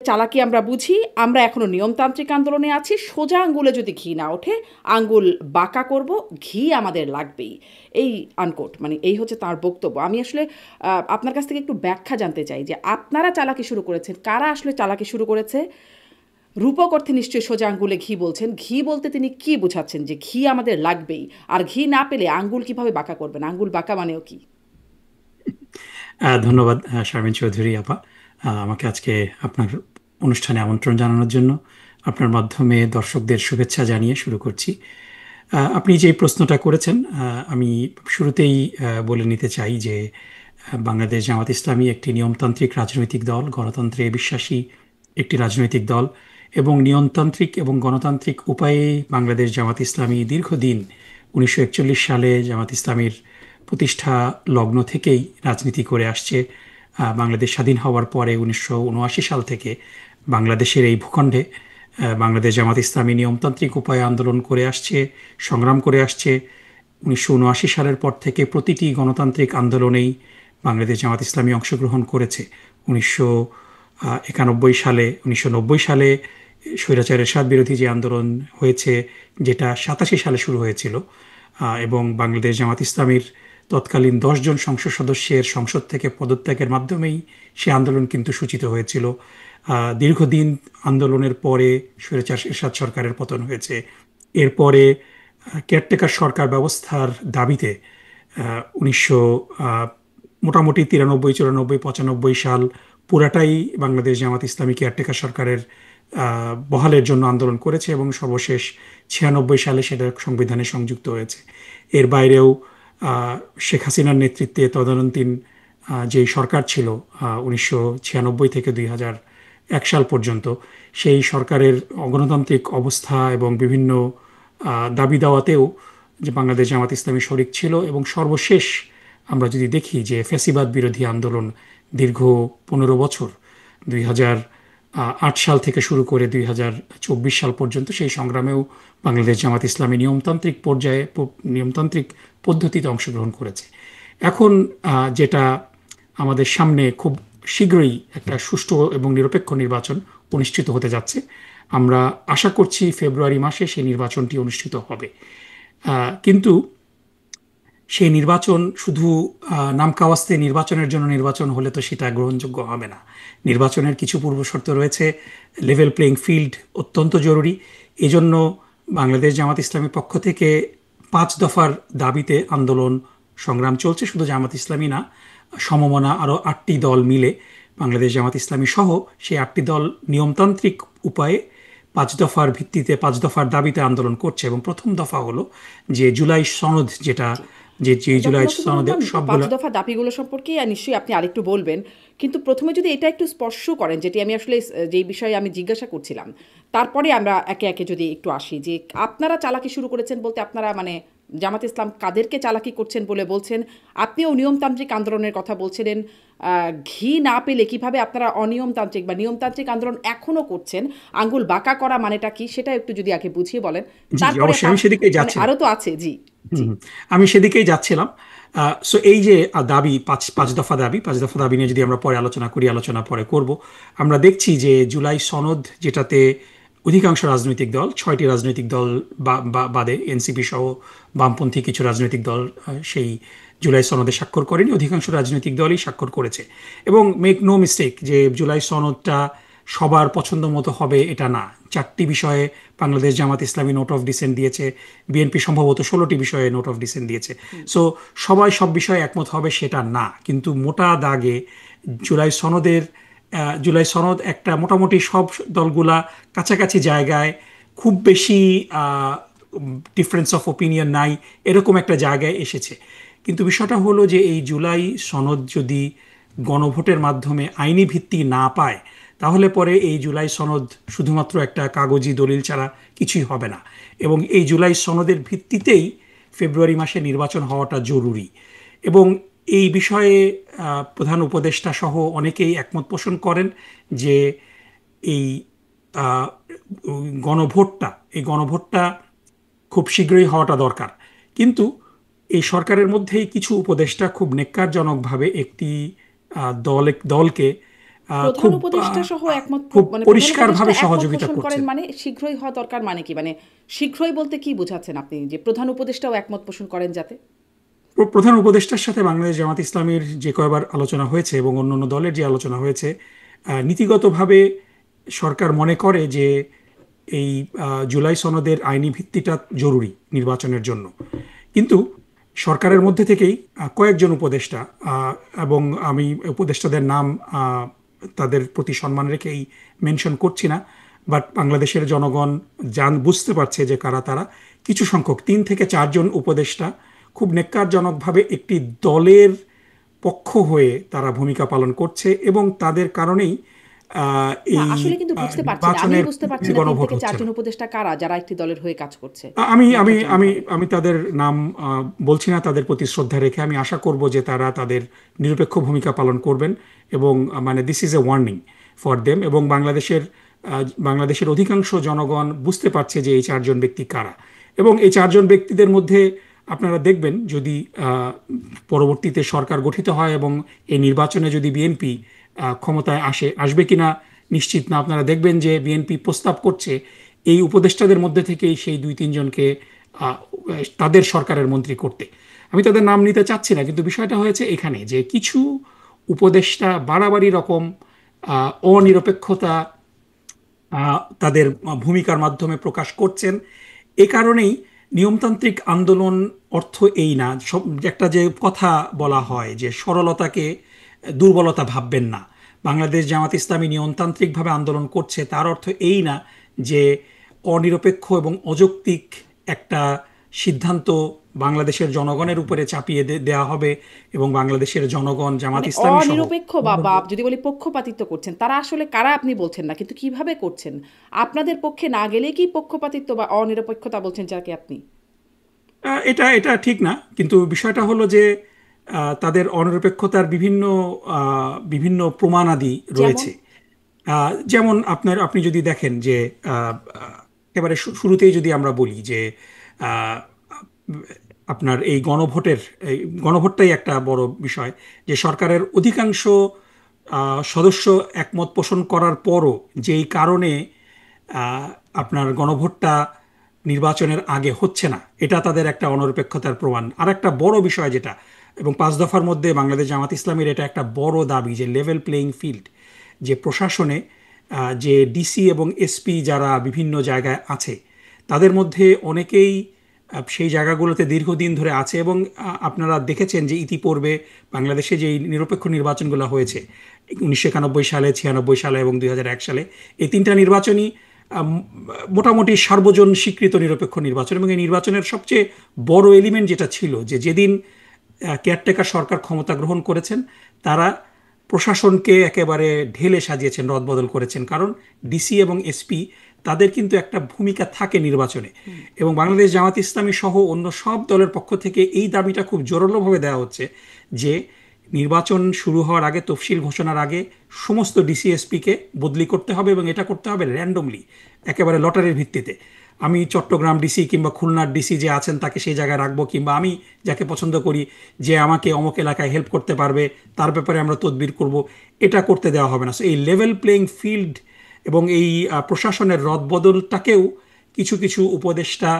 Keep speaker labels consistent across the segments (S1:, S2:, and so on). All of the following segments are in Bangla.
S1: চালাকি আমরা বুঝি, আমরা এখনো নিয়মতান্ত্রিক আন্দোলনে আছি, সোজা আঙ্গুলে যদি ঘি না ওঠে আঙ্গুল বাঁকা করব, ঘি আমাদের লাগবেই, এই আনকোট। মানে এই হচ্ছে তার বক্তব্য। আমি আসলে আপনার কাছ থেকে একটু ব্যাখ্যা জানতে চাই যে আপনারা চালাকি শুরু করেছেন, কারা আসলে চালাকি শুরু করেছে? রূপক অর্থে নিশ্চয়ই সোজা আঙ্গুলে ঘি বলছেন, ঘি বলতে তিনি কি বোঝাচ্ছেন যে ঘি আমাদের লাগবেই, আর ঘি না পেলে আঙ্গুল কিভাবে বাঁকা করবেন? আঙ্গুল বাঁকা মানেও কি?
S2: ধন্যবাদ শারমিন চৌধুরী আপা, আমাকে আজকে আপনার অনুষ্ঠানে আমন্ত্রণ জানানোর জন্য। আপনার মাধ্যমে দর্শকদের শুভেচ্ছা জানিয়ে শুরু করছি। আপনি যে প্রশ্নটা করেছেন, আমি শুরুতেই বলে নিতে চাই যে বাংলাদেশ জামাত ইসলামী একটি নিয়মতান্ত্রিক রাজনৈতিক দল, গণতন্ত্রে বিশ্বাসী একটি রাজনৈতিক দল, এবং নিয়মতান্ত্রিক এবং গণতান্ত্রিক উপায়ে বাংলাদেশ জামাত ইসলামী দীর্ঘদিন 1941 সালে জামাত ইসলামীর প্রতিষ্ঠা লগ্ন থেকেই রাজনীতি করে আসছে। বাংলাদেশ স্বাধীন হওয়ার পরে 1979 সাল থেকে বাংলাদেশের এই ভূখণ্ডে বাংলাদেশ জামাত ইসলামী নিয়মতান্ত্রিক উপায়ে আন্দোলন করে আসছে, সংগ্রাম করে আসছে। 1979 সালের পর থেকে প্রতিটি গণতান্ত্রিক আন্দোলনেই বাংলাদেশ জামাত ইসলামী অংশগ্রহণ করেছে। 1990 সালে স্বৈরাচার এরশাদ বিরোধী যে আন্দোলন হয়েছে, যেটা 87 সালে শুরু হয়েছিল, এবং বাংলাদেশ জামাত ইসলামীর তৎকালীন 10 জন সংসদ সদস্যের সংসদ থেকে পদত্যাগের মাধ্যমেই সে আন্দোলন কিন্তু সূচিত হয়েছিল। দীর্ঘদিন আন্দোলনের পরে স্বৈরাচার এরশাদ সরকারের পতন হয়েছে। এরপরে কেয়ারটেকার সরকার ব্যবস্থার দাবিতে 1900 মোটামুটি 93, 94, 95 সাল পুরাটাই বাংলাদেশ জামাত ইসলামী কেয়ারটেকার সরকারের বহালের জন্য আন্দোলন করেছে, এবং সর্বশেষ 96 সালে সেটা সংবিধানে সংযুক্ত হয়েছে। এর বাইরেও শেখ হাসিনার নেতৃত্বে তদানীন্তন যে সরকার ছিল 1996 থেকে 2001 সাল পর্যন্ত, সেই সরকারের অগণতান্ত্রিক অবস্থা এবং বিভিন্ন দাবি দাওয়াতেও যে বাংলাদেশ জামাত ইসলামী শরিক ছিল। এবং সর্বশেষ আমরা যদি দেখি যে ফ্যাসিবাদ বিরোধী আন্দোলন দীর্ঘ 15 বছর, 2008 সাল থেকে শুরু করে 2024 সাল পর্যন্ত, সেই সংগ্রামেও বাংলাদেশ জামাত ইসলামী নিয়মতান্ত্রিক পদ্ধতিতে অংশগ্রহণ করেছে। এখন যেটা আমাদের সামনে, খুব শীঘ্রই একটা সুষ্ঠু এবং নিরপেক্ষ নির্বাচন অনুষ্ঠিত হতে যাচ্ছে। আমরা আশা করছি ফেব্রুয়ারি মাসে সেই নির্বাচনটি অনুষ্ঠিত হবে। কিন্তু সেই নির্বাচন শুধু নামকাওয়াস্তে নির্বাচনের জন্য নির্বাচন হলে তো সেটা গ্রহণযোগ্য হবে না। নির্বাচনের কিছু পূর্বশর্ত রয়েছে। লেভেল প্লেইং ফিল্ড অত্যন্ত জরুরি। এজন্য বাংলাদেশ জামাত ইসলামীর পক্ষ থেকে 5 দফার দাবিতে আন্দোলন সংগ্রাম চলছে। শুধু জামাত ইসলামী না, সমমনা আরও 8টি দল মিলে বাংলাদেশ জামাত ইসলামী সহ সেই 8টি দল নিয়মতান্ত্রিক উপায়ে 5 দফার ভিত্তিতে, 5 দফার দাবিতে আন্দোলন করছে। এবং প্রথম দফা হলো যে জুলাই সনদ, যেটা যে
S1: যখন
S2: জুলাই
S1: ডক্টর
S2: সনদে
S1: মোহাম্মদ পাঁচ
S2: সবগুলো।
S1: দফা দাবিগুলো সম্পর্কে নিশ্চয়ই আপনি আরেকটু বলবেন, কিন্তু প্রথমে যদি এটা একটু স্পর্শ করেন, যেটি আমি আসলে যেই বিষয়ে আমি জিজ্ঞাসা করছিলাম, তারপরে আমরা একে একে যদি একটু আসি যে আপনারা চালাকি শুরু করেছেন বলতে আপনারা মানে জামাত ইসলাম কাদেরকে চালাকি করছেন বলে বলছেন? আপনিও নিয়মতান্ত্রিক আন্দোলনের কথা বলছিলেন। ঘি না পেলে কিভাবে আপনারা অনিয়মতান্ত্রিক বা নিয়মতান্ত্রিক আন্দোলন এখনও করছেন? আঙ্গুল বাঁকা করা মানেটা কি সেটা একটু যদি আগে বুঝিয়ে বলেন,
S2: জি জি,
S1: তারপরে
S2: অবশ্যই আমি সেদিকেই
S1: মানে
S2: যাচ্ছিলাম।
S1: আরও তো আছে। জি, জি।
S2: হুম, আমি সেদিকেই যাচ্ছিলাম। সো এই যে দাবি, পাঁচ পাঁচ দফা দাবি, 5 দফা দাবি নিয়ে যদি আমরা পরে আলোচনা করি, আলোচনা পরে করব। আমরা দেখছি যে জুলাই সনদ, যেটাতে অধিকাংশ রাজনৈতিক দল, 6টি রাজনৈতিক দল বাদে এনসিপি সহ বামপন্থী কিছু রাজনৈতিক দল সেই জুলাই সনদে স্বাক্ষর করেনি। অধিকাংশ রাজনৈতিক দলই স্বাক্ষর করেছে। এবং মেক নো মিস্টেক, যে জুলাই সনদটা সবার পছন্দ মতো হবে এটা না। 4টি বিষয়ে Bangladesh Jamaat Islami note of dissent দিয়েছে, বিএনপি সম্ভবত 16টি বিষয়ে নোট অফ ডিসেন্ট দিয়েছে। সো সবাই সব বিষয়ে একমত হবে সেটা না, কিন্তু মোটা দাগে জুলাই সনদের জুলাই সনদ একটা মোটামুটি সব দলগুলা কাছাকাছি জায়গায়, খুব বেশি ডিফারেন্স অফ ওপিনিয়ন নাই, এরকম একটা জায়গায় এসেছে। কিন্তু বিষয়টা হলো যে এই জুলাই সনদ যদি গণভোটের মাধ্যমে আইনি ভিত্তি না পায়, তাহলে পরে এই জুলাই সনদ শুধুমাত্র একটা কাগজি দলিল ছাড়া কিছুই হবে না। এবং এই জুলাই সনদের ভিত্তিতেই ফেব্রুয়ারি মাসে নির্বাচন হওয়াটা জরুরি। এবং এই বিষয়ে প্রধান উপদেষ্টা সহ অনেকেই একমত পোষণ করেন যে এই আহ, গণভোটটা খুব শীঘ্রই হওয়াটা দরকার। কিন্তু এই সরকারের মধ্যেই কিছু উপদেষ্টা খুব নেক্কারজনকভাবে একটি দলকে
S1: প্রধান
S2: খুব
S1: উপদেষ্টা সহ একমত
S2: খুব
S1: মানে প্রধান উপদেষ্টা
S2: পরিষ্কারভাবে
S1: একমত
S2: সহযোগিতা
S1: পোষণ করেন
S2: করছেন।
S1: মানে শীঘ্রই হওয়া দরকার মানে কি, মানে শীঘ্রই বলতে কি বোঝাচ্ছেন আপনি, যে প্রধান উপদেষ্টাও একমত পোষণ করেন যাতে?
S2: প্রধান উপদেষ্টার সাথে বাংলাদেশ জামাত ইসলামীর যে কয়বার আলোচনা হয়েছে এবং অন্যান্য দলের যে আলোচনা হয়েছে, নীতিগতভাবে সরকার মনে করে যে এই জুলাই সনদের আইনি ভিত্তিটা জরুরি নির্বাচনের জন্য। কিন্তু সরকারের মধ্যে থেকেই কয়েকজন উপদেষ্টা, এবং আমি উপদেষ্টাদের নাম তাদের প্রতি সম্মান রেখেই মেনশন করছি না, বাট বাংলাদেশের জনগণ বুঝতে পারছে যে কারা তারা। কিছু সংখ্যক 3 থেকে 4 জন উপদেষ্টা খুব ন্যক্কারজনকভাবে একটি দলের পক্ষ হয়ে তারা ভূমিকা পালন করছে এবং তাদের কারণেই
S1: না
S2: এই
S1: আসলে কিন্তু বুঝতে পারছি না, আমি
S2: নির্বাচনের
S1: বুঝতে পারছি না তিন
S2: গণভোট
S1: থেকে
S2: হচ্ছে না।
S1: চারজন উপদেষ্টা কারা যারা একটি দলের হয়ে কাজ করছে
S2: আমি আমি আমি
S1: ন্যাক্কারজনকভাবে।
S2: আমি তাদের নাম বলছি না, তাদের প্রতি শ্রদ্ধা রেখে আমি আশা করব যে তারা তাদের নিরপেক্ষ ভূমিকা পালন করবেন এবং মানে this is a warning for them. এবং বাংলাদেশের অধিকাংশ জনগণ বুঝতে পারছে যে এই 4 জন ব্যক্তি কারা। এবং এই 4 জন ব্যক্তিদের মধ্যে আপনারা দেখবেন যদি পরবর্তীতে সরকার গঠিত হয় এবং এই নির্বাচনে যদি বিএনপি ক্ষমতায় আসবে কিনা নিশ্চিত না, আপনারা দেখবেন যে বিএনপি প্রস্তাব করছে এই উপদেষ্টাদের মধ্যে থেকেই সেই 2-3 জনকে আহ, তাদের সরকারের মন্ত্রী করতে। আমি তাদের নাম নিতে চাচ্ছি না, কিন্তু বিষয়টা হয়েছে এখানে যে কিছু উপদেষ্টা বাড়াবাড়ি রকম অনিরপেক্ষতা তাদের ভূমিকার মাধ্যমে প্রকাশ করছেন। এ কারণেই নিয়মতান্ত্রিক আন্দোলন অর্থ এই না, সব একটা যে কথা বলা হয় যে সরলতাকে দুর্বলতা ভাববেন না। বাংলাদেশ জামাত ইসলামী নিয়মতান্ত্রিকভাবে আন্দোলন করছে তার অর্থ এই না যে অনিরপেক্ষ এবং অযৌক্তিক একটা সিদ্ধান্ত বাংলাদেশের জনগণের উপরে চাপিয়ে দেওয়া হবে এবং বাংলাদেশের জনগণ জামাত
S1: মানে
S2: ইসলামী সহ
S1: অনিরপেক্ষ বা যদি বলি পক্ষপাতিত্ব করছেন, তারা আসলে কারা আপনি বলছেন না, কিন্তু কিভাবে করছেন? আপনাদের পক্ষে না গেলে কি পক্ষপাতিত্ব বা অনিরপেক্ষতা বলছেন যাকে আপনি?
S2: এটা এটা ঠিক না, কিন্তু বিষয়টা হলো যে তাদের অনিরপেক্ষতার বিভিন্ন প্রমাণাদি
S1: যেমন?
S2: রয়েছে। যেমন আপনি যদি দেখেন যে একেবারে শুরুতেই যদি আমরা বলি যে আহ, আপনার এই গণভোটটাই একটা বড় বিষয়, যে সরকারের অধিকাংশ সদস্য একমত পোষণ করার পরও যেই কারণে আহ, আপনার গণভোটটা নির্বাচনের আগে হচ্ছে না, এটা তাদের একটা অনিরপেক্ষতার প্রমাণ। আর একটা বড় বিষয় যেটা, এবং 5 দফার মধ্যে বাংলাদেশ জামাত ইসলামীর এটা একটা বড় দাবি, যে লেভেল প্লেইং ফিল্ড, যে প্রশাসনে যে ডিসি এবং এসপি যারা বিভিন্ন জায়গায় আছে তাদের মধ্যে অনেকেই সেই জায়গাগুলোতে দীর্ঘদিন ধরে আছে এবং আপনারা দেখেছেন যে ইতিপূর্বে বাংলাদেশে যে নিরপেক্ষ নির্বাচনগুলো হয়েছে 1991 সালে, 96 সালে এবং 2001 সালে, এই 3টা নির্বাচনই আম, মোটামুটি সার্বজন স্বীকৃত নিরপেক্ষ নির্বাচন। এবং এই নির্বাচনের সবচেয়ে বড় এলিমেন্ট যেটা ছিল যে যেদিন কেয়ারটেকার সরকার ক্ষমতা গ্রহণ করেছেন তারা প্রশাসনকে একেবারে ঢেলে সাজিয়েছেন, রদবদল করেছেন, কারণ ডিসি এবং এসপি তাদের কিন্তু একটা ভূমিকা থাকে নির্বাচনে। এবং বাংলাদেশ জামাত ইসলামী সহ অন্য সব দলের পক্ষ থেকে এই দাবিটা খুব জোরালোভাবে দেওয়া হচ্ছে যে নির্বাচন শুরু হওয়ার আগে, তফসিল ঘোষণার আগে সমস্ত ডিসিএসপিকে বদলি করতে হবে এবং এটা করতে হবে র্যান্ডমলি, একেবারে লটারির ভিত্তিতে। আমি চট্টগ্রাম ডিসি কিংবা খুলনার ডিসি যে আছেন তাকে সেই জায়গায় রাখবো, কিংবা আমি যাকে পছন্দ করি যে আমাকে অমুক এলাকায় হেল্প করতে পারবে তার ব্যাপারে আমরা তদবির করব, এটা করতে দেওয়া হবে না। সো এই লেভেল প্লেইং ফিল্ড এবং এই প্রশাসনের রদবদলটাকেও কিছু কিছু উপদেষ্টা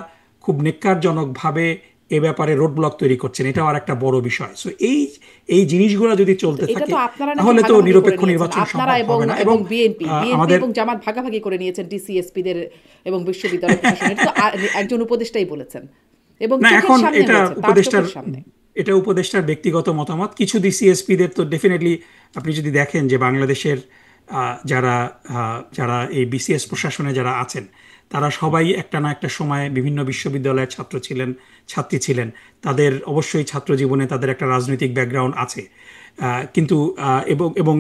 S2: খুব নেক্কারজনকভাবে এ ব্যাপারে রোড ব্লক তৈরি করছেন, এটাও আর একটা বড় বিষয়। সো এই এই জিনিসগুলো যদি
S1: তো
S2: চলতে
S1: এটা
S2: থাকে
S1: তো আপনারা নাকি
S2: তাহলে তো
S1: ভাগাভাগি করে
S2: নিরপেক্ষ
S1: নিয়েছেন,
S2: নির্বাচন
S1: আপনারা
S2: সম্ভব
S1: এবং
S2: হবে না।
S1: এবং
S2: এবং
S1: বিএনপি বিএনপি
S2: আমাদের
S1: এবং জামাত ভাগাভাগি করে নিয়েছেন ডিসিএসপিদের এবং বিশ্ববিদ্যালয় প্রশাসন, এটা তো একজন উপদেষ্টাই বলেছেন এবং
S2: না,
S1: চোখের
S2: এখন
S1: সামনে
S2: এটা
S1: হয়েছে, তার
S2: উপদেষ্টার
S1: চোখের সামনে।
S2: উপদেষ্টার ব্যক্তিগত মতামত। কিছু ডিসিএসপিদের তো ডেফিনেটলি আপনি যদি দেখেন যে বাংলাদেশের যারা এই বিসিএস প্রশাসনে যারা আছেন তারা সবাই একটা না একটা সময় বিভিন্ন বিশ্ববিদ্যালয়ের ছাত্র ছিলেন, ছাত্রী ছিলেন। তাদের অবশ্যই ছাত্র জীবনে তাদের একটা রাজনৈতিক ব্যাকগ্রাউন্ড আছে, কিন্তু এবং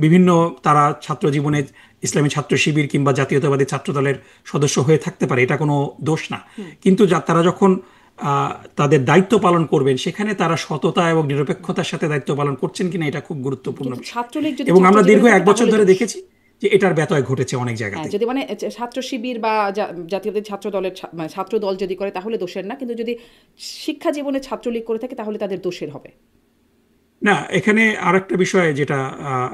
S2: বিভিন্ন তারা ছাত্র জীবনে ইসলামী ছাত্র শিবির কিংবা জাতীয়তাবাদী ছাত্র দলের সদস্য হয়ে থাকতে পারে, এটা কোনো দোষ না। কিন্তু তারা যখন তাদের দায়িত্ব পালন করবেন সেখানে তারা সততা এবং নিরপেক্ষতার সাথে দায়িত্ব পালন করছেন কিনা এটা খুব গুরুত্বপূর্ণ
S1: কিন্তু
S2: বিষয়।
S1: ছাত্রলীগ যদি
S2: এবং
S1: ছাত্র
S2: আমরা দীর্ঘ
S1: জীবনে থাকে
S2: 1 বছর
S1: তাহলে
S2: ধরে
S1: দোষ।
S2: দেখেছি যে এটার ব্যতয় ঘটেছে অনেক
S1: হ্যাঁ,
S2: জায়গাতে।
S1: যদি মানে ছাত্র শিবির বা জাতীয়তাবাদী ছাত্র দলের মানে ছাত্র দল যদি করে তাহলে দোষের না, কিন্তু যদি শিক্ষা জীবনে ছাত্রলীগ করে থাকে তাহলে তাদের দোষের হবে।
S2: না, এখানে আরেকটা বিষয় যেটা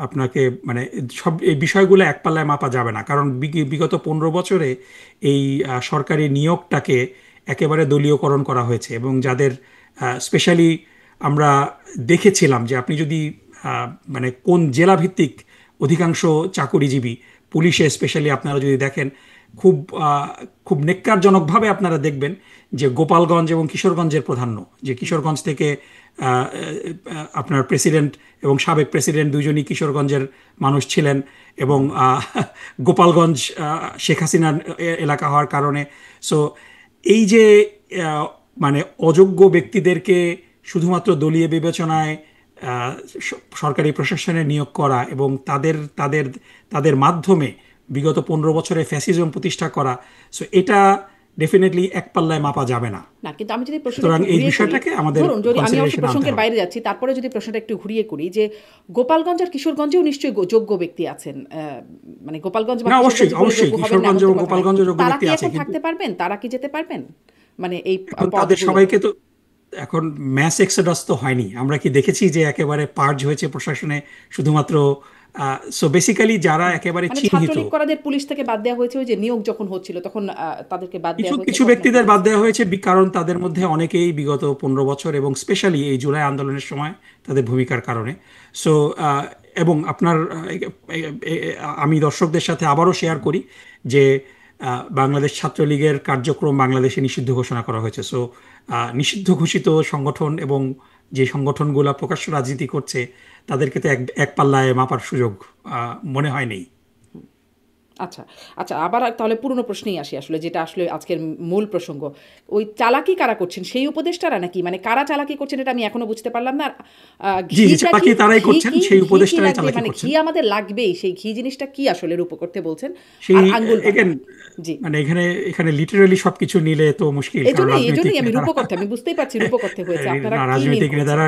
S2: আপনাকে মানে সব এই বিষয়গুলো এক পাল্লায় মাপা যাবে না, কারণ বিগত 15 বছরে এই সরকারি নিয়োগটাকে একেবারে দলীয়করণ করা হয়েছে, এবং যাদের স্পেশালি আমরা দেখেছিলাম যে আপনি যদি মানে কোন জেলা ভিত্তিক অধিকাংশ চাকুরিজীবী, পুলিশে স্পেশালি আপনারা যদি দেখেন, খুব খুব নেক্কারজনকভাবে আপনারা দেখবেন যে গোপালগঞ্জ এবং কিশোরগঞ্জের প্রাধান্য, যে কিশোরগঞ্জ থেকে আপনার প্রেসিডেন্ট এবং সাবেক প্রেসিডেন্ট দুজনই কিশোরগঞ্জের মানুষ ছিলেন, এবং গোপালগঞ্জ শেখ হাসিনার এলাকা হওয়ার কারণে। সো এই যে আহ, মানে অযোগ্য ব্যক্তিদেরকে শুধুমাত্র দলীয় বিবেচনায় আহ, সরকারি প্রশাসনে নিয়োগ করা এবং তাদের তাদের তাদের মাধ্যমে বিগত 15 বছরে ফ্যাসিজম প্রতিষ্ঠা করা, সো এটা ডেফিনেটলি এক পাল্লায় মাপা যাবে না।
S1: না, কিন্তু আমি যদি প্রশ্নটা
S2: সুতরাং
S1: একটু
S2: এই
S1: ঘুরিয়ে করি,
S2: বিষয়টাকে আমাদের
S1: ধরুন যদি আমি অবশ্য
S2: কনসিডারেশনে আনতে
S1: প্রসঙ্গের
S2: হবে।
S1: বাইরে যাচ্ছি, তারপরে যদি প্রশ্নটা একটু ঘুরিয়ে করি যে গোপালগঞ্জ আর কিশোরগঞ্জেও নিশ্চয়ই যোগ্য ব্যক্তি আছেন, মানে গোপালগঞ্জ বা
S2: না, অবশ্যই
S1: কিশোরগঞ্জ বলে
S2: অবশ্যই
S1: যোগ্য হবেন না
S2: কিশোরগঞ্জ
S1: এমন তো
S2: এবং
S1: কথা নাই।
S2: গোপালগঞ্জে যোগ্য
S1: তারা
S2: ব্যক্তি
S1: কি
S2: আছে,
S1: এখন
S2: কিন্তু
S1: থাকতে পারবেন? তারা কি যেতে পারবেন মানে এই
S2: এখন তাদের
S1: পদগুলোতে?
S2: সবাইকে তো এখন ম্যাস এক্সোডাস তো হয়নি, আমরা কি দেখেছি যে একেবারে পার্জ হয়েছে প্রশাসনে শুধুমাত্র। সো বেসিক্যালি যারা একেবারে
S1: মানে
S2: চিহ্নিত,
S1: ছাত্রলীগ করাদের পুলিশ থেকে বাদ দেওয়া হয়েছে, ওই যে নিয়োগ যখন হচ্ছিল তখন তাদেরকে বাদ
S2: কিছু
S1: দেওয়া হয়েছে
S2: কিছু
S1: ঘটনা
S2: ব্যক্তিদের বাদ
S1: ঘটেছে।
S2: দেওয়া হয়েছে কারণ তাদের মধ্যে অনেকেই বিগত 15 বছর এবং স্পেশালি এই জুলাই আন্দোলনের সময় তাদের ভূমিকার কারণে। সো এবং আপনার আমি দর্শকদের সাথে আবারও শেয়ার করি যে বাংলাদেশ ছাত্রলীগের কার্যক্রম বাংলাদেশে নিষিদ্ধ ঘোষণা করা হয়েছে। সো নিষিদ্ধ ঘোষিত সংগঠন এবং যে সংগঠনগুলো প্রকাশ্য রাজনীতি করছে তাদেরকে তো এক এক পাল্লায় মাপার সুযোগ মনে হয় নেই।
S1: আচ্ছা, আচ্ছা, আবার তাহলে পুরনো প্রশ্নেই আসি, আসলে যেটা আসলে আজকের মূল প্রসঙ্গ। ওই চালাকি কারা করছেন, সেই উপদেষ্টারা নাকি? মানে কারা চালাকি করছেন এটা আমি এখনো বুঝতে পারলাম না। আর
S2: জি জি,
S1: ঘিটা কি,
S2: চালাকি তারাই
S1: ঘি
S2: করছেন,
S1: কি,
S2: সেই
S1: ঘি কি
S2: উপদেষ্টারাই
S1: লাগবে,
S2: চালাকি
S1: মানে ঘি
S2: করছেন।
S1: আমাদের লাগবেই, সেই ঘি জিনিসটা কি আসলে রূপ করতে বলছেন?
S2: সেই
S1: আর আঙ্গুল বাঁকা।
S2: এগেন
S1: জি,
S2: মানে এখানে এখানে লিটারালি সবকিছু নিলে তো মুশকিল, কারণ
S1: এজন্যই
S2: রাজনৈতিক
S1: এজন্যই আমি
S2: নেতারা
S1: রূপকথা, আমি বুঝতেই পারছি রূপকথা হয়েছে, আপনারা
S2: না,
S1: কি মিন
S2: রাজনৈতিক
S1: করছেন?
S2: নেতারা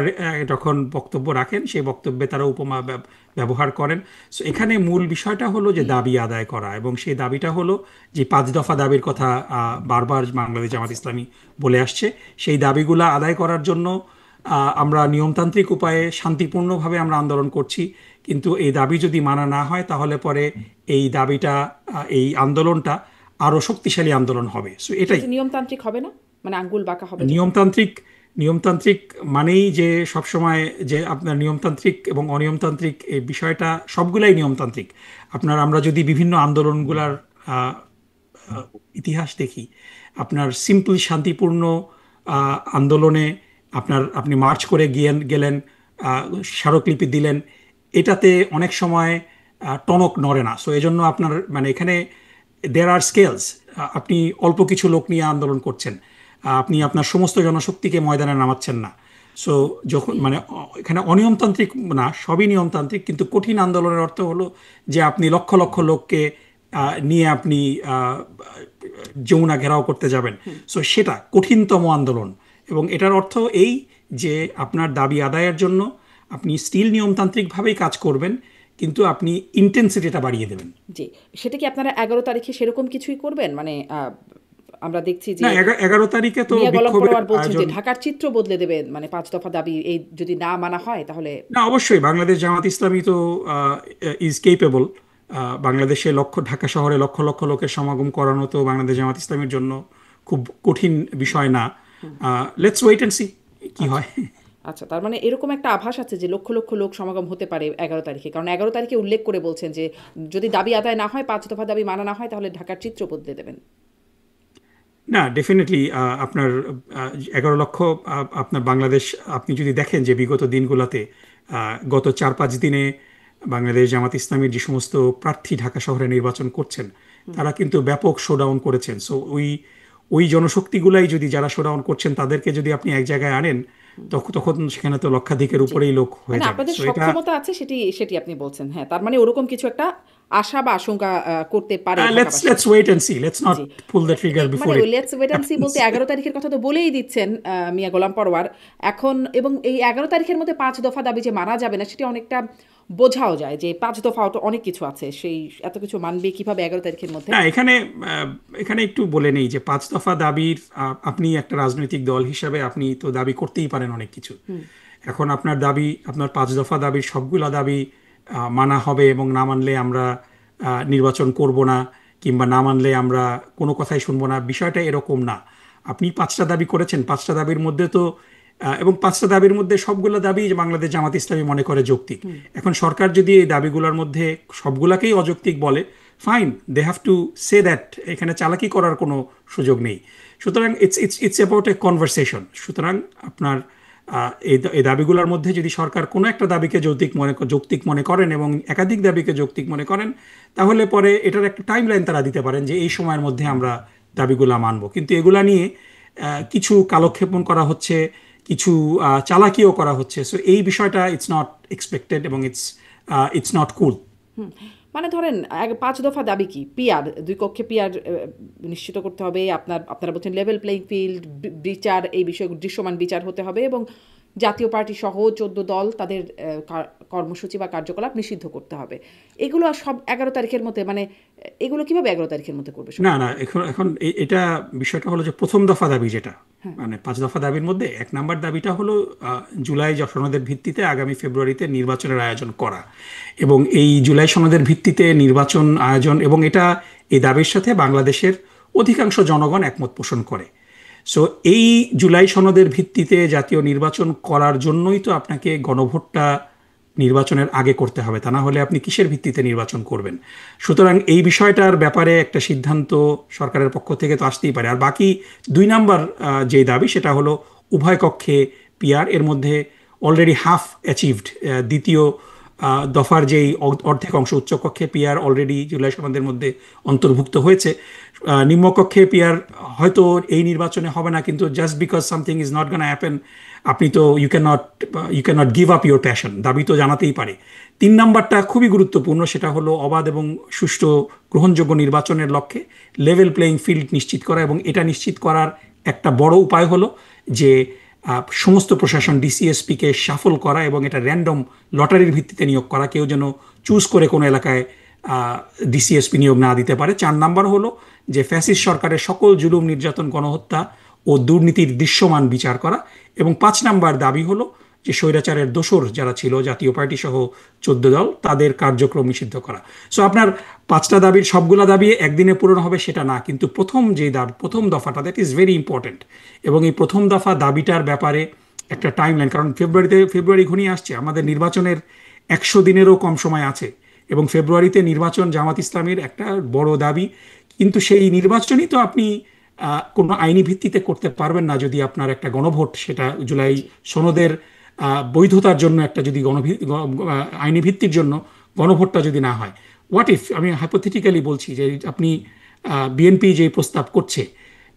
S2: যখন বক্তব্য রাখেন সেই বক্তব্যে তারা উপমা ব্যবহার করেন। সো এখানে মূল বিষয়টা হলো যে দাবি আদায় করা, এবং সেই দাবিটা হলো যে 5 দফা দাবির কথা বারবার বাংলাদেশ জামাত
S1: আচ্ছা,
S2: ইসলামী বলে আসছে। সেই দাবিগুলো আদায় করার জন্য আমরা নিয়মতান্ত্রিক উপায়ে শান্তিপূর্ণভাবে আমরা আন্দোলন করছি, কিন্তু এই দাবি যদি মানা না হয় তাহলে পরে এই দাবিটা এই আন্দোলনটা আরো শক্তিশালী আন্দোলন হবে। সো এটাই
S1: সেটা নিয়মতান্ত্রিক হবে না, মানে আঙ্গুল বাঁকা হবে যখন?
S2: নিয়মতান্ত্রিক। নিয়মতান্ত্রিক মানেই যে সবসময় যে আপনার নিয়মতান্ত্রিক এবং অনিয়মতান্ত্রিক এই বিষয়টা সবগুলাই নিয়মতান্ত্রিক। আমরা যদি বিভিন্ন আন্দোলনগুলার আহ, আহ, ইতিহাস দেখি, আপনার সিম্পল শান্তিপূর্ণ আন্দোলনে আপনি মার্চ করে গেলেন, আহ, স্মারকলিপি দিলেন, এটাতে অনেক সময় টনক নড়ে না। সো এজন্য আপনার মানে এখানে দেয়ার আর স্কেলস। আপনি অল্প কিছু লোক নিয়ে আন্দোলন করছেন, আপনি আপনার সমস্ত জনশক্তিকে ময়দানে নামাচ্ছেন না। সো যখন মানে এখানে অনিয়মতান্ত্রিক না, সবই নিয়মতান্ত্রিক, কিন্তু কঠিন আন্দোলনের অর্থ হলো যে আপনি লক্ষ লক্ষ লোককে নিয়ে আপনি আহ, যমুনা ঘেরাও করতে যাবেন। সো সেটা কঠিনতম আন্দোলন, এবং এটার অর্থ এই যে আপনার দাবি আদায়ের জন্য আপনি স্টিল নিয়মতান্ত্রিকভাবেই কাজ করবেন, কিন্তু আপনি ইন্টেন্সিটিটা বাড়িয়ে দেবেন।
S1: জি, সেটা কি আপনারা 11 তারিখে সেরকম কিছুই করবেন? মানে আমরা দেখছি যে
S2: না, 11 তারিখে তো
S1: মিয়া গোলাম
S2: বিক্ষোভের
S1: পরোয়ার বলছেন যে
S2: আয়োজন।
S1: ঢাকার চিত্র বদলে দেবেন, মানে 5 দফা দাবি এই যদি না মানা হয় তাহলে।
S2: না, অবশ্যই বাংলাদেশ জামাত ইসলামী তো ইজ কেপেবল। বাংলাদেশে ঢাকা শহরে লক্ষ লক্ষ লোকের সমাগম করানো তো বাংলাদেশ জামাত ইসলামের জন্য খুব কঠিন বিষয় না। লেটস ওয়েট অ্যান্ড সি কি
S1: আচ্ছা,
S2: হয়।
S1: আচ্ছা, তার মানে এরকম একটা আভাস আছে যে লক্ষ লক্ষ লোক সমাগম হতে পারে 11 তারিখে, কারণ 11 তারিখে উল্লেখ করে বলছেন যে যদি দাবি আদায় না হয়, 5 দফা দাবি মানা না হয়, তাহলে ঢাকার চিত্র বদলে দেবেন।
S2: না, ডেফিনেটলি আপনার 11 লক্ষ আপনার বাংলাদেশ, আপনি যদি দেখেন যে বিগত দিনগুলোতে গত 4-5 দিনে বাংলাদেশ জামাত ইসলামীর যে সমস্ত প্রার্থী ঢাকা শহরে নির্বাচন করছেন তারা কিন্তু ব্যাপক শোডাউন করেছেন। সো ওই ওই জনশক্তিগুলাই যদি যারা শোডাউন করছেন তাদেরকে যদি আপনি এক জায়গায় আনেন, তখন সেখানে তো লক্ষাধিকের
S1: জি,
S2: উপরেই লোক হয়ে
S1: মানে
S2: যাবে।
S1: আপনাদের
S2: সো এটা
S1: সক্ষমতা আছে, সেটি সেটি আপনি বলছেন। হ্যাঁ, তার মানে ওরকম কিছু একটা আশা বা আশঙ্কা করতে পারে
S2: লেটস
S1: ঢাকাবাসী।
S2: Let's wait and see, let's not
S1: জি,
S2: পুল দ্য ট্রিগার
S1: মানে
S2: বিফোর
S1: ওই
S2: it
S1: let's wait and see বলতে 11 তারিখের কথা তো বলেই দিচ্ছেন মিয়া গোলাম পরোয়ার এখন। এবং এই 11 তারিখের মধ্যে 5 দফা দাবি যে মানা যাবে না, সেটা অনেকটা বোঝাও যায় যে 5 দফা তো অনেক কিছু আছে, সেই এত কিছু মানবে কিভাবে 11 তারিখের মধ্যে?
S2: না, এখানে একটু বলে নেই যে 5 দফা দাবির আপনি একটা রাজনৈতিক দল হিসাবে আপনি তো দাবি করতেই পারেন অনেক কিছু, এখন আপনার দাবি, আপনার 5 দফা দাবির সবগুলা দাবি মানা হবে এবং না মানলে আমরা নির্বাচন করব না, কিংবা না মানলে আমরা কোনো কথাই শুনবো না, বিষয়টা এরকম না। আপনি 5টা দাবি করেছেন, 5টা দাবির মধ্যে তো এবং 5টা দাবির মধ্যে সবগুলো দাবি যে বাংলাদেশ জামাত ইসলামী মনে করে যৌক্তিক। এখন সরকার যদি এই দাবিগুলোর মধ্যে সবগুলাকেই অযৌক্তিক বলে, fine, they have to say that, এখানে চালাকি করার কোনো সুযোগ নেই। সুতরাং it's it's it's about a conversation. সুতরাং আপনার এই দাবিগুলোর মধ্যে যদি সরকার কোনো একটা দাবিকে যৌক্তিক মনে করেন এবং একাধিক দাবিকে যৌক্তিক মনে করেন, তাহলে পরে এটার একটা টাইম লাইন তারা দিতে পারেন যে এই সময়ের মধ্যে আমরা দাবিগুলা মানব। কিন্তু এগুলা নিয়ে কিছু কালক্ষেপণ করা হচ্ছে, কিছু চালাকিও করা হচ্ছে। সো এই বিষয়টা ইটস নট এক্সপেক্টেড এবং ইটস নট কুল।
S1: মানে ধরেন 5 দফা দাবি কি? পিয়ার, 2 কক্ষে পিয়ার নিশ্চিত করতে হবে। আপনারা বলছেন লেভেল প্লেইং ফিল্ড, বিচার, এই বিষয়ে দৃশ্যমান বিচার হতে হবে এবং জাতীয় পার্টি সহ 14 দল তাদের কর্মসূচি বা কার্যকলাপ নিষিদ্ধ করতে হবে। এগুলো সব 11 তারিখের মধ্যে, মানে এগুলো কিভাবে 11 তারিখের মধ্যে করবে?
S2: না না, এখন এটা বিষয়টা হলো যে প্রথম দফা দাবি যেটা, মানে 5 দফা দাবির মধ্যে 1 নম্বর দাবিটা হলো জুলাই সনদের ভিত্তিতে আগামী ফেব্রুয়ারিতে নির্বাচনের আয়োজন করা। এবং এই জুলাই সনদের ভিত্তিতে নির্বাচন আয়োজন, এবং এই দাবির সাথে বাংলাদেশের অধিকাংশ জনগণ একমত পোষণ করে। সো এই জুলাই সনদের ভিত্তিতে জাতীয় নির্বাচন করার জন্যই তো আপনাকে গণভোটটা নির্বাচনের আগে করতে হবে, তা না হলে আপনি কিসের ভিত্তিতে নির্বাচন করবেন? সুতরাং এই বিষয়টার ব্যাপারে একটা সিদ্ধান্ত সরকারের পক্ষ থেকে তো আসতেই পারে। আর বাকি 2 নম্বর যে দাবি, সেটা হলো উভয় কক্ষে পিআর। এর মধ্যে অলরেডি হাফ অ্যাচিভড। দ্বিতীয় দফার যেই অর্ধেক অংশ, উচ্চকক্ষে পিআর অলরেডি জুলাই সনদের মধ্যে অন্তর্ভুক্ত হয়েছে। নিম্নকক্ষে পিআর হয়তো এই নির্বাচনে হবে না, কিন্তু just because something is not gonna happen, আপনি তো you can not give up your passion, দাবি তো জানাতেই পারে। 3 নম্বরটা খুবই গুরুত্বপূর্ণ, সেটা হলো অবাধ এবং সুষ্ঠু গ্রহণযোগ্য নির্বাচনের লক্ষ্যে লেভেল প্লেইং ফিল্ড নিশ্চিত করা। এবং এটা নিশ্চিত করার একটা বড় উপায় হলো যে সমস্ত প্রশাসন ডিসিএসপিকে শাফল করা এবং এটা র্যান্ডম লটারির ভিত্তিতে নিয়োগ করা, কেউ যেন চুজ করে কোনো এলাকায় ডিসিএসপি নিয়োগ না দিতে পারে। 4 নম্বর হলো যে ফ্যাসিস্ট সরকারের সকল জুলুম, নির্যাতন, গণহত্যা ও দুর্নীতির দৃশ্যমান বিচার করা। এবং 5 নম্বর দাবি হলো যে স্বৈরাচারের দোসর যারা ছিল, জাতীয় পার্টি সহ 14 দল, তাদের কার্যক্রম নিষিদ্ধ করা। সো আপনার 5টা দাবির সবগুলা দাবি একদিনে পূরণ হবে সেটা না, কিন্তু প্রথম দফাটা, দ্যাট ইজ ভেরি ইম্পর্টেন্ট। এবং এই প্রথম দফা দাবিটার ব্যাপারে একটা টাইম লাইন, কারণ ফেব্রুয়ারি ঘনিয়ে আসছে, আমাদের নির্বাচনের 100 দিনেরও কম সময় আছে। এবং ফেব্রুয়ারিতে নির্বাচন জামাত ইসলামীর একটা বড় দাবি, কিন্তু সেই নির্বাচনই তো আপনি কোনো আইনি ভিত্তিতে করতে পারবেন না যদি আপনার একটা গণভোট, সেটা জুলাই সনদের বৈধতার জন্য একটা যদি আইনি ভিত্তির জন্য গণভোটটা যদি না হয়। হোয়াট ইফ, আমি হাইপোথেটিক্যালি বলছি যে আপনি বিএনপি যে প্রস্তাব করছে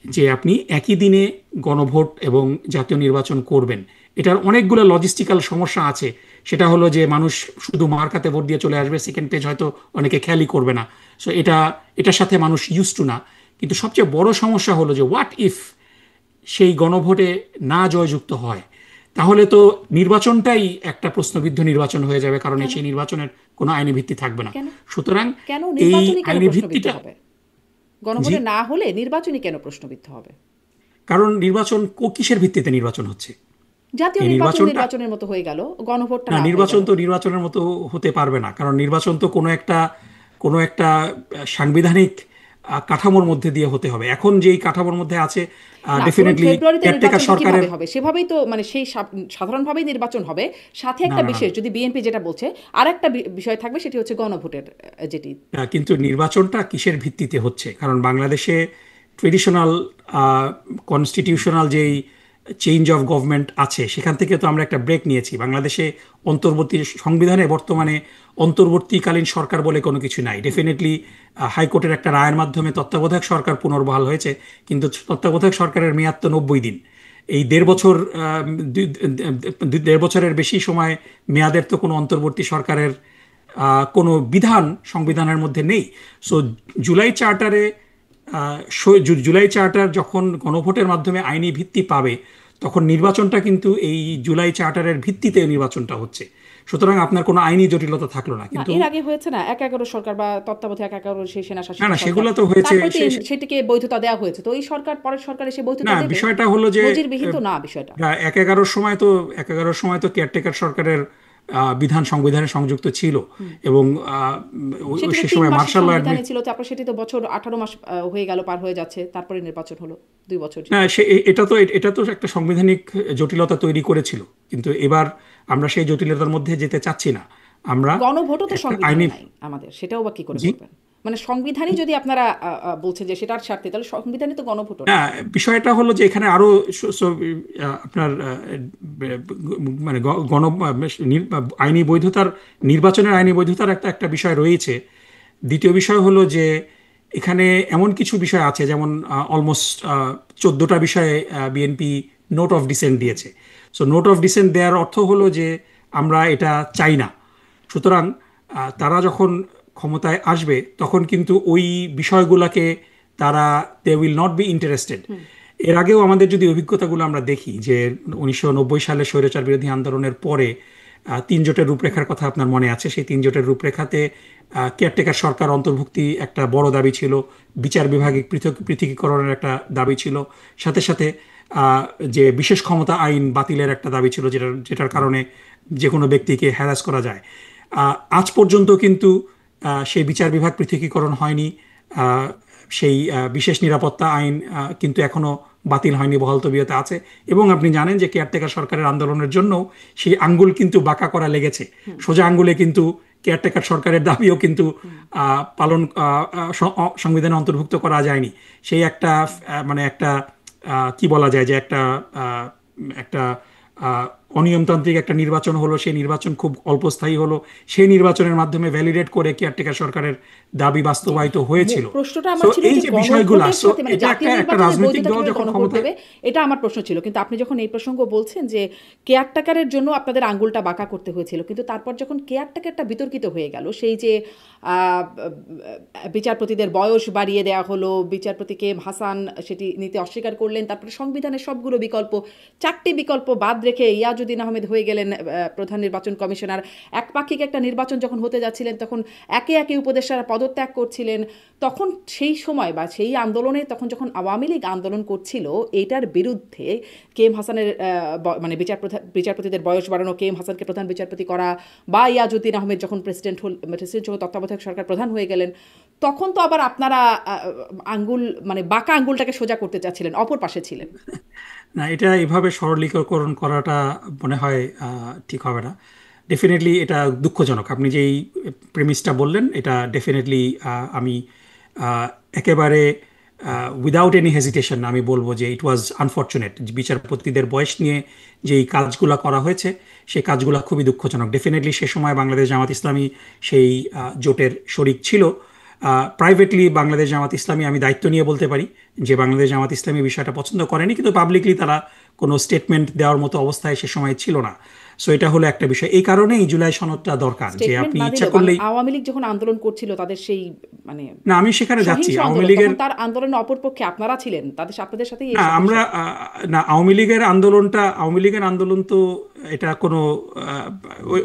S2: যে আপনি একই দিনে গণভোট এবং জাতীয় নির্বাচন করবেন, এটার অনেকগুলো লজিস্টিক্যাল সমস্যা আছে। সেটা হলো যে মানুষ শুধু মার্কাতে ভোট দিয়ে চলে আসবে, সেকেন্ড পেজ হয়তো অনেকে খেয়ালই করবে না। সো এটার সাথে মানুষ ইউজ টু না। কিন্তু সবচেয়ে বড় সমস্যা হলো যে হোয়াট ইফ সেই গণভোটে না জয়যুক্ত হয়, তাহলে তো নির্বাচনটাই একটা প্রশ্নবিদ্ধ নির্বাচন হয়ে যাবে, কারণ সেই নির্বাচনের কোনো আইনি ভিত্তি থাকবে না। সুতরাং এই আইনি ভিত্তিটা,
S1: গণভোটে না হলে নির্বাচনই কেন প্রশ্নবিদ্ধ হবে?
S2: কারণ নির্বাচন কিসের ভিত্তিতে নির্বাচন হচ্ছে?
S1: জাতীয় নির্বাচনের মতো হয়ে গেল, গণভোটটা
S2: না, নির্বাচন তো নির্বাচনের মতো হতে পারবে না, কারণ নির্বাচন তো কোনো একটা সাংবিধানিক কাঠামোর মধ্যে দিয়ে হতে হবে। এখন যেই কাঠামোর মধ্যে আছে, ডেফিনেটলি কেয়ারটেকার সরকারের
S1: হবে, সেভাবেই তো, মানে সেই সাধারণভাবেই নির্বাচন হবে। সাথে একটা বিশেষ, যদি বিএনপি যেটা বলছে, আর একটা বিষয় থাকবে, সেটি হচ্ছে গণভোটের যেটি।
S2: কিন্তু নির্বাচনটা কিসের ভিত্তিতে হচ্ছে? কারণ বাংলাদেশে ট্রেডিশনাল কনস্টিটিউশনাল যেই চেঞ্জ অফ গভর্নমেন্ট আছে, সেখান থেকে তো আমরা একটা ব্রেক নিয়েছি। বাংলাদেশে সংবিধানে বর্তমানে অন্তর্বর্তীকালীন সরকার বলে কোনো কিছু নাই। ডেফিনেটলি হাইকোর্টের একটা রায়ের মাধ্যমে তত্ত্বাবধায়ক সরকার পুনর্বহাল হয়েছে, কিন্তু তত্ত্বাবধায়ক সরকারের মেয়াদ তো 90 দিন। এই 1.5 বছরের বেশি সময় মেয়াদের তো কোনো অন্তর্বর্তী সরকারের কোনো বিধান সংবিধানের মধ্যে নেই। সো জুলাই চার্টার যখন গণভোটের মাধ্যমে আইনি ভিত্তি পাবে, তখন নির্বাচনটা কিন্তু এই জুলাই চার্টারের ভিত্তিতে নির্বাচনটা হচ্ছে। সুতরাং আপনার কোনো আইনি জটিলতা থাকলো না।
S1: না,
S2: কিন্তু
S1: এর আগে হয়েছে না ১/১১ সরকার বা তত্ত্বাবধায়ক ১/১১ সেই সেনা
S2: না
S1: শাসিত
S2: না,
S1: সরকার,
S2: সেগুলো তো হয়েছে
S1: তারপরে তো সেটিকে বৈধতা দেওয়া হয়েছে, তো এই সরকার পরের সরকার এসে
S2: না,
S1: বৈধতা দেবে?
S2: বিষয়টা হলো যে
S1: নজিরবিহীন তো না বিষয়টা।
S2: ১/১১ সময় তো কেয়ারটেকার সরকারের বিধান সংবিধানে সংযুক্ত ছিল এবং
S1: সেটি তো
S2: সে
S1: ৩
S2: সময়
S1: মাসের
S2: মার্শাল ল
S1: সংবিধানে ছিল, তারপর সেটি তো বছর ১৮ মাস হয়ে গেল, পার হয়ে যাচ্ছে, তারপরে নির্বাচন হলো ২ বছর।
S2: না, এটা তো একটা সাংবিধানিক জটিলতা তৈরি করেছিল, কিন্তু এবার আমরা সেই জটিলতার মধ্যে যেতে চাচ্ছি না। আমরা
S1: গণভোটও তো
S2: একটা
S1: সংবিধানে
S2: আইনি
S1: নাই আমাদের, সেটাও বা কি করে
S2: জি
S1: করবেন? মানে সংবিধানই যদি আপনারা বলছেন যে সেটার স্বার্থে, তাহলে সংবিধানে তো গণভোটও
S2: না,
S1: নাই।
S2: বিষয়টা হলো যে এখানে আরো আপনার মানে আইনি বৈধতার, নির্বাচনের আইনি বৈধতার একটা একটা বিষয় রয়েছে। দ্বিতীয় বিষয় হলো যে এখানে এমন কিছু বিষয় আছে, যেমন অলমোস্ট 14টা বিষয়ে বিএনপি নোট অফ ডিসেন্ট দিয়েছে। সো নোট অফ ডিসেন্ট দেওয়ার অর্থ হলো যে আমরা এটা চাই না। সুতরাং তারা যখন ক্ষমতায় আসবে তখন কিন্তু ওই বিষয়গুলোকে তারা they will not be interested. এর আগেও আমাদের যদি অভিজ্ঞতাগুলো আমরা দেখি যে ১৯৯০ সালে স্বৈরাচার বিরোধী আন্দোলনের পরে ৩ জোটের রূপরেখার কথা আপনার মনে আছে। সেই ৩ জোটের রূপরেখাতে কেয়ারটেকার সরকার অন্তর্ভুক্তি একটা বড় দাবি ছিল, বিচার বিভাগিক পৃথকীকরণের একটা দাবি ছিল, সাথে সাথে যে বিশেষ ক্ষমতা আইন বাতিলের একটা দাবি ছিল, যেটার কারণে যে কোনো ব্যক্তিকে হ্যারাস করা যায়। আজ পর্যন্ত কিন্তু সেই বিচার বিভাগ পৃথকীকরণ হয়নি। আহ, সেই বিশেষ নিরাপত্তা আইন কিন্তু এখনো বাতিল হয়নি, বহাল তবিয়তে আছে। এবং আপনি জানেন যে কেয়ারটেকার সরকারের আন্দোলনের জন্য সেই আঙ্গুল কিন্তু বাঁকা করা লেগেছে। সোজা আঙ্গুলে কিন্তু কেয়ারটেকার সরকারের দাবিও কিন্তু পালন সংবিধানে অন্তর্ভুক্ত করা যায়নি। সেই একটা মানে একটা কি বলা যায় যে একটা একটা আহ, অনিয়মতান্ত্রিক একটা নির্বাচন হলো। সেই নির্বাচন খুব অল্পস্থায়ী হলো। সেই নির্বাচনের মাধ্যমে ভ্যালিডেট করে কেয়ারটেকার সরকারের দাবি বাস্তবায়িত হয়েছিল।
S1: প্রশ্নটা
S2: সো
S1: আমার ছিল
S2: এই
S1: যে
S2: যে বিষয়গুলো,
S1: গণভোটের
S2: সো
S1: সাথে, মানে
S2: এটা
S1: জাতীয়
S2: একটা একটা
S1: নির্বাচনের
S2: রাজনৈতিক
S1: বৈধতা
S2: দল
S1: কিভাবে
S2: যখন
S1: গণভোট
S2: ক্ষমতায়,
S1: হবে, এটা আমার প্রশ্ন ছিল। কিন্তু আপনি যখন এই প্রসঙ্গ বলছেন যে কেয়ারটেকারের জন্য আপনাদের আঙ্গুলটা বাঁকা করতে হয়েছিল, কিন্তু তারপর যখন কেয়ারটেকারটা বিতর্কিত হয়ে গেল, সেই যে বিচারপতিদের বয়স বাড়িয়ে দেওয়া হলো, বিচারপতি কে এম হাসান সেটি নিতে অস্বীকার করলেন, তারপরে সংবিধানের সবগুলো বিকল্প, 4টি বিকল্প বাদ রেখে ইয়াজউদ্দিন আহমেদ হয়ে গেলেন প্রধান নির্বাচন কমিশনার। একপাক্ষিক একটা নির্বাচন যখন হতে যাচ্ছিলেন, তখন একে একে উপদেষ্টারা পদত্যাগ করছিলেন। তখন সেই সময় বা সেই আন্দোলনে, তখন যখন আওয়ামী লীগ আন্দোলন করছিল এইটার বিরুদ্ধে, কে এম হাসানের মানে বিচারপতিদের বয়স বাড়ানো, কে এম হাসানকে প্রধান বিচারপতি করা, বা ইয়াজউদ্দিন আহমেদ যখন প্রেসিডেন্ট যখন তত্ত্বাবধায়ক সরকার প্রধান হয়ে গেলেন, তখন তো আবার আপনারা আঙ্গুল, মানে বাঁকা আঙ্গুলটাকে সোজা করতে চাচ্ছিলেন, অপর পাশে ছিলেন।
S2: না, এটা এভাবে সরলীকরণ করাটা মনে হয় ঠিক হবে না। ডেফিনেটলি এটা দুঃখজনক। আপনি যেই প্রেমিসটা বললেন, এটা ডেফিনেটলি আমি একেবারে উইদাউট এনি হেজিটেশন আমি বলবো যে ইট ওয়াজ আনফর্চুনেট। বিচারপতিদের বয়স নিয়ে যেই কাজগুলো করা হয়েছে, সেই কাজগুলো খুবই দুঃখজনক। ডেফিনেটলি সে সময় বাংলাদেশ জামাত ইসলামী সেই জোটের শরিক ছিল। প্রাইভেটলি বাংলাদেশ জামাত ইসলামী, আমি দায়িত্ব নিয়ে বলতে পারি যে বাংলাদেশ জামাত ইসলামী বিষয়টা পছন্দ করেনি, কিন্তু পাবলিকলি তারা কোনো স্টেটমেন্ট দেওয়ার মতো অবস্থায় সে সময় ছিল না। সো এটা হলো একটা বিষয়। এই কারণেই জুলাই সনদটা দরকার, যে
S1: স্টেটমেন্ট
S2: আপনি
S1: না
S2: ইচ্ছা
S1: দিলেও
S2: করলেই।
S1: আওয়ামী লীগ যখন আন্দোলন করছিল, তাদের সেই মানে
S2: না, আমি সেখানে যাচ্ছি।
S1: সহিংস
S2: আওয়ামী
S1: আন্দোলন,
S2: লীগের,
S1: তখন তার আন্দোলনের অপরপক্ষে আপনারা ছিলেন, আপনাদের সাথেই এই
S2: না আমরা
S1: সহিংসতা।
S2: না, আওয়ামী লীগের আন্দোলন তো এটা কোনো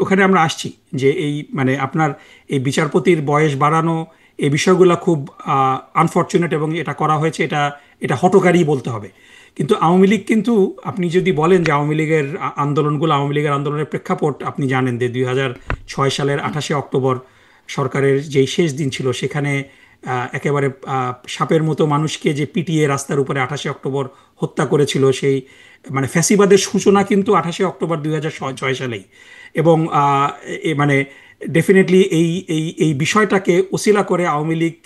S2: ওখানে আমরা আসছি যে এই মানে আপনার এই বিচারপতির বয়স বাড়ানো, এই বিষয়গুলো খুব আনফর্চুনেট এবং এটা করা হয়েছে, এটা এটা হঠকারী বলতে হবে। কিন্তু আওয়ামী লীগ কিন্তু, আপনি যদি বলেন যে আওয়ামী লীগের আওয়ামী লীগের আন্দোলনের প্রেক্ষাপট আপনি জানেন যে 2006 সালের 28শে অক্টোবর সরকারের যেই শেষ দিন ছিল, সেখানে একেবারে সাপের মতো মানুষকে যে পিটিয়ে রাস্তার উপরে 28শে অক্টোবর হত্যা করেছিল, সেই মানে ফ্যাসিবাদের সূচনা কিন্তু 28শে অক্টোবর 2006 সালেই। এবং মানে ডেফিনেটলি এই এই এই বিষয়টাকে ওসিলা করে আওয়ামী লীগ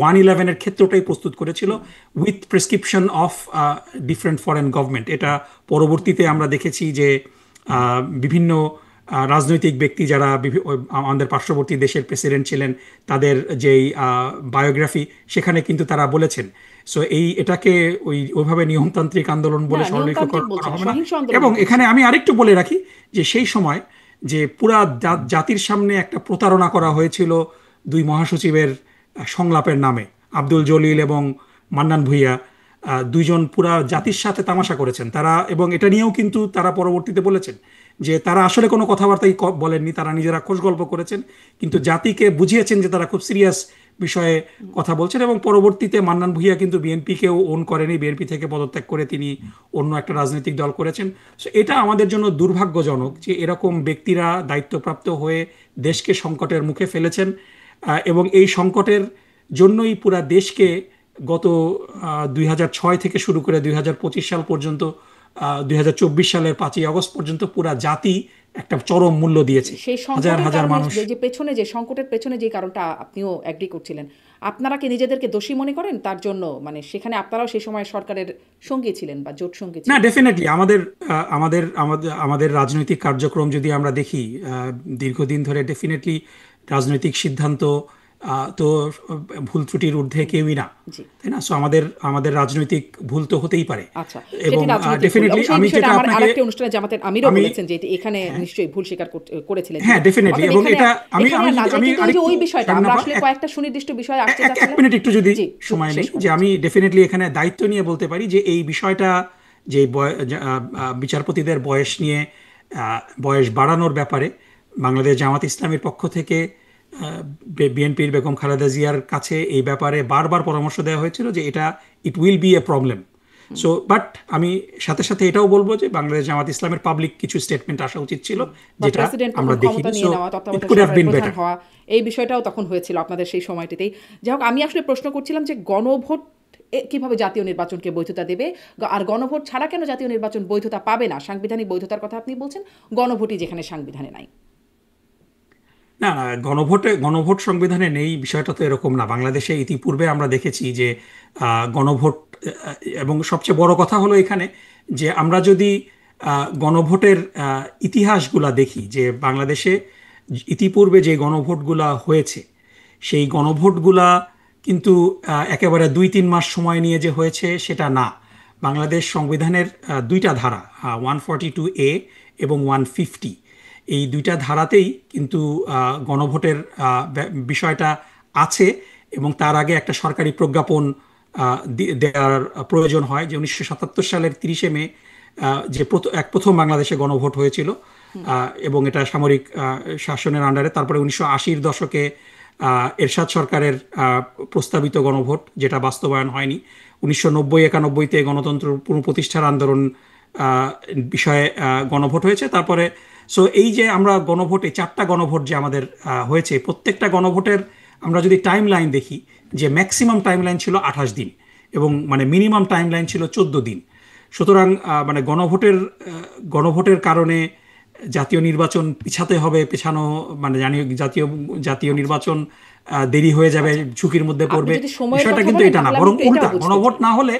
S2: 111-এর ক্ষেত্রটাই প্রস্তুত করেছিল with prescription of different foreign government. এটা পরবর্তীতে আমরা দেখেছি যে বিভিন্ন রাজনৈতিক ব্যক্তি যারা আমাদের পার্শ্ববর্তী দেশের প্রেসিডেন্ট ছিলেন, তাদের যেই বায়োগ্রাফি, সেখানে কিন্তু তারা বলেছেন। সো এটাকে ওইভাবে নিয়মতান্ত্রিক আন্দোলন বলে সরলীকরণ করা হবে না। এবং এখানে আমি আরেকটু বলে রাখি যে সেই সময় যে পুরা জাতির সামনে একটা প্রতারণা করা হয়েছিল 2 মহাসচিবের সংলাপের নামে। আব্দুল জলিল এবং মান্নান ভূঁইয়া দুইজন পুরা জাতির সাথে তামাশা করেছেন তারা, এবং এটা নিয়েও কিন্তু তারা পরবর্তীতে বলেছেন যে তারা আসলে কোনো কথাবার্তাই বলেননি, তারা নিজেরা খোশ গল্প করেছেন, কিন্তু জাতিকে বুঝিয়েছেন যে তারা খুব সিরিয়াস বিষয়ে কথা বলছেন। এবং পরবর্তীতে মান্নান ভূঁইয়া কিন্তু বিএনপিকেও ওন করেনি, বিএনপি থেকে পদত্যাগ করে তিনি অন্য একটা রাজনৈতিক দল করেছেন। সো এটা আমাদের জন্য দুর্ভাগ্যজনক যে এরকম ব্যক্তিরা দায়িত্বপ্রাপ্ত হয়ে দেশকে সংকটের মুখে ফেলেছেন, এবং এই সংকটের জন্যই পুরা দেশকে গত 2006 থেকে শুরু করে 2025 সাল পর্যন্ত, 2024 সালের 5ই আগস্ট পর্যন্ত পুরা জাতি একটা চরম মূল্য দিয়েছে।
S1: সেই
S2: হাজার
S1: সংকটের
S2: হাজার
S1: কারণে
S2: মানুষ।
S1: যে পেছনে যে সংকটের পেছনে যে কারণটা আপনিও অ্যাগ্রি করছিলেন, আপনারা কি নিজেদেরকে দোষী মনে করেন তার জন্য? মানে সেখানে আপনারাও সেই সময় সরকারের সঙ্গী ছিলেন বা জোট সঙ্গী
S2: না,
S1: ছিলেন?
S2: ডেফিনেটলি আমাদের আমাদের আমাদের আমাদের রাজনৈতিক কার্যক্রম যদি আমরা দেখি দীর্ঘদিন ধরে, ডেফিনেটলি রাজনৈতিক সিদ্ধান্ত তো ভুল ত্রুটির ঊর্ধ্বে কেউই না,
S1: জি।
S2: তাই না? সো আমাদের আমাদের রাজনৈতিক ভুল তো হতেই পারে।
S1: আচ্ছা,
S2: এবং
S1: সেটি রাজনৈতিক ভুল।
S2: ডেফিনেটলি
S1: অবশ্যই এই
S2: আমি
S1: বিষয়টা
S2: যেটা
S1: আমার
S2: আপনাকে
S1: আরেকটি অনুষ্ঠানে জামাতের আমিরও
S2: আমি
S1: বলেছেন যে এখানে নিশ্চয়ই ভুল স্বীকার করেছিলেন
S2: হ্যাঁ,
S1: তিনি।
S2: ডেফিনেটলি।
S1: অতএব
S2: এবং
S1: এখানে
S2: এটা আমি
S1: এখানে
S2: আমি
S1: আর না
S2: যদি
S1: যাই,
S2: আমি
S1: কিন্তু ওই যে
S2: আরেকটু
S1: ওই বিষয়টা আমরা
S2: স্বামীনাপা
S1: আসলে কয়েকটা সুনির্দিষ্ট বিষয় আসতে
S2: এক
S1: চাচ্ছিলাম।
S2: মিনিট একটু যদি
S1: জি,
S2: সময়
S1: শেষ
S2: নেই, যে
S1: করেন।
S2: আমি ডেফিনেটলি এখানে দায়িত্ব নিয়ে বলতে পারি যে এই বিষয়টা, যে বিচারপতিদের বয়স নিয়ে বয়স বাড়ানোর ব্যাপারে বাংলাদেশ জামাত ইসলামীর পক্ষ থেকে বিএনপির বেগম খালেদা জিয়ার কাছে এই ব্যাপারে বারবার পরামর্শ দেওয়া হয়েছিল যে এটা ইট will B A problem. So but আমি সাথে সাথে এটাও বলবো যে বাংলাদেশ জামাত ইসলামের পাবলিক কিছু স্টেটমেন্ট আসা উচিত ছিল,
S1: বা
S2: যেটা
S1: প্রেসিডেন্ট তখন
S2: আমরা
S1: ক্ষমতা
S2: দেখিনি।
S1: নিয়ে
S2: সো
S1: নেওয়া,
S2: ইট
S1: তত্ত্বাবধায়ক
S2: কুড হ্যাভ
S1: সরকারের
S2: বিন
S1: প্রধান
S2: বেটার।
S1: হওয়া, এই বিষয়টাও তখন হয়েছিল আপনাদের সেই সময়টিতেই। যাই হোক, আমি আসলে প্রশ্ন করছিলাম যে গণভোট কিভাবে জাতীয় নির্বাচনকে বৈধতা দেবে, আর গণভোট ছাড়া কেন জাতীয় নির্বাচন বৈধতা পাবে না? সাংবিধানিক বৈধতার কথা আপনি বলছেন, গণভোটই যেখানে সংবিধানে নাই।
S2: না না, গণভোট সংবিধানে নেই বিষয়টা তো এরকম না। বাংলাদেশে ইতিপূর্বে আমরা দেখেছি যে গণভোট, এবং সবচেয়ে বড় কথা হলো এখানে যে আমরা যদি গণভোটের ইতিহাসগুলা দেখি, যে বাংলাদেশে ইতিপূর্বে যে গণভোটগুলা হয়েছে সেই গণভোটগুলা কিন্তু একেবারে 2-3 মাস সময় নিয়ে যে হয়েছে সেটা না। বাংলাদেশ সংবিধানের দুইটা ধারা, 142A এবং 150, এই দুইটা ধারাতেই কিন্তু গণভোটের বিষয়টা আছে। এবং তার আগে একটা সরকারি প্রজ্ঞাপন দেওয়ার প্রয়োজন হয়, যে 1977 সালের 30শে মে যে প্রথম বাংলাদেশে গণভোট হয়েছিল, এবং এটা সামরিক শাসনের আন্ডারে। তারপরে 1980-র দশকে এরশাদ সরকারের প্রস্তাবিত গণভোট, যেটা বাস্তবায়ন হয়নি। 1990-91-তে গণতন্ত্র পুনঃপ্রতিষ্ঠার আন্দোলন বিষয়ে গণভোট হয়েছে। তারপরে সো এই যে আমরা গণভোটে 4টা গণভোট যে আমাদের হয়েছে, প্রত্যেকটা গণভোটের আমরা যদি টাইম লাইন দেখি, যে ম্যাক্সিমাম টাইম লাইন ছিল 28 দিন এবং মানে মিনিমাম টাইম লাইন ছিল 14 দিন। সুতরাং মানে গণভোটের কারণে জাতীয় নির্বাচন পিছাতে হবে, পেছানো মানে জাতীয় নির্বাচন দেরি হয়ে যাবে, ঝুঁকির মধ্যে
S1: আপনি
S2: পড়বে,
S1: যদি সময়ের
S2: বিষয়টা
S1: কথা
S2: কিন্তু
S1: বলেন
S2: এটা না,
S1: তাহলে আমি
S2: বরং
S1: একটু এটাও
S2: উল্টা।
S1: বুঝতে
S2: গণভোট
S1: চাই।
S2: না হলে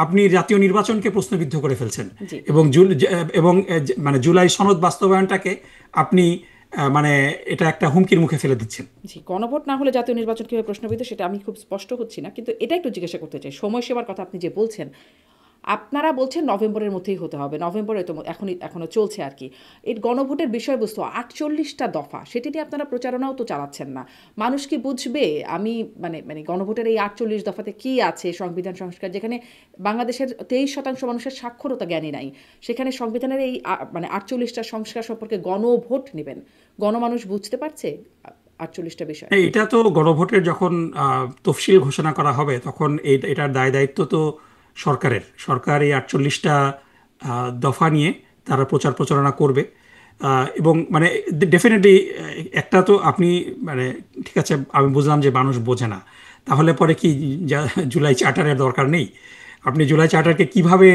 S2: আপনি জাতীয় নির্বাচনকে প্রশ্নবিদ্ধ করে ফেলছেন,
S1: জি।
S2: এবং মানে জুলাই সনদ বাস্তবায়নটাকে আপনি মানে এটা একটা হুমকির মুখে ফেলে দিচ্ছেন।
S1: জি, গণভোট না হলে জাতীয় নির্বাচন কিভাবে প্রশ্নবিদ্ধ সেটা আমি খুব স্পষ্ট হচ্ছি না, কিন্তু এটা একটু জিজ্ঞাসা করতে চাই। সময়সীমার কথা আপনি যে বলছেন, আপনারা বলছেন নভেম্বরের মধ্যেই হতে হবে, নভেম্বরে তো এখনো চলছে আর কি। এই গণভোটের বিষয়বস্তু 48টা দফা, সেটি নিয়ে আপনারা প্রচারণাও তো চালাচ্ছেন না। মানুষ কি বুঝবে? আমি মানে মানে গণভোটের এই 48 দফাতে কি আছে? সংবিধান সংস্কার, যেখানে বাংলাদেশের 23% মানুষের সাক্ষরতা জ্ঞানী নাই, সেখানে সংবিধানের এই মানে 48টা সংস্কার সম্পর্কে গণভোট নেবেন, গণমানুষ বুঝতে পারছে 48টা বিষয়?
S2: এটা তো গণভোটের যখন তফসিল ঘোষণা করা হবে তখন এটার দায় দায়িত্ব তো সরকার এই 48টা দফা নিয়ে তারা প্রচার প্রচারণা করবে। এবং মানে ডেফিনেটলি একটা তো আপনি মানে ঠিক আছে, আমি বুঝলাম যে মানুষ বোঝে না, তাহলে পরে কি জুলাই চার্টারের দরকার নেই? আপনি জুলাই চার্টারকে কিভাবে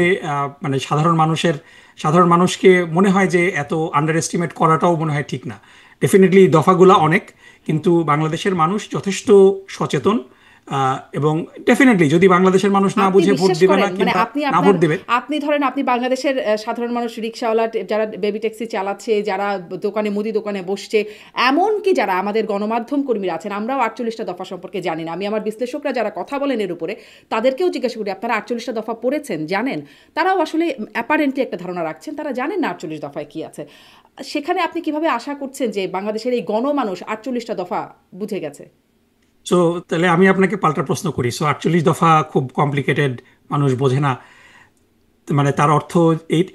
S2: মানে সাধারণ মানুষকে মনে হয় যে এত আন্ডার এস্টিমেট করাটাও মনে হয় ঠিক না। ডেফিনেটলি দফাগুলা অনেক, কিন্তু বাংলাদেশের মানুষ যথেষ্ট সচেতন, এবং ডেফিনেটলি যদি বাংলাদেশের মানুষ না
S1: আপনি
S2: বুঝে ভোট
S1: বিশ্বাস
S2: দিবে না
S1: করেন, মানে
S2: কিংবা
S1: আপনি
S2: না ভোট দেবে।
S1: আপনি ধরেন আপনি বাংলাদেশের সাধারণ মানুষ, রিক্সাওয়ালা, যারা বেবি ট্যাক্সি চালাচ্ছে, যারা দোকানে মুদি দোকানে বসছে, এমনকি যারা আমাদের গণমাধ্যম কর্মীরা আছেন, আমরাও 48টা দফা সম্পর্কে জানি না। আমি আমার বিশ্লেষকরা যারা কথা বলেন এর উপরে, তাদেরকেও জিজ্ঞাসা করি আপনারা 48টা দফা পড়েছেন, জানেন? তারাও আসলে অ্যাপারেন্টলি একটা ধারণা রাখছেন, তারা জানেন না 48 দফায় কি আছে। সেখানে আপনি কিভাবে আশা করছেন যে বাংলাদেশের এই গণমানুষ 48টা দফা বুঝে গেছে?
S2: সো তাহলে আমি আপনাকে পাল্টা প্রশ্ন করি। সো 48 দফা খুব কমপ্লিকেটেড, মানুষ বোঝে না। মানে তার অর্থ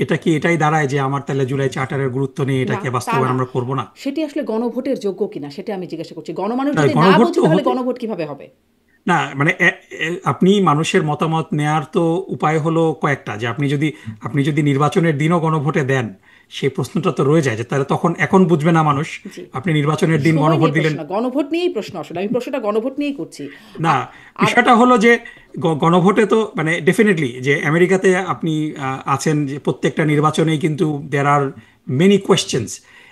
S2: এটা কি এটাই দাঁড়ায় যে আমার তাহলে জুলাই চার্টারের গুরুত্ব নেই,
S1: না,
S2: এটাকে
S1: তা
S2: বাস্তবায়ন
S1: না।
S2: আমরা করব না?
S1: সেটি আসলে গণভোটের যোগ্য কিনা সেটা আমি জিজ্ঞাসা করছি। গণমানুষ
S2: না,
S1: যদি না
S2: গণভোট
S1: বোঝে
S2: তো
S1: তাহলে
S2: হতে,
S1: গণভোট কিভাবে হবে?
S2: না মানে আপনি মানুষের মতামত নেয়ার তো উপায় হলো কয়েকটা, যে আপনি যদি নির্বাচনের দিনও গণভোটে দেন, সেই প্রশ্নটা তো রয়ে যায় যে তাহলে তখন এখন বুঝবে না মানুষ
S1: জি,
S2: আপনি নির্বাচনের দিন
S1: সময়
S2: গণভোট
S1: নিয়ে
S2: দিলেন।
S1: প্রশ্ন না, গণভোট নিয়েই প্রশ্ন, আসলে আমি প্রশ্নটা গণভোট নিয়েই করছি।
S2: না,
S1: আ- আর
S2: বিষয়টা হলো যে গণভোটে তো মানে ডেফিনেটলি যে আমেরিকাতে আপনি আছেন যে প্রত্যেকটা নির্বাচনেই কিন্তু দেয়ার আর মেনি কোয়েশ্চেন্স।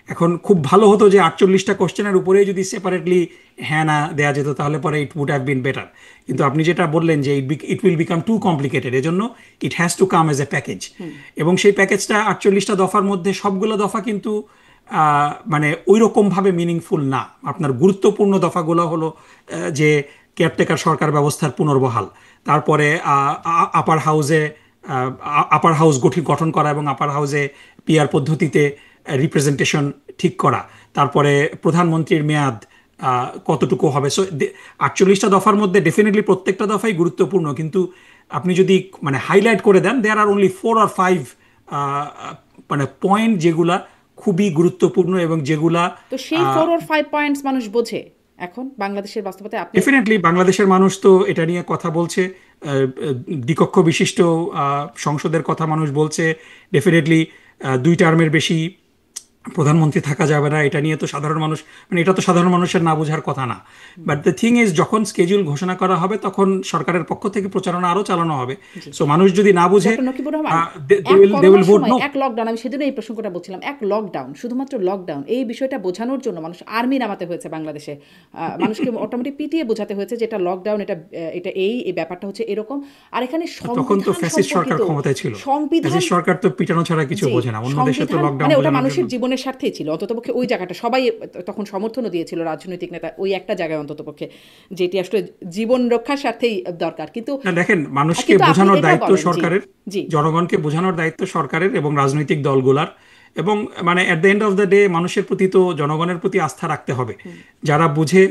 S2: এখন খুব ভালো হতো যে 48টা কোশ্চেনের উপরেই যদি সেপারেটলি হ্যাঁ না দেওয়া যেত, তাহলে পরে it would have been better. কিন্তু আপনি যেটা বললেন যে it will become too complicated, এজন্য it has to come as a package. এবং সেই প্যাকেজটা 48টা দফার মধ্যে সবগুলো দফা কিন্তু মানে ওই রকমভাবে মিনিংফুল না। আপনার গুরুত্বপূর্ণ দফাগুলো হলো যে কেয়ারটেকার সরকার ব্যবস্থার পুনর্বহাল, তারপরে আপার হাউস গঠন করা এবং আপার হাউসে পিআর পদ্ধতিতে রিপ্রেজেন্টেশন ঠিক করা, তারপরে প্রধানমন্ত্রীর মেয়াদ কতটুকু হবে। সো 48টা দফার মধ্যে ডেফিনেটলি প্রত্যেকটা দফাই গুরুত্বপূর্ণ, কিন্তু আপনি যদি মানে হাইলাইট করে দেন, দেয়ার আর অনলি 4 or 5 মানে পয়েন্ট যেগুলা খুবই গুরুত্বপূর্ণ এবং যেগুলা
S1: তো সেই 4 or 5 পয়েন্টস মানুষ বোঝে এখন বাংলাদেশের বাস্তবতায়? আপনি
S2: ডেফিনেটলি বাংলাদেশের মানুষ তো এটা নিয়ে কথা বলছে, দ্বিকক্ষ বিশিষ্ট সংসদের কথা মানুষ বলছে। ডেফিনেটলি 2 টার্মের বেশি প্রধানমন্ত্রী থাকা যাবে না, এটা নিয়ে তো সাধারণ মানুষ, মানে এটা তো সাধারণ মানুষের না বোঝার কথা না। বাট দ্য থিং ইজ, যখন স্কেডিউল ঘোষণা করা হবে তখন সরকারের পক্ষ থেকে প্রচারণা আরও চালানো হবে।
S1: জি,
S2: সো মানুষ যদি না বুঝে,
S1: ডক্টর নকিবুর রহমান,
S2: দে
S1: এক
S2: উইল
S1: করোনার
S2: ভোট
S1: সময়
S2: নো।
S1: এক লকডাউন, আমি সেদিন এই প্রসঙ্গটা বলছিলাম, এক লকডাউন, শুধুমাত্র লকডাউন, এই বিষয়টা বোঝানোর জন্য মানুষ আর্মি নামাতে হয়েছে বাংলাদেশে। মানুষকে মোটামুটি পিটিয়ে বোঝাতে হয়েছে যে এটা লকডাউন, এটা এই ব্যাপারটা হচ্ছে এরকম। আর এখানে
S2: তখন তো
S1: সংবিধান
S2: ফ্যাসিস্ট সরকার
S1: সম্পর্কিত,
S2: ক্ষমতায় ছিল।
S1: সংবিধান,
S2: ফ্যাসিস্ট সরকার তো পিটানো ছাড়া কিছু
S1: জি,
S2: বোঝে না, অন্য দেশে তো
S1: সংবিধান
S2: লকডাউন
S1: মানে ওটা
S2: বোঝানোর জন্য।
S1: মানুষের জীবনের স্বার্থেই ছিল অন্ততপক্ষে ওই জায়গাটা। সবাই তখন সমর্থনও দিয়েছিল, রাজনৈতিক নেতা, ওই একটা জায়গায় অন্ততপক্ষে, যেটি আসলে জীবন রক্ষার স্বার্থেই দরকার। কিন্তু
S2: না দেখেন, মানুষকে
S1: কিন্তু আপনি
S2: বোঝানোর
S1: এটা
S2: দায়িত্ব
S1: বলেন। জি,
S2: সরকারের,
S1: জি,
S2: জনগণকে বোঝানোর দায়িত্ব সরকারের এবং রাজনৈতিক দলগুলার। এবং মানে at the end of the day মানুষের প্রতি তো জনগণের প্রতি আস্থা রাখতে হবে। যারা বুঝে,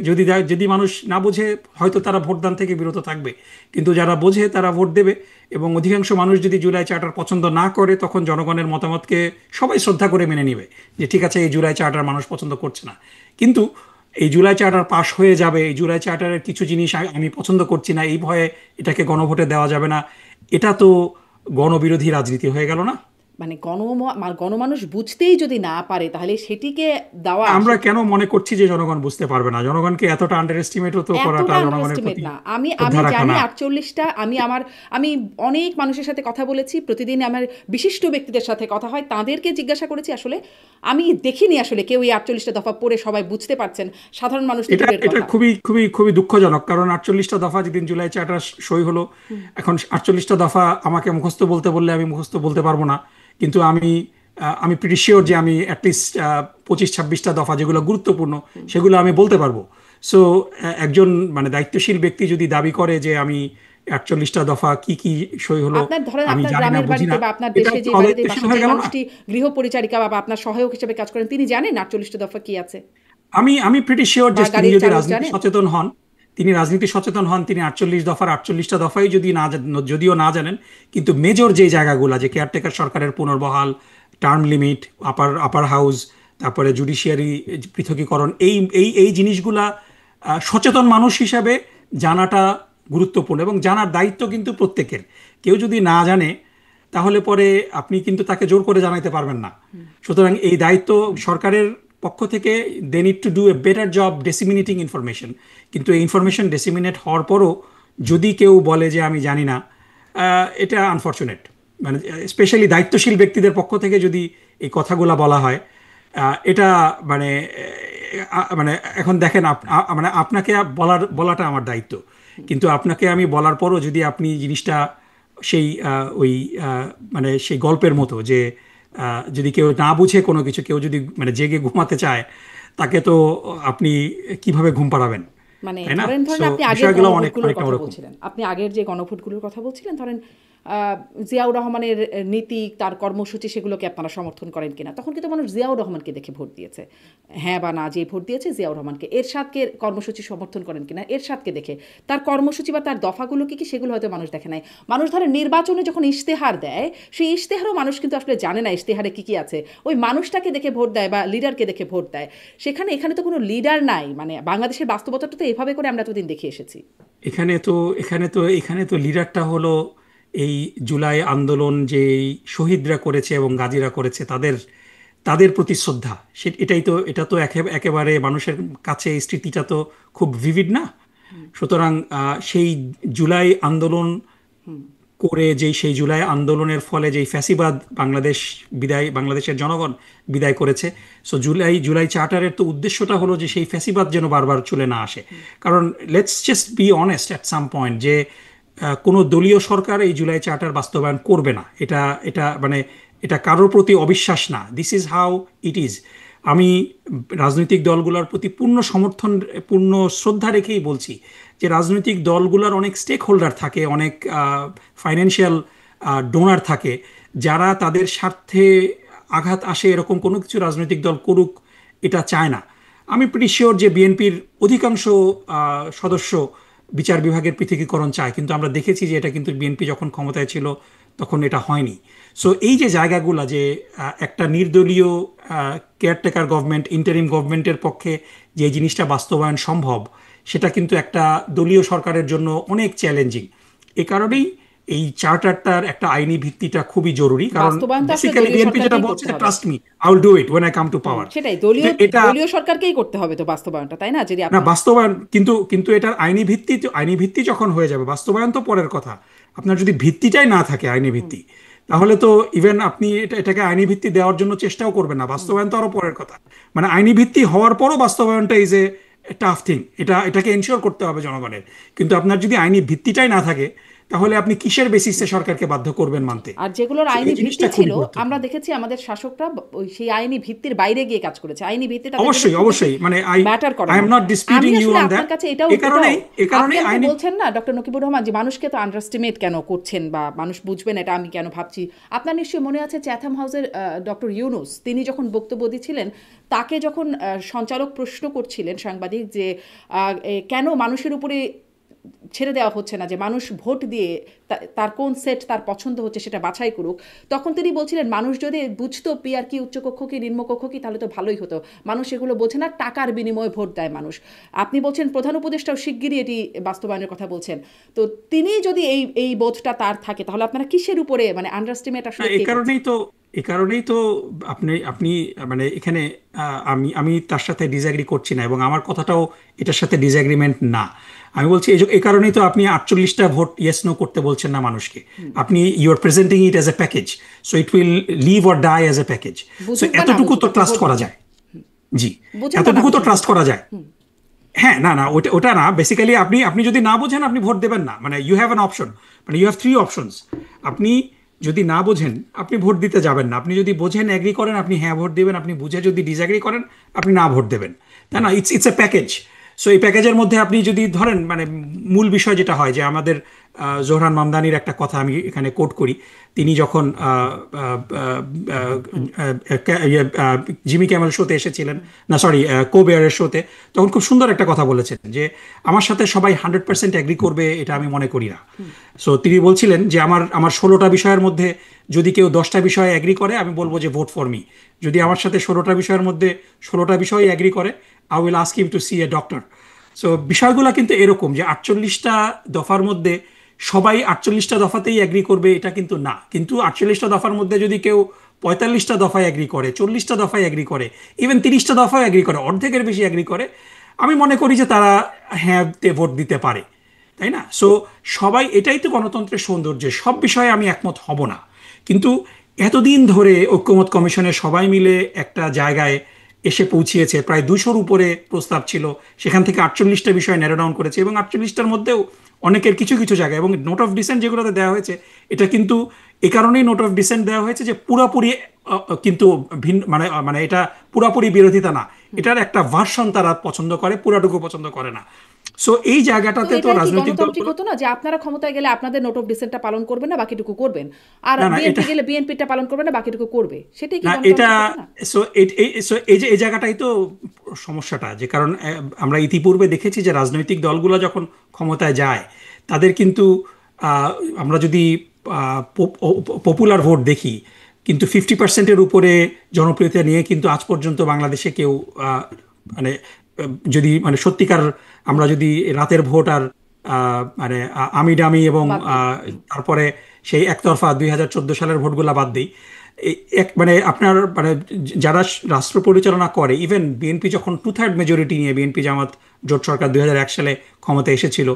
S2: যদি মানুষ না বুঝে হয়তো তারা ভোটদান থেকে বিরত থাকবে, কিন্তু যারা বোঝে তারা ভোট দেবে। এবং অধিকাংশ মানুষ যদি জুলাই চার্টার পছন্দ না করে, তখন জনগণের মতামতকে সবাই শ্রদ্ধা করে মেনে নিবে যে ঠিক আছে, এই জুলাই চার্টার মানুষ পছন্দ করছে না, কিন্তু এই জুলাই চার্টার পাশ হয়ে যাবে, এই জুলাই চার্টারের কিছু জিনিস আমি পছন্দ করছি না, এই ভয়ে এটাকে গণভোটে দেওয়া যাবে না, এটা তো গণবিরোধী রাজনীতি হয়ে গেল না?
S1: মানে গণমানুষ বুঝতেই যদি না পারে তাহলে সেটিকে দেওয়া,
S2: আমরা কেন মনে করছি যে জনগণ বুঝতে পারবে না? জনগণকে এতটা আন্ডার এস্টিমেটও তো করাটা
S1: এতটা আন্ডার
S2: জনগণের
S1: এস্টিমেট
S2: প্রতি
S1: না। আমি আমি
S2: শ্রদ্ধা রাখা
S1: জানি
S2: না।
S1: 48টা, আমি অনেক মানুষের সাথে কথা বলেছি, প্রতিদিন আমার বিশিষ্ট ব্যক্তিদের সাথে কথা হয়, তাদেরকে জিজ্ঞাসা করেছি। আসলে আমি দেখিনি আসলে কেউ এই 48টা দফা পড়ে সবাই বুঝতে পারছেন, সাধারণ মানুষ তো
S2: এটা
S1: দূরের
S2: এটা
S1: কথা।
S2: খুবই খুবই খুবই দুঃখজনক, কারণ 48টা দফা যেদিন জুলাই চার্টার সই হলো, এখন 48টা দফা আমাকে মুখস্থ বলতে বললে আমি মুখস্থ বলতে পারবো না, কিন্তু আমি প্রিটি শিওর যে আমি অ্যাটলিস্ট 25-26টা দফা যেগুলো গুরুত্বপূর্ণ সেগুলো আমি বলতে পারবো। সো একজন মানে দায়িত্বশীল ব্যক্তি যদি দাবি করে যে আমি 48টা দফা কি কি সই হলো
S1: আপনার ধরেন
S2: আমি
S1: আপনার
S2: জানি না,
S1: গ্রামের
S2: বুঝি
S1: বাড়িতে
S2: না,
S1: বা আপনার
S2: এটা
S1: দেশে
S2: তো
S1: যে বাড়িতে
S2: অদায়িত্বশীল হয়ে
S1: যে
S2: গেল না?
S1: মানুষটি গৃহ পরিচারিকা বা আপনার সহায়ক হিসেবে কাজ করেন, তিনি জানেন 48টা দফা কি আছে?
S2: আমি প্রিটি শিওর
S1: বা
S2: যে তিনি
S1: গাড়ির
S2: যদি
S1: চালক
S2: রাজনীতি
S1: জানেন?
S2: সচেতন হন, তিনি 48টা দফাই যদি না যদিও না জানেন, কিন্তু মেজর যে জায়গাগুলো, যে কেয়ারটেকার সরকারের পুনর্বহাল, টার্ম লিমিট, আপার হাউস, তারপরে জুডিশিয়ারি পৃথকীকরণ, এই এই এই জিনিসগুলা সচেতন মানুষ হিসাবে জানাটা গুরুত্বপূর্ণ এবং জানার দায়িত্ব কিন্তু প্রত্যেকের। কেউ যদি না জানে তাহলে পরে আপনি কিন্তু তাকে জোর করে জানাইতে পারবেন না। সুতরাং এই দায়িত্ব সরকারের পক্ষ থেকে, they need to do a better job disseminating information. কিন্তু এই ইনফরমেশন ডিসিমিনেট হওয়ার পরও যদি কেউ বলে যে আমি জানি না, এটা আনফর্চুনেট। মানে স্পেশালি দায়িত্বশীল ব্যক্তিদের পক্ষ থেকে যদি এই কথাগুলো বলা হয়, এটা মানে মানে এখন দেখেন, মানে আপনাকে বলাটা আমার দায়িত্ব, কিন্তু আপনাকে আমি বলার পরও যদি আপনি জিনিসটা সেই ওই মানে সেই গল্পের মতো যে যদি কেউ না বুঝে কোনো কিছু, কেউ যদি মানে জেগে ঘুমাতে চায়, তাকে তো আপনি কিভাবে ঘুম পাড়াবেন?
S1: মানে
S2: তাই না?
S1: ধরেন
S2: সো
S1: আপনি আগের
S2: বিষয়গুলো
S1: গণভোটগুলোর
S2: অনেকটা
S1: কথা
S2: ওরকম।
S1: বলছিলেন, আপনি আগের যে গণভোটগুলোর কথা বলছিলেন, ধরেন জিয়াউর রহমানের নীতি, তার কর্মসূচি, সেগুলোকে আপনারা সমর্থন করেন কিনা? তখন কিন্তু মানুষ জিয়াউর রহমানকে দেখে ভোট দিয়েছে, হ্যাঁ বা না যে ভোট দিয়েছে জিয়াউর রহমানকে। এরশাদকে কর্মসূচি সমর্থন করেন কিনা? এরশাদকে দেখে। তার কর্মসূচি বা তার দফাগুলো কি সেগুলো হয়তো মানুষ দেখে নাই। মানুষ ধরে নির্বাচনে যখন ইশতেহার দেয়, সেই ইশতেহারও মানুষ কিন্তু আসলে জানে না ইশতেহারে কি আছে, ওই মানুষটাকে দেখে ভোট দেয় বা লিডারকে দেখে ভোট দেয়। এখানে তো কোনো লিডার নাই। মানে বাংলাদেশের বাস্তবতাটা তো এভাবে করে আমরা এতদিন দেখে এসেছি।
S2: এখানে তো লিডারটা হলো এই জুলাই আন্দোলন যে শহীদরা করেছে এবং গাজীরা করেছে, তাদের তাদের প্রতি শ্রদ্ধা। এটা তো একেবারে মানুষের কাছে এই স্মৃতিটা তো খুব ভিভিড না। সুতরাং সেই জুলাই আন্দোলন করে সেই জুলাই আন্দোলনের ফলে যেই ফ্যাসিবাদ বাংলাদেশের জনগণ বিদায় করেছে। সো জুলাই চার্টারের তো উদ্দেশ্যটা হলো যে সেই ফ্যাসিবাদ যেন বারবার চলে না আসে। কারণ let's just be honest at some point যে কোনো দলীয় সরকার এই জুলাই চার্টার বাস্তবায়ন করবে না। এটা এটা মানে এটা কারোর প্রতি অবিশ্বাস না। This is how it is. আমি রাজনৈতিক দলগুলোর প্রতি পূর্ণ সমর্থন, পূর্ণ শ্রদ্ধা রেখেই বলছি যে রাজনৈতিক দলগুলোর অনেক স্টেক হোল্ডার থাকে, অনেক ফাইন্যান্সিয়াল ডোনার থাকে, যারা তাদের স্বার্থে আঘাত আসে এরকম কোনো কিছু রাজনৈতিক দল করুক এটা চায় না। আমি প্রিটি শিওর যে বিএনপির অধিকাংশ সদস্য বিচার বিভাগের পৃথকীকরণ চায়, কিন্তু আমরা দেখেছি যে এটা কিন্তু বিএনপি যখন ক্ষমতায় ছিল তখন এটা হয়নি। সো এই যে জায়গাগুলো যে একটা নির্দলীয় কেয়ারটেকার গভর্নমেন্ট, ইন্টারিম গভর্নমেন্টের পক্ষে যে জিনিসটা বাস্তবায়ন সম্ভব, সেটা কিন্তু একটা দলীয় সরকারের জন্য অনেক চ্যালেঞ্জিং। এ কারণেই এই চার্টারটার একটা আইনি ভিত্তিটা খুবই জরুরি। কারণ বেসিক্যালি বিএনপি যেটা বলছে, trust me, I will do it when I come to power।
S1: সেটাই দলীয় সরকারকেই করতে হবে তো বাস্তবায়নটা, তাই না? যদি
S2: না বাস্তবায়ন কিন্তু এটার আইনি ভিত্তি যখন হয়ে যাবে, বাস্তবায়ন তো পরের কথা। আপনার যদি ভিত্তিটাই না থাকে আইনি ভিত্তি, তাহলে তো ইভেন আপনি এটাকে আইনি ভিত্তি দেওয়ার জন্য চেষ্টাও করবেন না। বাস্তবায়ন তো আরো পরের কথা। মানে আইনি ভিত্তি হওয়ার পরও বাস্তবায়নটা ইজ এ টাফ থিং। এটাকে এনশিওর করতে হবে জনগণের। কিন্তু আপনার যদি আইনি ভিত্তিটাই না থাকে, তাহলে আপনি কিসের বেসিসে সরকারকে বাধ্য করবেন মানতে?
S1: আর যেগুলোর আইনি ভিত্তি ছিল, আমরা দেখেছি আমাদের শাসকরা সেই আইনি ভিত্তির বাইরে গিয়ে কাজ করেছে। আইনি ভিত্তিটা
S2: অবশ্যই মানে ম্যাটার করে। I am not disputing you on that. এই কারণে
S1: আইনি বলছেন না ডক্টর নকিবুর রহমান যে মানুষকে তো আন্ডারএস্টিমেট কেন করছেন বা মানুষ বুঝবেন এটা আমি কেন ভাবছি। আপনার নিশ্চয়ই মনে আছে চ্যাথাম হাউসের ডক্টর ইউনুস, তিনি যখন বক্তব্য দিচ্ছিলেন, তাকে যখন সঞ্চালক প্রশ্ন করছিলেন, সাংবাদিক, যে কেন মানুষের উপরে ছেড়ে দেওয়া হচ্ছে না, যে মানুষ ভোট দিয়ে তার কোন সেট তার পছন্দ হচ্ছে সেটা বাছাই করুক, তখন তিনি বলছিলেন মানুষ যদি বুঝতো পিআর কি, উচ্চকক্ষ কি, নিম্নকক্ষ কি, তাহলে তো ভালোই হতো। মানুষ এগুলো বোঝে না, টাকার বিনিময়ে ভোট দেয় মানুষ। আপনি বলছেন প্রধান উপদেষ্টাও শিগগিরই এটি বাস্তবায়নের কথা বলছেন। তো তিনি যদি এই বোধটা তার থাকে, তাহলে আপনারা কিসের উপরে মানে আন্ডারএস্টিমেট আসলে?
S2: এই কারণেই তো আপনি মানে এখানে আমি তার সাথে ডিসএগ্রি করছি না, এবং আমার কথাটাও এটার সাথে ডিসএগ্রিমেন্ট না। আমি বলছি এই কারণেই তো আপনি 48টা ভোট ইয়েস নো করতে বলছেন না মানুষকে। আপনি you are presenting it as a package, so it will live or die as a package. So এতটুকু তো ট্রাস্ট করা যায়। জি, এতটুকু তো ট্রাস্ট করা যায়। হ্যাঁ, না ওটা না। বেসিক্যালি আপনি যদি না বোঝেন আপনি ভোট দেবেন না। মানে ইউ হ্যাভ অ্যান অপশন, মানে ইউ হ্যাভ 3 অপশনস। আপনি যদি না বোঝেন আপনি ভোট দিতে যাবেন না। আপনি যদি বোঝেন, এগ্রি করেন, আপনি হ্যাঁ ভোট দেবেন। আপনি বুঝে যদি ডিসএগ্রি করেন, আপনি না ভোট দেবেন, তাই না? It's a package. সো এই প্যাকেজের মধ্যে আপনি যদি ধরেন, মানে মূল বিষয় যেটা হয় যে আমাদের জোহরান মামদানির একটা কথা আমি এখানে কোট করি। তিনি যখন জিমি ক্যামেল শোতে এসেছিলেন, না সরি কোবেয়ারের শোতে, তখন খুব সুন্দর একটা কথা বলেছেন যে আমার সাথে সবাই 100% এগ্রি করবে এটা আমি মনে করি না। সো তিনি বলছিলেন যে আমার 16টা বিষয়ের মধ্যে যদি কেউ 10টা বিষয়ে এগ্রি করে, আমি বলবো যে ভোট ফর মি। যদি আমার সাথে 16টা বিষয়ের মধ্যে 16টা বিষয় এগ্রি করে, I will ask him to see a doctor. So বিষয়গুলো কিন্তু এরকম যে 48টা দফার মধ্যে সবাই 48টা দফাতেই এগ্রি করবে এটা কিন্তু না। কিন্তু 48টা দফার মধ্যে যদি কেউ 45টা দফায় এগ্রি করে, 40টা দফায় এগ্রি করে, ইভেন 30টা দফায় এগ্রি করে, অর্ধেকের বেশি এগ্রি করে, আমি মনে করি যে তারা হ্যাঁতে ভোট দিতে পারে, তাই না? সো সবাই, এটাই তো গণতন্ত্রের সৌন্দর্য। সব বিষয়ে আমি একমত হব না, কিন্তু এতদিন ধরে ঐক্যমত কমিশনে সবাই মিলে একটা জায়গায় এসে পৌঁছিয়েছে। প্রায় 200-র উপরে প্রস্তাব ছিল, সেখান থেকে 48টা বিষয় ন্যারো ডাউন করেছে, এবং 48টার মধ্যেও অনেকের কিছু কিছু জায়গায়, এবং নোট অফ ডিসেন্ট যেগুলোতে দেওয়া হয়েছে, এটা কিন্তু এ কারণেই নোট অফ ডিসেন্ট দেওয়া হয়েছে যে পুরাপুরি কিন্তু ভিন্ন, মানে এটা পুরাপুরি বিরোধিতা না, এটার একটা ভার্সন তারা পছন্দ করে, পুরাটুকু পছন্দ করে না। সো এই
S1: তো
S2: জায়গাটাতে তো
S1: এটাই কি
S2: রাজনৈতিক
S1: গণতান্ত্রিক
S2: দলগুলো,
S1: হতো না যে আপনারা ক্ষমতায় গেলে আপনাদের নোট অফ ডিসেন্টটা পালন করবেন না, বাকিটুকু করবেন, আর
S2: না না এটা,
S1: বিএনপি গেলে বিএনপিটা পালন করবে না, বাকিটুকু করবে? সেটাই কি
S2: না এটা,
S1: গণতান্ত্রিক হতো না?
S2: সো এই যে এই জায়গাটাই তো সমস্যাটা, যে কারণ আমরা ইতিপূর্বে দেখেছি যে রাজনৈতিক দলগুলো যখন ক্ষমতায় যায় তাদের কিন্তু আহ, আমরা যদি পপুলার ভোট দেখি, কিন্তু 50%-এর উপরে জনপ্রিয়তা নিয়ে কিন্তু আজ পর্যন্ত বাংলাদেশে কেউ মানে যদি মানে সত্যিকার আমরা যদি রাতের ভোট আর মানে আমি ডামি এবং
S1: বাদ দিই।
S2: তারপরে সেই একতরফা 2014 সালের ভোটগুলা বাদ দিই, এক মানে আপনার মানে যারা রাষ্ট্র পরিচালনা করে, ইভেন বিএনপি যখন 2/3 মেজরিটি নিয়ে বিএনপি জামাত জোট সরকার 2001 সালে ক্ষমতায় এসেছিল,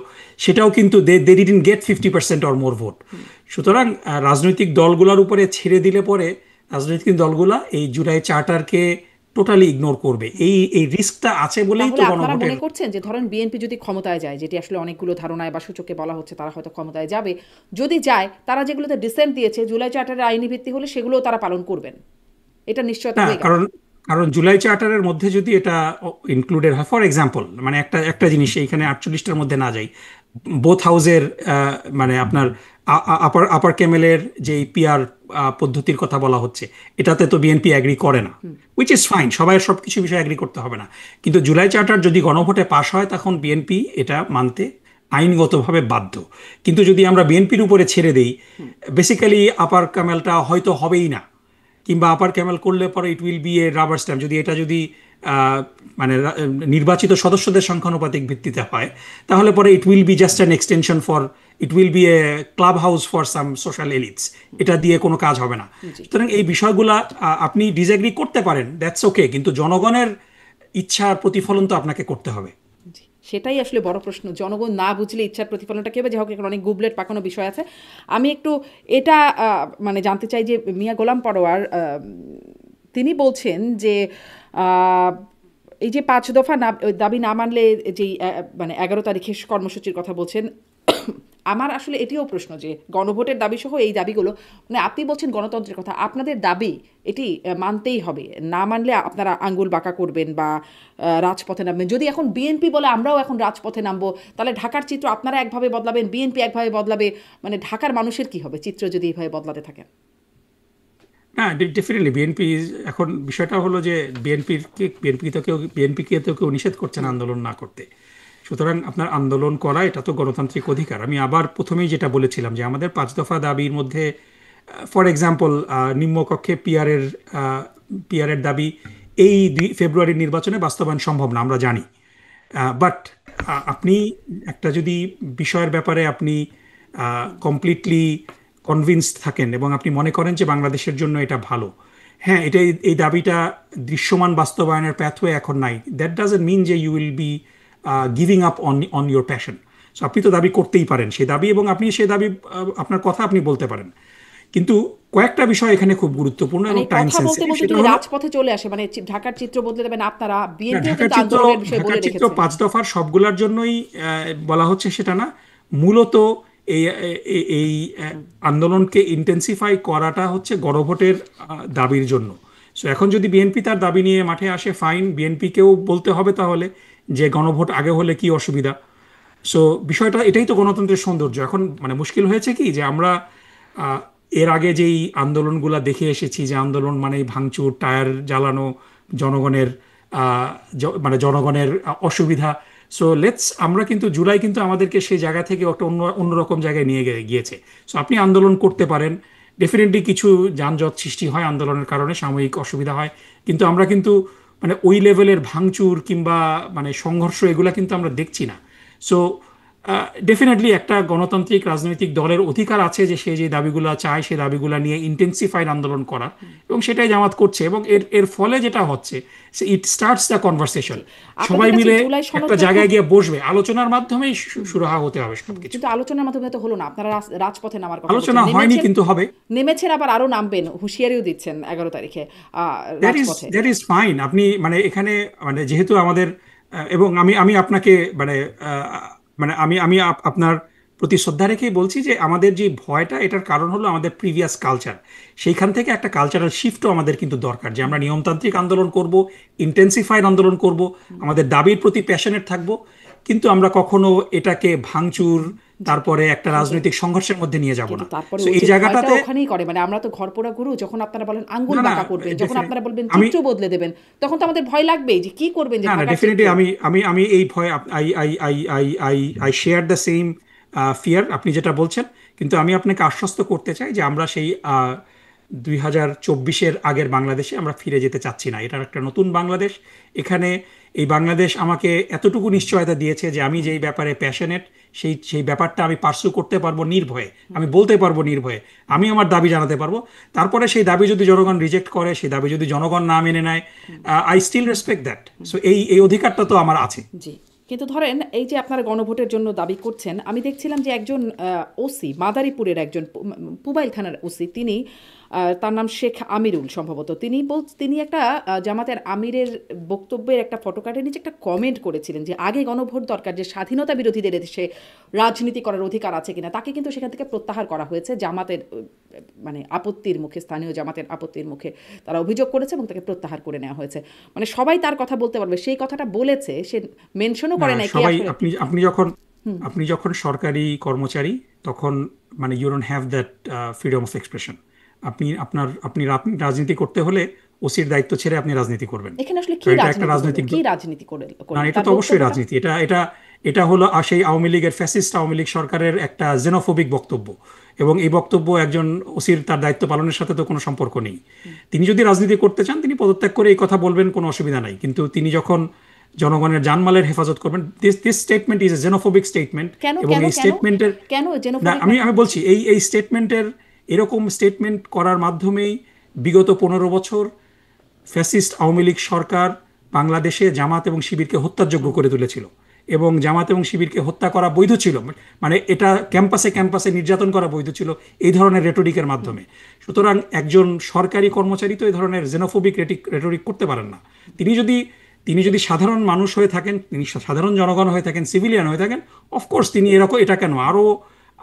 S2: সেটাও কিন্তু they didn't get 50% or more vote. সুতরাং রাজনৈতিক দলগুলোর উপরে ছেড়ে দিলে পরে রাজনৈতিক দলগুলা এই জুলাই চার্টারকে টোটালি ইগনোর করবে, এই এই রিস্কটা আছে বলেই তো
S1: তাহলে আপনারা
S2: গণভোটের।
S1: মনে করছেন যে ধরেন বিএনপি যদি ক্ষমতায় যায়, যেটি আসলে অনেকগুলো ধারণায় বা সূচকে বলা হচ্ছে তারা হয়তো ক্ষমতায় যাবে, যদি যায় তারা যেগুলোতে ডিসেন্ট দিয়েছে জুলাই চার্টারের আইনি ভিত্তি হলে সেগুলোও তারা পালন করবেন, এটা নিশ্চয়তা
S2: না,
S1: হয়ে গেল।
S2: কারণ কারণ জুলাই চার্টারের মধ্যে যদি এটা ইনক্লুডেড হয়, ফর এক্সাম্পল মানে একটা একটা জিনিস এইখানে 48টার মধ্যে না যাই, বোথ হাউসের মানে আপনার আপার আপার ক্যামেলের যে পিআর পদ্ধতির কথা বলা হচ্ছে, এটাতে তো বিএনপি অ্যাগ্রি করে না, উইচ ইজ ফাইন, সবাই সবকিছু বিষয়ে অ্যাগ্রি করতে হবে না। কিন্তু জুলাই চার্টার যদি গণভোটে পাশ হয় তখন বিএনপি এটা মানতে আইনগতভাবে বাধ্য। কিন্তু যদি আমরা বিএনপির উপরে ছেড়ে দেই, বেসিক্যালি আপার ক্যামেলটা হয়তো হবেই না, কিংবা আপার ক্যামেল করলে পরে ইট will B A rubber stamp, যদি এটা যদি আহ, মানে নির্বাচিত সদস্যদের সংখ্যানুপাতিক ভিত্তিতে হয়, তাহলে পরে ইট will B just an extension for, it will B A club house for some social elites, এটা দিয়ে কোনো কাজ হবে না।
S1: জি।
S2: সুতরাং এই বিষয়গুলা আপনি ডিসএগ্রি করতে পারেন, দ্যাটস ওকে, কিন্তু জনগণের ইচ্ছার প্রতিফলন তো আপনাকে করতে হবে।
S1: জি, সেটাই আসলে বড় প্রশ্ন, জনগণ না বুঝলে ইচ্ছার প্রতিফলনটা কী হবে? যাই হোক, এখন অনেক গুবলেট পাকানো বিষয় আছে। আমি একটু এটা মানে জানতে চাই যে মিয়া গোলাম পরোয়ার তিনি বলছেন যে আহ, এই যে 5 দফা দাবি না মানলে যেই মানে 11 তারিখে কর্মসূচির কথা বলছেন, আমার আসলে এটিও প্রশ্ন যে গণভোটের দাবি সহ এই দাবিগুলো, মানে আপনি বলছেন গণতন্ত্রের কথা, আপনাদের দাবি এটি মানতেই হবে, না মানলে আপনারা আঙ্গুল বাঁকা করবেন বা রাজপথে নামবেন। যদি এখন বিএনপি বলে আমরাও এখন রাজপথে নামবো, তাহলে ঢাকার চিত্র আপনারা একভাবে বদলাবেন, বিএনপি একভাবে বদলাবে, মানে ঢাকার মানুষের কি হবে চিত্র যদি এইভাবে বদলাতে থাকে?
S2: হ্যাঁ, ডেফিনেটলি বিএনপি, এখন বিষয়টা হলো যে বিএনপিকে তো কেউ নিষেধ করছে না আন্দোলন না করতে। সুতরাং আপনার আন্দোলন করা এটা তো গণতান্ত্রিক অধিকার। আমি আবার প্রথমেই যেটা বলেছিলাম যে আমাদের 5 দফা দাবির মধ্যে ফর এক্সাম্পল নিম্নকক্ষে পিআরের দাবি এই ফেব্রুয়ারির নির্বাচনে বাস্তবায়ন সম্ভব না, আমরা জানি। বাট আপনি একটা যদি বিষয়ের ব্যাপারে আপনি কমপ্লিটলি কনভিন্সড থাকেন এবং আপনি মনে করেন যে বাংলাদেশের জন্য এটা ভালো, হ্যাঁ, এটা এই দাবিটা দৃশ্যমান বাস্তবায়নের প্যাথওয়ে এখন নাই, দ্যাট ডাজন্ট মিন যে you will be giving up on your passion. So আপনি তো দাবি করতেই পারেন সেই দাবি, এবং আপনি সেই দাবি আপনার কথা আপনি বলতে পারেন। কিন্তু কয়েকটা বিষয় এখানে খুব গুরুত্বপূর্ণ
S1: মানে
S2: এবং টাইম
S1: কথা বলতে
S2: সেন্সিটিভ,
S1: বলতে
S2: সেটা
S1: যদি
S2: হলো
S1: রাজপথে চলে আসে, মানে ঢাকার চিত্র বদলে দেবেন আপনারা,
S2: না,
S1: বিএনপিও কিন্তু আন্দোলনের বিষয়ে বলে
S2: ঢাকার চিত্র
S1: রেখেছে।
S2: 5 দফার সবগুলোর জন্যই বলা হচ্ছে সেটা না, মূলত এই এই আন্দোলনকে ইন্টেন্সিফাই করাটা হচ্ছে গণভোটের দাবির জন্য। সো এখন যদি বিএনপি তার দাবি নিয়ে মাঠে আসে, ফাইন, বিএনপিকেও বলতে হবে তাহলে যে গণভোট আগে হলে কি অসুবিধা। সো বিষয়টা এটাই তো গণতন্ত্রের সৌন্দর্য। এখন মানে মুশকিল হয়েছে কি যে আমরা আহ, এর আগে যেই আন্দোলনগুলা দেখে এসেছি, যে আন্দোলন মানে ভাঙচুর, টায়ার জ্বালানো, জনগণের মানে জনগণের অসুবিধা। সো আমরা কিন্তু জুলাই কিন্তু আমাদেরকে সেই জায়গা থেকে একটা অন্যরকম জায়গায় নিয়ে গিয়েছে। সো আপনি আন্দোলন করতে পারেন, ডেফিনেটলি কিছু যানজট সৃষ্টি হয় আন্দোলনের কারণে, সাময়িক অসুবিধা হয়, কিন্তু আমরা কিন্তু মানে ওই লেভেলের ভাঙচুর কিংবা মানে সংঘর্ষ এগুলা কিন্তু আমরা দেখছি না। সো ডেফিনেটলি একটা গণতান্ত্রিক রাজনৈতিক দলের অধিকার আছে যে সে যে দাবিগুলো চায় সেই দাবিগুলো নিয়ে ইন্টেন্সিফাইড আন্দোলন করা, এবং সেটাই জামাত করছে, এবং এর এর ফলে যেটা হচ্ছে ইট স্টার্টস দ্য কনভারসেশন। সবাই
S1: আপনাদের কাছে
S2: মিলে
S1: জুলাই
S2: একটা
S1: সনদটা খুব,
S2: জায়গায় গিয়ে বসবে, আলোচনার মাধ্যমেই সুরাহা হতে হবে সবকিছু।
S1: কিন্তু আলোচনার মাধ্যমে তো হলো না, আপনারা রাজপথে নামার কথা বলছেন,
S2: আলোচনা হয়নি
S1: নেমেছেন,
S2: কিন্তু হবে।
S1: নেমেছেন আবার আরো নামবেন, হুঁশিয়ারিও দিচ্ছেন 11 তারিখে রাজপথে।
S2: That is fine. আপনি মানে এখানে মানে যেহেতু আমাদের এবং আমি আমি আপনাকে মানে মানে আমি আপনার প্রতি শ্রদ্ধা রেখেই বলছি যে আমাদের যে ভয়টা, এটার কারণ হলো আমাদের প্রিভিয়াস কালচার। সেইখান থেকে একটা কালচারাল শিফটও আমাদের কিন্তু দরকার, যে আমরা নিয়মতান্ত্রিক আন্দোলন করব, ইন্টেন্সিফাইড আন্দোলন করব, আমাদের দাবির প্রতি প্যাশনেট থাকব, কিন্তু আমরা কখনো এটাকে ভাঙচুর
S1: জি,
S2: তারপরে একটা
S1: কিন্তু
S2: রাজনৈতিক সংঘর্ষের মধ্যে নিয়ে যাব
S1: কিন্তু
S2: না।
S1: তারপরে
S2: সো
S1: ওই
S2: এই
S1: যে ভয়টা
S2: জায়গাটাতে
S1: ওখানেই করে, মানে আমরা তো ঘরপোড়া গুরু, যখন আপনারা বলেন আঙ্গুল
S2: না না
S1: বাঁকা করবেন, যখন
S2: ডেফিনেট
S1: আপনারা বলবেন
S2: আমি
S1: চিত্র বদলে দেবেন, তখন তো আমাদের ভয় লাগবেই যে কি করবেন যে
S2: না না
S1: ঢাকার চিত্র।
S2: ডেফিনেটলি আমি আমি আমি এই ভয় I I I I I I share the same fear আপনি যেটা বলছেন। কিন্তু আমি আপনাকে আশ্বস্ত করতে চাই যে আমরা সেই 2024-এর আগের বাংলাদেশে আমরা ফিরে যেতে চাচ্ছি না। এটার একটা নতুন বাংলাদেশ। এখানে এই বাংলাদেশ আমাকে এতটুকু নিশ্চয়তা দিয়েছে যে আমি যেই ব্যাপারে প্যাশনেট সেই সেই ব্যাপারটা আমি পার্সু করতে পারবো নির্ভয়ে, আমি বলতে পারবো নির্ভয়ে, আমি আমার দাবি জানাতে পারবো। তারপরে সেই দাবি যদি জনগণ রিজেক্ট করে, সেই দাবি যদি জনগণ না মেনে নেয়, I still respect that. So এই এই অধিকারটা তো আমার আছে।
S1: জি, কিন্তু ধরেন এই যে আপনারা গণভোটের জন্য দাবি করছেন, আমি দেখছিলাম যে একজন ওসি, মাদারীপুরের একজন পুবাইল থানার ওসি, তিনি তার নাম শেখ আমিরুল সম্ভবত, তিনি একটা জামাতের আমিরের বক্তব্যের একটা ফটোকার্ডের নিচে একটা কমেন্ট করেছিলেন যে আগে গণভোট দরকার, যে স্বাধীনতা বিরোধীদের দেশে রাজনীতি করার অধিকার আছে কিনা। তাকে কিন্তু সেখান থেকে প্রত্যাহার করা হয়েছে জামাতের মানে আপত্তির মুখে, স্থানীয় জামাতের আপত্তির মুখে তারা অভিযোগ করেছে এবং তাকে প্রত্যাহার করে নেওয়া হয়েছে। মানে সবাই তার কথা বলতে পারবে, সেই কথাটা বলেছে, সে মেনশনও করে নাই কে
S2: সবাই
S1: আসলে।
S2: আপনি আপনি যখন সরকারি কর্মচারী তখন মানে you don't have that freedom of expression. আপনি রাজনীতি করতে হলে ওসির দায়িত্ব ছেড়ে আপনি রাজনীতি করবেন।
S1: এখানে আসলে
S2: তো
S1: কি
S2: এটা একটা
S1: রাজনীতি করলো,
S2: রাজনৈতিক
S1: কি রাজনীতি
S2: না,
S1: করলো
S2: এটা
S1: তার
S2: তো অবশ্যই
S1: বক্তব্যটা।
S2: রাজনীতি। এটা এটা এটা হলো সেই আওয়ামী লীগের ফ্যাসিস্ট আওয়ামী লীগ সরকারের একটা জেনোফোবিক বক্তব্য। এবং এই বক্তব্য একজন ওসির তার দায়িত্ব পালনের সাথে তো কোনো সম্পর্ক নেই। তিনি যদি রাজনীতি করতে চান তিনি পদত্যাগ করে এই কথা বলবেন, কোনো অসুবিধা নাই। কিন্তু তিনি যখন জনগণের জানমালের হেফাজত করবেন, this statement is a xenophobic statement.
S1: কেন
S2: এবং
S1: কেন
S2: এই
S1: কেন
S2: স্টেটমেন্টের
S1: কেন
S2: না
S1: জেনোফোবিক?
S2: আমি আমি বলছি এই স্টেটমেন্টের এরকম স্টেটমেন্ট করার মাধ্যমেই বিগত 15 বছর ফ্যাসিস্ট আওয়ামী লীগ সরকার বাংলাদেশে জামাত এবং শিবিরকে হত্যার যোগ্য করে তুলেছিল। এবং জামাত এবং শিবিরকে হত্যা করা বৈধ ছিল, মানে এটা ক্যাম্পাসে ক্যাম্পাসে নির্যাতন করা বৈধ ছিল এই ধরনের রেটরিকের মাধ্যমে। সুতরাং একজন সরকারি কর্মচারী তো এই ধরনের জেনোফোবিক রেটরিক করতে পারেন না। তিনি যদি সাধারণ মানুষ হয়ে থাকেন, তিনি সাধারণ জনগণ হয়ে থাকেন, সিভিলিয়ান হয়ে থাকেন, অফকোর্স তিনি এরকম এটা কেন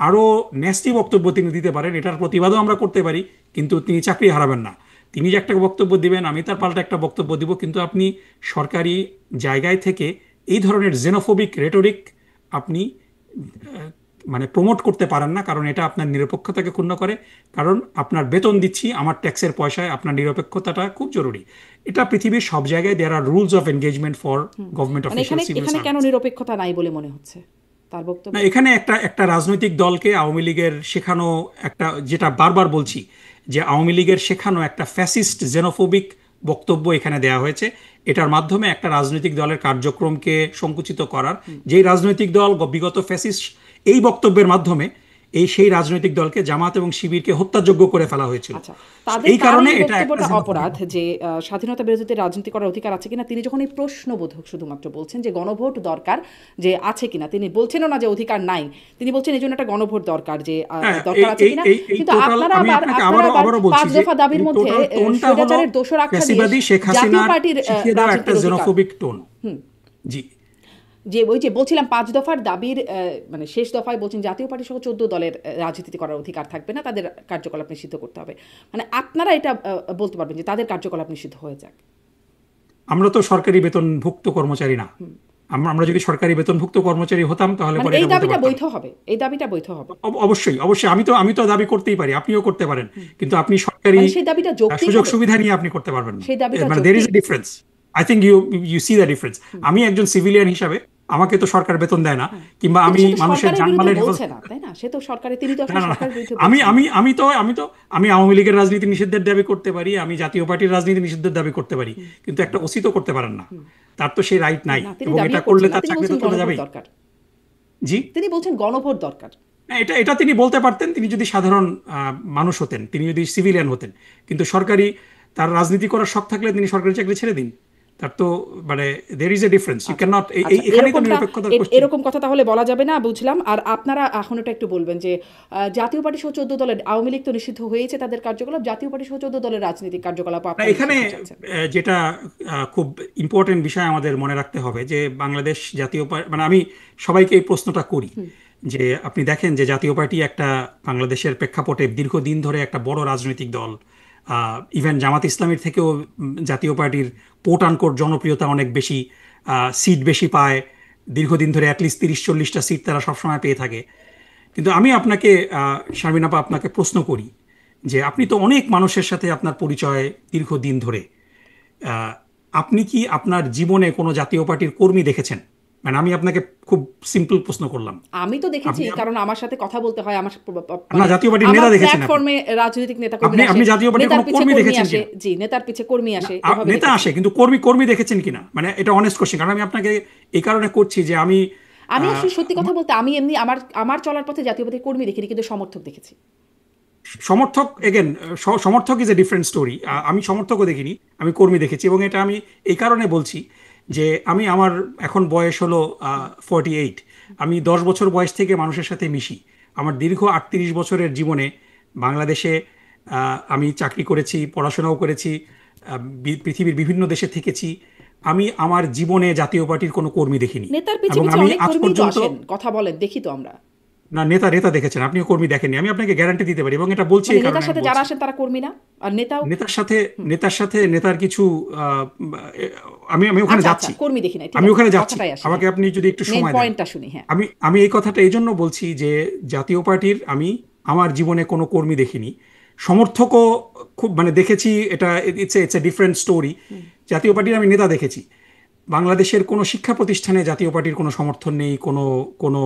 S2: আরও ন্যাস্টি বক্তব্য তিনি দিতে পারেন, এটার প্রতিবাদও আমরা করতে পারি। কিন্তু তিনি চাকরি হারাবেন না। তিনি যে একটা বক্তব্য দিবেন, আমি তার পাল্টা একটা বক্তব্য দিব, কিন্তু আপনি সরকারি জায়গায় থেকে এই ধরনের জেনোফোবিক রেটরিক আপনি মানে প্রমোট করতে পারেন না, কারণ এটা আপনার নিরপেক্ষতাকে ক্ষুণ্ণ করে। কারণ আপনার বেতন দিচ্ছি আমার ট্যাক্সের পয়সায়, আপনার নিরপেক্ষতাটা খুব জরুরি। এটা পৃথিবীর সব জায়গায় there are rules of engagement for government
S1: মানে
S2: অফিসিয়াল
S1: এখানে
S2: সিভিল
S1: এখানে কেন
S2: সার্ভিস।
S1: নিরপেক্ষতা নাই বলে মনে হচ্ছে তার বক্তব্য?
S2: না, এখানে একটা রাজনৈতিক দলকে আওয়ামী লীগের শেখানো একটা, যেটা বারবার বলছি যে আওয়ামী লীগের শেখানো একটা ফ্যাসিস্ট জেনোফোবিক বক্তব্য এখানে দেয়া হয়েছে। এটার মাধ্যমে একটা রাজনৈতিক দলের কার্যক্রমকে সংকুচিত করার, যেই রাজনৈতিক দল বিগত ফ্যাসিস্ট এই বক্তব্যের মাধ্যমে সেই রাজনৈতিক দলকে জামাত এবং শিবিরকে হত্যাযোগ্য করে ফেলা হয়েছিল।
S1: আচ্ছা, তাদের
S2: এই কারণে
S1: এই
S2: এটা একটা
S1: বক্তব্যটা
S2: xenophobic
S1: অপরাধ
S2: বক্তব্য।
S1: যে স্বাধীনতা বিরোধীদের রাজনীতি করার অধিকার আছে কিনা। তিনি যখন এই প্রশ্নবোধক শুধুমাত্র বলছেন যে গণভোট দরকার যে আছে কিনা, তিনি বলছেনও না যে অধিকার নাই, তিনি বলছেন এই জন্য একটা গণভোট দরকার, যে
S2: হ্যাঁ,
S1: দরকার আছে কিনা।
S2: এই
S1: কিন্তু
S2: টোটাল
S1: আপনারা
S2: আমি
S1: আবার
S2: আপনাকে
S1: আপনারা আবার
S2: আবারও বলছি
S1: 5
S2: যে
S1: দফা দাবির
S2: এই
S1: মধ্যে
S2: টোটাল টোনটা হলো
S1: স্বৈরাচারের দোসর আখ্যা দিয়ে
S2: ফ্যাসিবাদী শেখ
S1: জাতীয়
S2: হাসিনার
S1: পার্টির
S2: শিখিয়ে দেওয়া একটা
S1: রাজনীতির অধিকার।
S2: জেনোফোবিক টোন। জি,
S1: যে ওই যে বলছিলাম 5 দফার দাবির মানে শেষ দফায় বলছেন জাতীয় পার্টি সহ 14 দলের রাজনীতি করার অধিকার থাকবে না, তাদের কার্যকলাপ নিষিদ্ধ করতে হবে। মানে আপনারা এটা বলতে পারবেন যে তাদের কার্যকলাপ নিষিদ্ধ হয়ে যাক।
S2: আমরা তো সরকারি বেতনভুক্ত কর্মচারী না। আমরা যদি সরকারি বেতনভুক্ত কর্মচারী হতাম তাহলে
S1: মানে
S2: পরে
S1: এই
S2: এটা বলতে
S1: দাবিটা
S2: পারতাম।
S1: বৈধ হবে, এই দাবিটা বৈধ হবে।
S2: অবশ্যই অবশ্যই আমি তো দাবি করতেই পারি, আপনিও করতে পারেন, কিন্তু আপনি সরকারি
S1: মানে সেই দাবিটা যৌক্তিক
S2: সুযোগ
S1: হবে,
S2: সুবিধা নিয়ে আপনি করতে পারবেন না।
S1: সেই দাবিটা
S2: মানে দের ইজ
S1: যৌক্তিক।
S2: A difference. I think you see the difference. আমি একজন সিভিলিয়ান হিসাবে আমাকে তো সরকার বেতন দেয় না, কিংবা
S1: কিন্তু
S2: আমি
S1: সে তো
S2: মানুষের
S1: সরকারের বিরুদ্ধে
S2: জানমালের
S1: বলছে
S2: হেফাজত।
S1: না, তাই না? সে তো সরকারের, তিনি তো
S2: না
S1: আসলে
S2: না না,
S1: সরকারের বিরুদ্ধে
S2: আমি
S1: বলছেন না।
S2: আমি আমি তো আমি তো আমি আওয়ামী লীগের রাজনীতি নিষিদ্ধের দাবি করতে পারি, আমি জাতীয় পার্টির রাজনীতি নিষিদ্ধের দাবি করতে পারি, কিন্তু একটা ওসি তো করতে পারেন না। তার তো সেই রাইট নাই,
S1: না, তিনি
S2: এবং এটা
S1: দাবিও
S2: করলে
S1: করছেন না,
S2: তার
S1: তিনি
S2: চাকরি তো
S1: বলছেন
S2: চলে
S1: গণভোট
S2: যাবেই।
S1: দরকার।
S2: জি,
S1: তিনি বলছেন গণভোট দরকার।
S2: না, এটা তিনি বলতে পারতেন, তিনি যদি সাধারণ মানুষ হতেন, তিনি যদি সিভিলিয়ান হতেন। কিন্তু তার রাজনীতি করার শখ থাকলে তিনি সরকারি চাকরি ছেড়ে দিন। তার তো মানে there is a difference, you can not.
S1: আচ্ছা,
S2: এখানেই তো নিরপেক্ষতার কোশ্চেন।
S1: এরকম কথা তাহলে বলা যাবে না, বুঝলাম। আর আপনারা এখন এটা একটু বলবেন যে জাতীয় পার্টি সহ 14 দলের, আওয়ামী লীগ তো নিষিদ্ধ হয়েছে তাদের কার্যকলাপ, জাতীয় পার্টি সহ 14 দলের রাজনৈতিক কার্যকলাপ
S2: না,
S1: আপনারা
S2: এখানে
S1: নিষিদ্ধ চাচ্ছেন।
S2: যেটা খুব ইম্পর্টেন্ট বিষয় আমাদের মনে রাখতে হবে যে বাংলাদেশ জাতীয় মানে আমি সবাইকে এই প্রশ্নটা করি যে আপনি দেখেন যে জাতীয় পার্টি একটা বাংলাদেশের প্রেক্ষাপটে দীর্ঘদিন ধরে একটা বড় রাজনৈতিক দল। ইভেন জামাত ইসলামীর থেকেও জাতীয় পার্টির কোট আনকোট জনপ্রিয়তা অনেক বেশি, সিট বেশি পায়, দীর্ঘদিন ধরে অ্যাটলিস্ট 30-40টা সিট তারা সবসময় পেয়ে থাকে। কিন্তু আমি আপনাকে শারমিন আপা আপনাকে প্রশ্ন করি যে আপনি তো অনেক মানুষের সাথে আপনার পরিচয় দীর্ঘদিন ধরে, আহ, আপনি কি আপনার জীবনে কোনো জাতীয় পার্টির কর্মী দেখেছেন? মানে আমি আপনাকে খুব সিম্পল প্রশ্ন করলাম।
S1: আমি তো দেখেছি,
S2: আপনি
S1: কারণ আমার সাথে কথা বলতে হয়, আমার
S2: না,
S1: মানে
S2: জাতীয় পার্টির
S1: আমার
S2: নেতা দেখেছেন আপনি?
S1: প্ল্যাটফর্মে রাজনৈতিক নেতা
S2: আপনি
S1: কর্মীরা আসে,
S2: আপনি জাতীয় পার্টির
S1: নেতার
S2: কোনো
S1: পিছে
S2: কর্মী
S1: কর্মী
S2: দেখেছেন
S1: আসে,
S2: কিনা?
S1: জি নেতার পিছে কর্মী
S2: না,
S1: আসে, এভাবে
S2: নেতা
S1: দেখেছি।
S2: আসে কিন্তু কর্মী কর্মী দেখেছেন কিনা, মানে এটা অনেস্ট কোশ্চেন, কারণ আমি আপনাকে এই কারণে করছি যে আমি
S1: আমি
S2: আহ,
S1: আসলে সত্যি কথা বলতে আমি এমনি আমার আমার চলার পথে জাতীয় পার্টির কর্মী দেখিনি, কিন্তু সমর্থক দেখেছি।
S2: সমর্থক এগেন, সমর্থক ইজ এ ডিফারেন্ট স্টোরি। আমি সমর্থকও দেখিনি, আমি কর্মী দেখেছি, এবং এটা আমি এই কারণে বলছি যে আমি আমার এখন বয়স হলো 48। আমি 10 বছর বয়স থেকে মানুষের সাথে মিশি। আমার দীর্ঘ 38 বছরের জীবনে বাংলাদেশে আমি চাকরি করেছি, পড়াশোনাও করেছি, পৃথিবীর বিভিন্ন দেশে থেকেছি। আমি আমার জীবনে জাতীয় পার্টির কোনো কর্মী দেখিনি,
S1: নেতার পিছে
S2: এবং
S1: পিছে
S2: আমি
S1: অনেক
S2: আজ
S1: কর্মী তো
S2: পর্যন্ত
S1: আসেন, কথা বলেন, দেখি তো আমরা।
S2: না, নেতা নেতা দেখেছেন, আপনিও কর্মী দেখেননি, আমি আপনাকে গ্যারান্টি দিতে পারি, এবং এটা বলছি
S1: মানে
S2: এই কারণে
S1: নেতার
S2: আমি
S1: সাথে যারা
S2: বলছি।
S1: আসেন তারা কর্মী না, আর নেতাও।
S2: নেতার সাথে নেতার কিছু আহ, আমি আমি ওখানে
S1: আচ্ছা আচ্ছা,
S2: যাচ্ছি,
S1: কর্মী দেখি নাই, ঠিক
S2: আমি
S1: আছে,
S2: ওখানে যাচ্ছি।
S1: কথাটাই আসে,
S2: আমাকে
S1: হ্যাঁ।
S2: আপনি যদি একটু
S1: মেন
S2: সময় দেন।
S1: পয়েন্টটা শুনি, হ্যাঁ।
S2: আমি আমি এই কথাটা এই জন্য বলছি যে জাতীয় পার্টির আমি আমার জীবনে কোনো কর্মী দেখিনি, সমর্থকও খুব মানে দেখেছি, এটা ইটস এ ডিফারেন্ট স্টোরি। জাতীয় পার্টির আমি নেতা দেখেছি। বাংলাদেশের কোনো শিক্ষা প্রতিষ্ঠানে জাতীয় পার্টির কোনো সমর্থন নেই, কোনো কোনো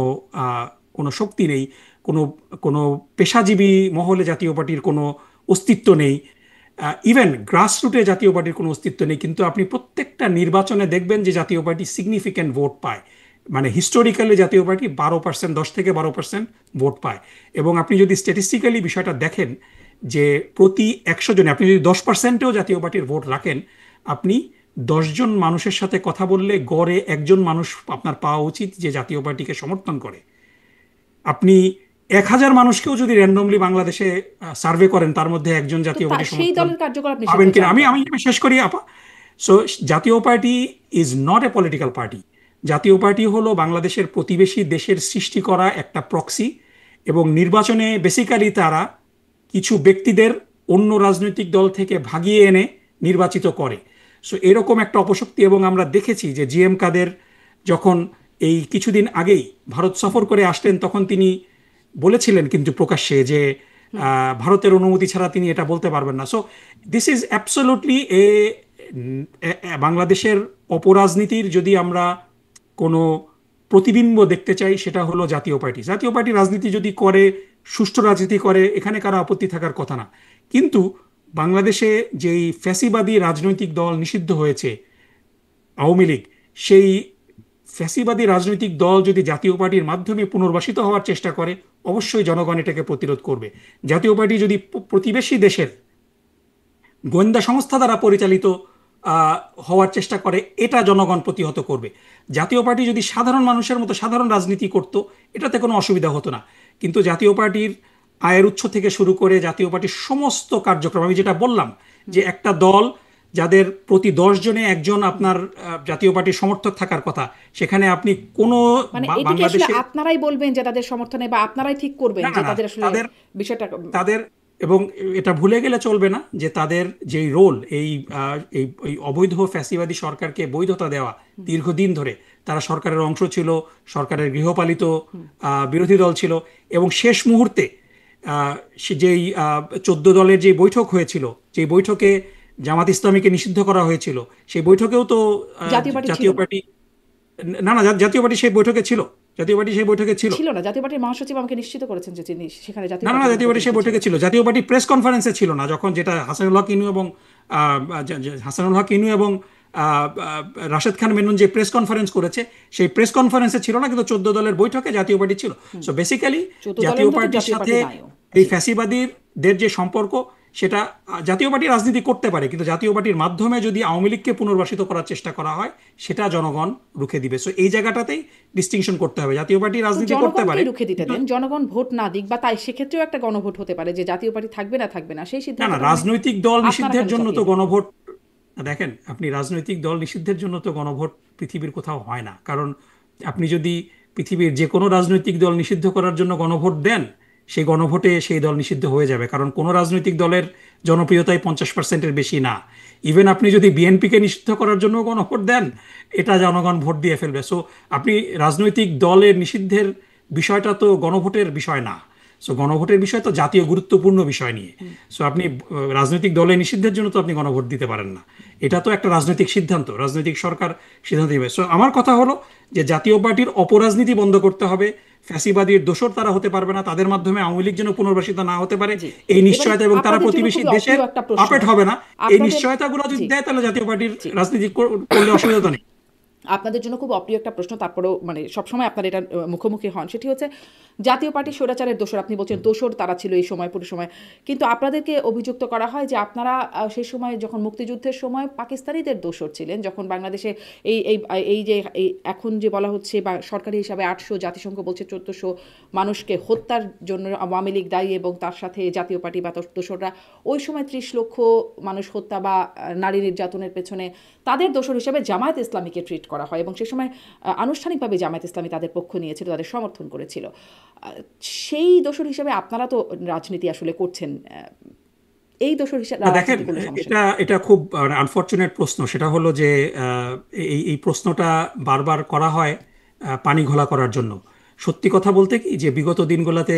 S2: কোনো শক্তি নেই, কোনো কোনো পেশাজীবী মহলে জাতীয় পার্টির কোনো অস্তিত্ব নেই, ইভেন গ্রাসরুটে জাতীয় পার্টির কোনো অস্তিত্ব নেই। কিন্তু আপনি প্রত্যেকটা নির্বাচনে দেখবেন যে জাতীয় পার্টি সিগনিফিক্যান্ট ভোট পায়। মানে হিস্টোরিক্যালি জাতীয় পার্টি 12%, 10 থেকে 12% ভোট পায়। এবং আপনি যদি স্ট্যাটিস্টিক্যালি বিষয়টা দেখেন যে প্রতি 100 জনে আপনি যদি 10%ও জাতীয় পার্টির ভোট রাখেন, আপনি 10 জন মানুষের সাথে কথা বললে গড়ে একজন মানুষ আপনার পাওয়া উচিত যে জাতীয় পার্টিকে সমর্থন করে। আপনি 1,000 মানুষকেও যদি র্যান্ডমলি বাংলাদেশে সার্ভে করেন, তার মধ্যে একজন
S1: তো
S2: জাতীয় পার্টি
S1: সেই
S2: সমর্থন
S1: দলের কার্যকলাপ
S2: পাবেন
S1: নিষিদ্ধ
S2: কিনা,
S1: চান
S2: আমি
S1: কেন?
S2: আমি আমি শেষ করি আপা। সো জাতীয় party is not a political party. জাতীয় পার্টি হলো বাংলাদেশের প্রতিবেশী দেশের সৃষ্টি করা একটা প্রক্সি, এবং নির্বাচনে বেসিক্যালি তারা কিছু ব্যক্তিদের অন্য রাজনৈতিক দল থেকে ভাগিয়ে এনে নির্বাচিত করে। সো এরকম একটা অপশক্তি। এবং আমরা দেখেছি যে জিএম কাদের যখন এই কিছুদিন আগেই ভারত সফর করে আসলেন, তখন তিনি বলেছিলেন কিন্তু প্রকাশ্যে যে ভারতের অনুমতি ছাড়া তিনি এটা বলতে পারবেন না। সো দিস ইজ অ্যাবসোলুটলি বাংলাদেশের অপরাজনীতির যদি আমরা কোনো প্রতিবিম্ব দেখতে চাই, সেটা হলো জাতীয় পার্টি। জাতীয় পার্টি রাজনীতি যদি করে, সুষ্ঠু রাজনীতি করে, এখানে কারো আপত্তি থাকার কথা না। কিন্তু বাংলাদেশে যেই ফ্যাসিবাদী রাজনৈতিক দল নিষিদ্ধ হয়েছে, আওয়ামী লীগ, সেই ফ্যাসিবাদী রাজনৈতিক দল যদি জাতীয় পার্টির মাধ্যমে পুনর্বাসিত হওয়ার চেষ্টা করে, অবশ্যই জনগণ এটাকে প্রতিরোধ করবে। জাতীয় পার্টি যদি প্রতিবেশী দেশের গোয়েন্দা সংস্থা দ্বারা পরিচালিত হওয়ার চেষ্টা করে, এটা জনগণ প্রতিহত করবে। জাতীয় পার্টি যদি সাধারণ মানুষের মতো সাধারণ রাজনীতি করত, এটাতে কোনো অসুবিধা হতো না। কিন্তু জাতীয় পার্টির আয়ের উৎস থেকে শুরু করে জাতীয় পার্টির সমস্ত কার্যক্রম, আমি যেটা বললাম যে একটা দল যাদের প্রতি 10 জনে একজন আপনার জাতীয় পার্টির সমর্থক থাকার কথা, সেখানে আপনি কোনো
S1: মানে এটা কি আসলে
S2: বাংলাদেশে
S1: আপনারাই বলবেন যে তাদের সমর্থনে, বা আপনারাই ঠিক করবেন
S2: না
S1: যে
S2: না না
S1: তাদের আসলে
S2: তাদের
S1: বিষয়টা?
S2: তাদের এবং এটা ভুলে গেলে চলবে না যে তাদের যেই রোল, এই এই অবৈধ ফ্যাসিবাদী সরকারকে বৈধতা দেওয়া, দীর্ঘদিন ধরে তারা সরকারের অংশ ছিল, সরকারের গৃহপালিত বিরোধী দল ছিল। এবং শেষ মুহূর্তে যেই 14 দলের যে বৈঠক হয়েছিল, যে বৈঠকে জামাত ইসলামীকে নিষিদ্ধ করা হয়েছিল, সেই বৈঠকেও তো
S1: জাতীয় পার্টি ছিল
S2: জাতীয়
S1: না?
S2: পার্টি, না না, জাতীয় পার্টি সেই বৈঠকে ছিল, জাতীয় পার্টি সেই বৈঠকে ছিল।
S1: ছিল না, জাতীয় পার্টির মহাসচিব আমাকে নিশ্চিত করেছেন যে তিনি সেখানে জাতীয়
S2: না না না,
S1: পার্টির কোনো
S2: জাতীয় পার্টি সেই
S1: প্রতিনিধি
S2: বৈঠকে
S1: ছিলেন না।
S2: ছিল, জাতীয় পার্টি প্রেস কনফারেন্সে ছিল না, যখন যেটা হাসানুল হক ইনু এবং হাসানুল হক ইনু এবং রাশেদ খান মেনন যে প্রেস কনফারেন্স করেছে, সেই প্রেস কনফারেন্সে ছিল না, কিন্তু 14 দলের বৈঠকে জাতীয় পার্টি ছিল। সো বেসিক্যালি
S1: 14 দলের
S2: জাতীয়
S1: মধ্যে তো
S2: পার্টির
S1: জাতীয়
S2: সাথে
S1: পার্টি নাইও।
S2: এই
S1: জি।
S2: ফ্যাসিবাদীদের যে সম্পর্ক, সেটা জাতীয় পার্টি রাজনীতি করতে পারে, কিন্তু জাতীয় পার্টির মাধ্যমে যদি আওয়ামী লীগকে পুনর্বাসিত করার চেষ্টা করা হয়, সেটা জনগণ রুখে দিবে। সো এই জায়গাটাতেই ডিস্টিংশন করতে হবে। জাতীয় পার্টি
S1: তো
S2: রাজনীতি করতে পারে,
S1: জনগণকেই রুখে দিতে
S2: কিন্তু
S1: দেন, জনগণ ভোট না দিক, বা তাই সেক্ষেত্রেও একটা গণভোট হতে পারে যে জাতীয় পার্টি থাকবে না থাকবে না, সেই
S2: না না,
S1: সিদ্ধান্তটা মানে
S2: রাজনৈতিক দল
S1: আপনারা
S2: নিষিদ্ধের
S1: কেন
S2: জন্য তো
S1: চাপিয়ে দেন?
S2: গণভোট, দেখেন আপনি, রাজনৈতিক দল নিষিদ্ধের জন্য তো গণভোট পৃথিবীর কোথাও হয় না। কারণ আপনি যদি পৃথিবীর যে কোনো রাজনৈতিক দল নিষিদ্ধ করার জন্য গণভোট দেন, সেই গণভোটে সেই দল নিষিদ্ধ হয়ে যাবে, কারণ কোনো রাজনৈতিক দলের জনপ্রিয়তাই 50%-এর বেশি না। ইভেন আপনি যদি বিএনপিকে নিষিদ্ধ করার জন্য গণভোট দেন, এটা জনগণ ভোট দিয়ে ফেলবে। সো আপনি রাজনৈতিক দলের নিষিদ্ধের বিষয়টা তো গণভোটের বিষয় না। সো গণভোটের বিষয় তো জাতীয় গুরুত্বপূর্ণ বিষয় নিয়ে। সো আপনি রাজনৈতিক দলের নিষিদ্ধের জন্য তো আপনি গণভোট দিতে পারেন না। এটা তো একটা রাজনৈতিক সিদ্ধান্ত, রাজনৈতিক সরকার সিদ্ধান্ত নেবে। সো আমার কথা হলো যে জাতীয় পার্টির অপরাজনীতি বন্ধ করতে হবে। ফ্যাসিবাদীর দোসর তারা হতে পারবে না, তাদের মাধ্যমে আওয়ামী লীগ যেন পুনর্বাসিত না হতে পারে
S1: জি।
S2: এই
S1: এবার
S2: নিশ্চয়তা, এবং তারা
S1: আপনাদের জন্য
S2: প্রতিবেশী
S1: খুবই
S2: দেশের
S1: অপ্রিয় একটা প্রশ্ন।
S2: পাপেট হবে না, এই
S1: আপনাদের
S2: নিশ্চয়তাগুলো যদি
S1: জি
S2: দেয় তাহলে জাতীয় পার্টির
S1: জি
S2: রাজনীতি করলে অসুবিধা তো নেই।
S1: আপনাদের জন্য খুব অপ্রিয় একটা প্রশ্ন, তারপরেও মানে সবসময় আপনারা এটা মুখোমুখি হন, সেটি হচ্ছে জাতীয় পার্টি স্বৈরাচারের দোসর। আপনি বলছেন দোসর তারা ছিল এই সময়, পুরো সময়, কিন্তু আপনাদেরকে অভিযুক্ত করা হয় যে আপনারা সেই সময় যখন মুক্তিযুদ্ধের সময় পাকিস্তানিদের দোসর ছিলেন, যখন বাংলাদেশে এই এই এই যে এখন যে বলা হচ্ছে বা সরকারি হিসাবে 800, জাতিসংঘ বলছে 1400 মানুষকে হত্যার জন্য আওয়ামী লীগ দায়ী, এবং তার সাথে জাতীয় পার্টি বা দোসররা ওই সময় 30 লক্ষ মানুষ হত্যা বা নারী নির্যাতনের পেছনে তাদের দোসর হিসেবে জামায়াত ইসলামীকে ট্রিট করা হয়, এবং সে সময় আনুষ্ঠানিকভাবে জামায়াত ইসলামী তাদের পক্ষ নিয়েছিল, তাদের সমর্থন করেছিল। সেই দোসর হিসেবে আপনারা তো রাজনীতি আসলে করছেন, এই দোসর হিসেবে
S2: দেখেন,
S1: রাজনীতি করলে সমস্যা
S2: এটা এটা খুব আনফরচুনেট প্রশ্ন। সেটা হলো যে এই প্রশ্নটা বারবার করা হয় পানি ঘোলা করার জন্য। সত্যি কথা বলতে কি, যে বিগত দিনগুলোতে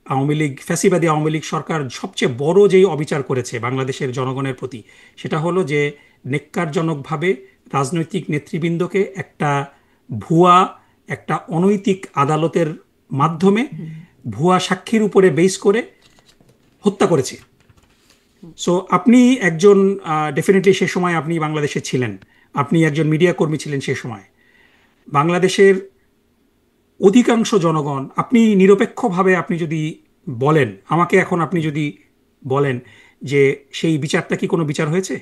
S2: আওয়ামী লীগ, ফ্যাসিবাদী আওয়ামী লীগ সরকার সবচেয়ে বড় যেই অবিচার করেছে বাংলাদেশের জনগণের প্রতি, সেটা হলো যে নেক্কারজনকভাবে রাজনৈতিক নেতৃবৃন্দকে একটা ভুয়া, একটা অনৈতিক আদালতের মাধ্যমে ভুয়া সাক্ষীর উপরে বেস করে হত্যা করেছে। সো আপনি একজন, ডেফিনেটলি সে সময় আপনি বাংলাদেশে ছিলেন, আপনি একজন মিডিয়া কর্মী ছিলেন সে সময়। বাংলাদেশের অধিকাংশ জনগণ, আপনি নিরপেক্ষভাবে আপনি যদি বলেন আমাকে, এখন আপনি যদি বলেন যে সেই বিচারটা কি কোনো বিচার হয়েছে,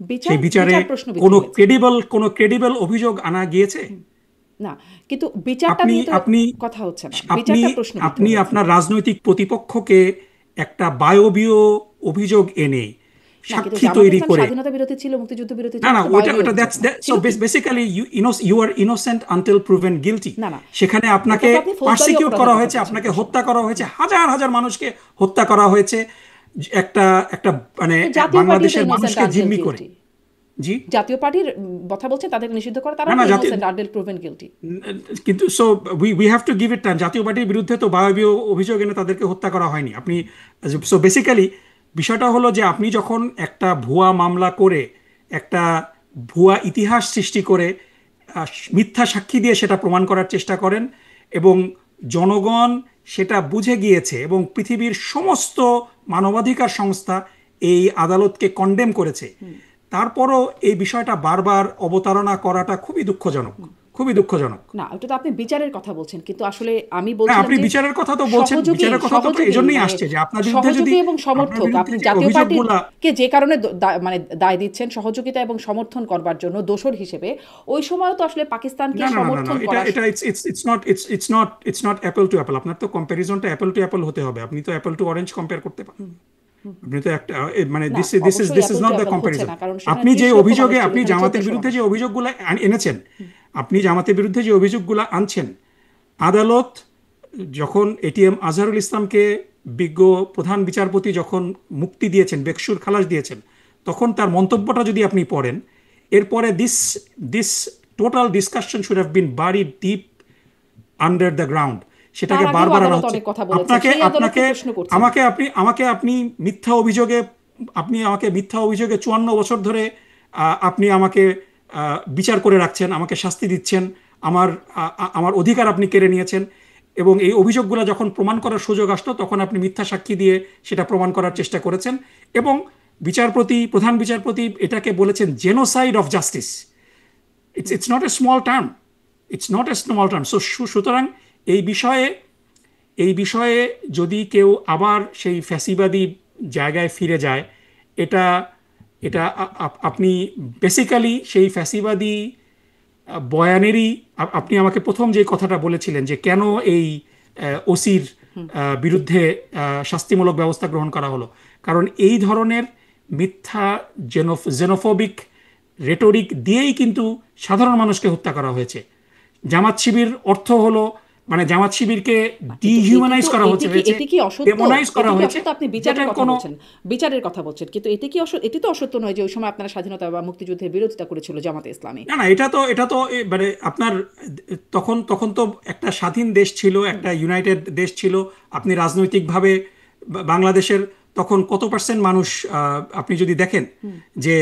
S1: বিচার
S2: সেই বিচারে
S1: বিচার প্রশ্নবিদ্ধ হয়েছে
S2: কোনো ক্রেডিবল অভিযোগ আনা গিয়েছে?
S1: না, কিন্তু বিচারটা
S2: আপনি
S1: নিয়ে তো
S2: আপনি
S1: কথা হচ্ছে না,
S2: আপনি
S1: বিচারটা প্রশ্নবিদ্ধ
S2: আপনি
S1: হয়েছে।
S2: আপনার রাজনৈতিক প্রতিপক্ষকে একটা বায়বীয় অভিযোগ এনে
S1: না, কিন্তু
S2: সাক্ষী
S1: জামাত
S2: তৈরি
S1: ইসলাম
S2: করে,
S1: স্বাধীনতা বিরোধী ছিল, মুক্তিযুদ্ধ বিরোধী
S2: না
S1: ছিল,
S2: না,
S1: তো
S2: ওটা
S1: বায়বীয়
S2: ওটা
S1: অভিযোগ
S2: দ্যাটস
S1: না
S2: সো
S1: ছিল কি?
S2: Basically you are innocent until proven guilty.
S1: না না,
S2: সেখানে
S1: ওটা
S2: আপনাকে
S1: তো আপনি ফৌজদারি
S2: পারসিকিউট
S1: অপরাধের
S2: করা
S1: কথা
S2: হয়েছে,
S1: বলছেন
S2: আপনাকে
S1: ওই সময়।
S2: হত্যা করা হয়েছে, হাজার হাজার মানুষকে হত্যা করা হয়েছে, একটা একটা মানে
S1: তো জাতীয় পার্টি তো
S2: বাংলাদেশের
S1: ইনোসেন্ট
S2: মানুষকে
S1: আনটিল
S2: জিম্মি করে।
S1: গিলটি।
S2: জি।
S1: জাতীয় পার্টির কথা বলছেন, তাদেরকে নিষিদ্ধ করা,
S2: না
S1: তারাও
S2: না,
S1: তো
S2: জাতীয়,
S1: ইনোসেন্ট আনটিল প্রুভেন গিলটি।
S2: কিন্তু so we have to give it time. জাতীয় পার্টির বিরুদ্ধে তো বায়বীয় অভিযোগ এনে তাদেরকে হত্যা করা হয়নি। আপনি, সো বেসিক্যালি বিষয়টা হলো যে আপনি যখন একটা ভুয়া মামলা করে, একটা ভুয়া ইতিহাস সৃষ্টি করে, মিথ্যা সাক্ষী দিয়ে সেটা প্রমাণ করার চেষ্টা করেন, এবং জনগণ সেটা বুঝে গিয়েছে, এবং পৃথিবীর সমস্ত মানবাধিকার সংস্থা এই আদালতকে কন্ডেম করেছে, তারপরও এই বিষয়টা বারবার অবতারণা করাটা খুবই দুঃখজনক, খুবই দুঃখজনক।
S1: না, ওটা তো আপনি বিচারের কথা বলছেন, কিন্তু আসলে আমি
S2: না,
S1: বলছিলাম
S2: আপনি
S1: যে
S2: বিচারের কথা তো বলছেন,
S1: সহযোগী
S2: বিচারের কথা তো
S1: সহযোগী
S2: এজন্যই
S1: মানে
S2: আসছে যে আপনার বিরুদ্ধে যদি,
S1: সহযোগী এবং
S2: আপনার
S1: সমর্থক,
S2: বিরুদ্ধে
S1: আপনি
S2: যে
S1: জাতীয়
S2: অভিযোগগুলা,
S1: পার্টিকে যে কারণে মানে দায় দিচ্ছেন সহযোগিতা এবং সমর্থন করবার জন্য দোসর হিসেবে, ওই সময়ও তো আসলে পাকিস্তানকে
S2: না না না না না,
S1: সমর্থন
S2: এটা
S1: করা।
S2: এটা it's not apple to apple. আপনার তো কম্প্যারিজনটা অ্যাপল টু অ্যাপল হতে হবে। আপনি তো অ্যাপল টু অরেঞ্জ কম্পেয়ার করতে পারেন। আপনি তো একটা মানে
S1: না,
S2: দিস ইজ
S1: অবশ্যই
S2: this is
S1: apple to
S2: not the
S1: apple হচ্ছে
S2: কম্প্যারিজন।
S1: না, কারণ সেখানে
S2: আপনি যে
S1: 30 লক্ষ মানুষ
S2: অভিযোগে,
S1: ছিল,
S2: আপনি
S1: এখানে
S2: জামাতের
S1: 1400
S2: বিরুদ্ধে
S1: মানুষ।
S2: যে অভিযোগগুলো এনেছেন, আপনি জামাতের বিরুদ্ধে যে অভিযোগগুলো আনছেন, আদালত যখন এটিএম আজহারুল ইসলামকে বিজ্ঞ প্রধান বিচারপতি যখন মুক্তি দিয়েছেন, বেকসুর খালাস দিয়েছেন, তখন তার মন্তব্যটা যদি আপনি পড়েন, এরপরে this this total discussion should have been buried deep under the ground. সেটাকে
S1: তার আগেও
S2: বারবার আনা
S1: আদালত
S2: হচ্ছে।
S1: অনেক কথা বলেছে,
S2: আপনাকে
S1: সেই আদালতকে
S2: আপনাকে
S1: প্রশ্ন করছেন।
S2: মিথ্যা অভিযোগে, আপনি আমাকে মিথ্যা অভিযোগে 54 বছর ধরে আপনি আমাকে বিচার করে রাখছেন, আমাকে শাস্তি দিচ্ছেন, আমার অধিকার আপনি কেড়ে নিয়েছেন, এবং এই অভিযোগগুলো যখন প্রমাণ করার সুযোগ আসলো তখন আপনি মিথ্যা সাক্ষী দিয়ে সেটা প্রমাণ করার চেষ্টা করেছেন, এবং প্রধান বিচারপতি এটাকে বলেছেন genocide of justice. It's not a small term, it's not a small term. সুতরাং এই বিষয়ে যদি কেউ আবার সেই ফ্যাসিবাদী জায়গায় ফিরে যায়, এটা এটা আপনি বেসিক্যালি সেই ফ্যাসিবাদী বয়ানেরই, আপনি আমাকে প্রথম যে কথাটা বলেছিলেন যে কেন এই ওসির বিরুদ্ধে শাস্তিমূলক ব্যবস্থা গ্রহণ করা হলো, কারণ এই ধরনের মিথ্যা জেনোফোবিক রেটোরিক দিয়েই কিন্তু সাধারণ মানুষকে হত্যা করা হয়েছে। জামাত শিবির অর্থ হলো মানে জামাত শিবিরকে
S1: কিন্তু
S2: ডিহিউম্যানাইজ করা হচ্ছে, হয়েছে
S1: এটি কি অসত্য?
S2: ডেমোনাইজ
S1: এটি
S2: করা
S1: কি
S2: হয়েছে,
S1: অসত্য? আপনি বিচারের
S2: যেটার
S1: কথা
S2: কোনো
S1: বলছেন, বিচারের কথা বলছেন, কিন্তু এটি কি এটি তো অসত্য নয় যে ওই সময় আপনারা স্বাধীনতা বা মুক্তিযুদ্ধের বিরোধিতা করেছিল জামাতে ইসলামী।
S2: না না, এটা তো মানে আপনার তখন তখন তো একটা স্বাধীন দেশ ছিল, একটা ইউনাইটেড দেশ ছিল। আপনি রাজনৈতিকভাবে বাংলাদেশের তখন কত পার্সেন্ট মানুষ, আপনি যদি দেখেন যে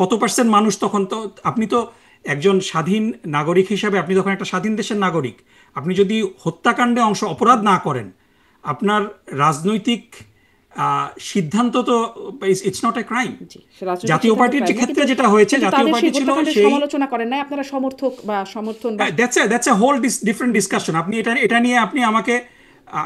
S2: কত পার্সেন্ট মানুষ তখন, তো আপনি তো একজন স্বাধীন নাগরিক হিসাবে, আপনি তখন একটা স্বাধীন দেশের নাগরিক, আপনি যদি হত্যাকাণ্ডে অপরাধ না করেন, আপনার রাজনৈতিক সিদ্ধান্ত তো ইটস নট এ ক্রাইম।
S1: জি, সে রাজনৈতিক
S2: জাতীয়
S1: সিদ্ধান্ত
S2: পার্টির যে
S1: ক্রাইম না,
S2: ক্ষেত্রে
S1: কিন্তু
S2: যেটা হয়েছে, জাতীয়
S1: তাদের
S2: পার্টি
S1: সেই
S2: ছিল
S1: হত্যাকাণ্ডের
S2: সেই,
S1: সমালোচনা করেন নাই আপনারা, সমর্থক বা সমর্থন বা
S2: that's a whole different discussion. আপনি এটা নিয়ে আপনি আমাকে,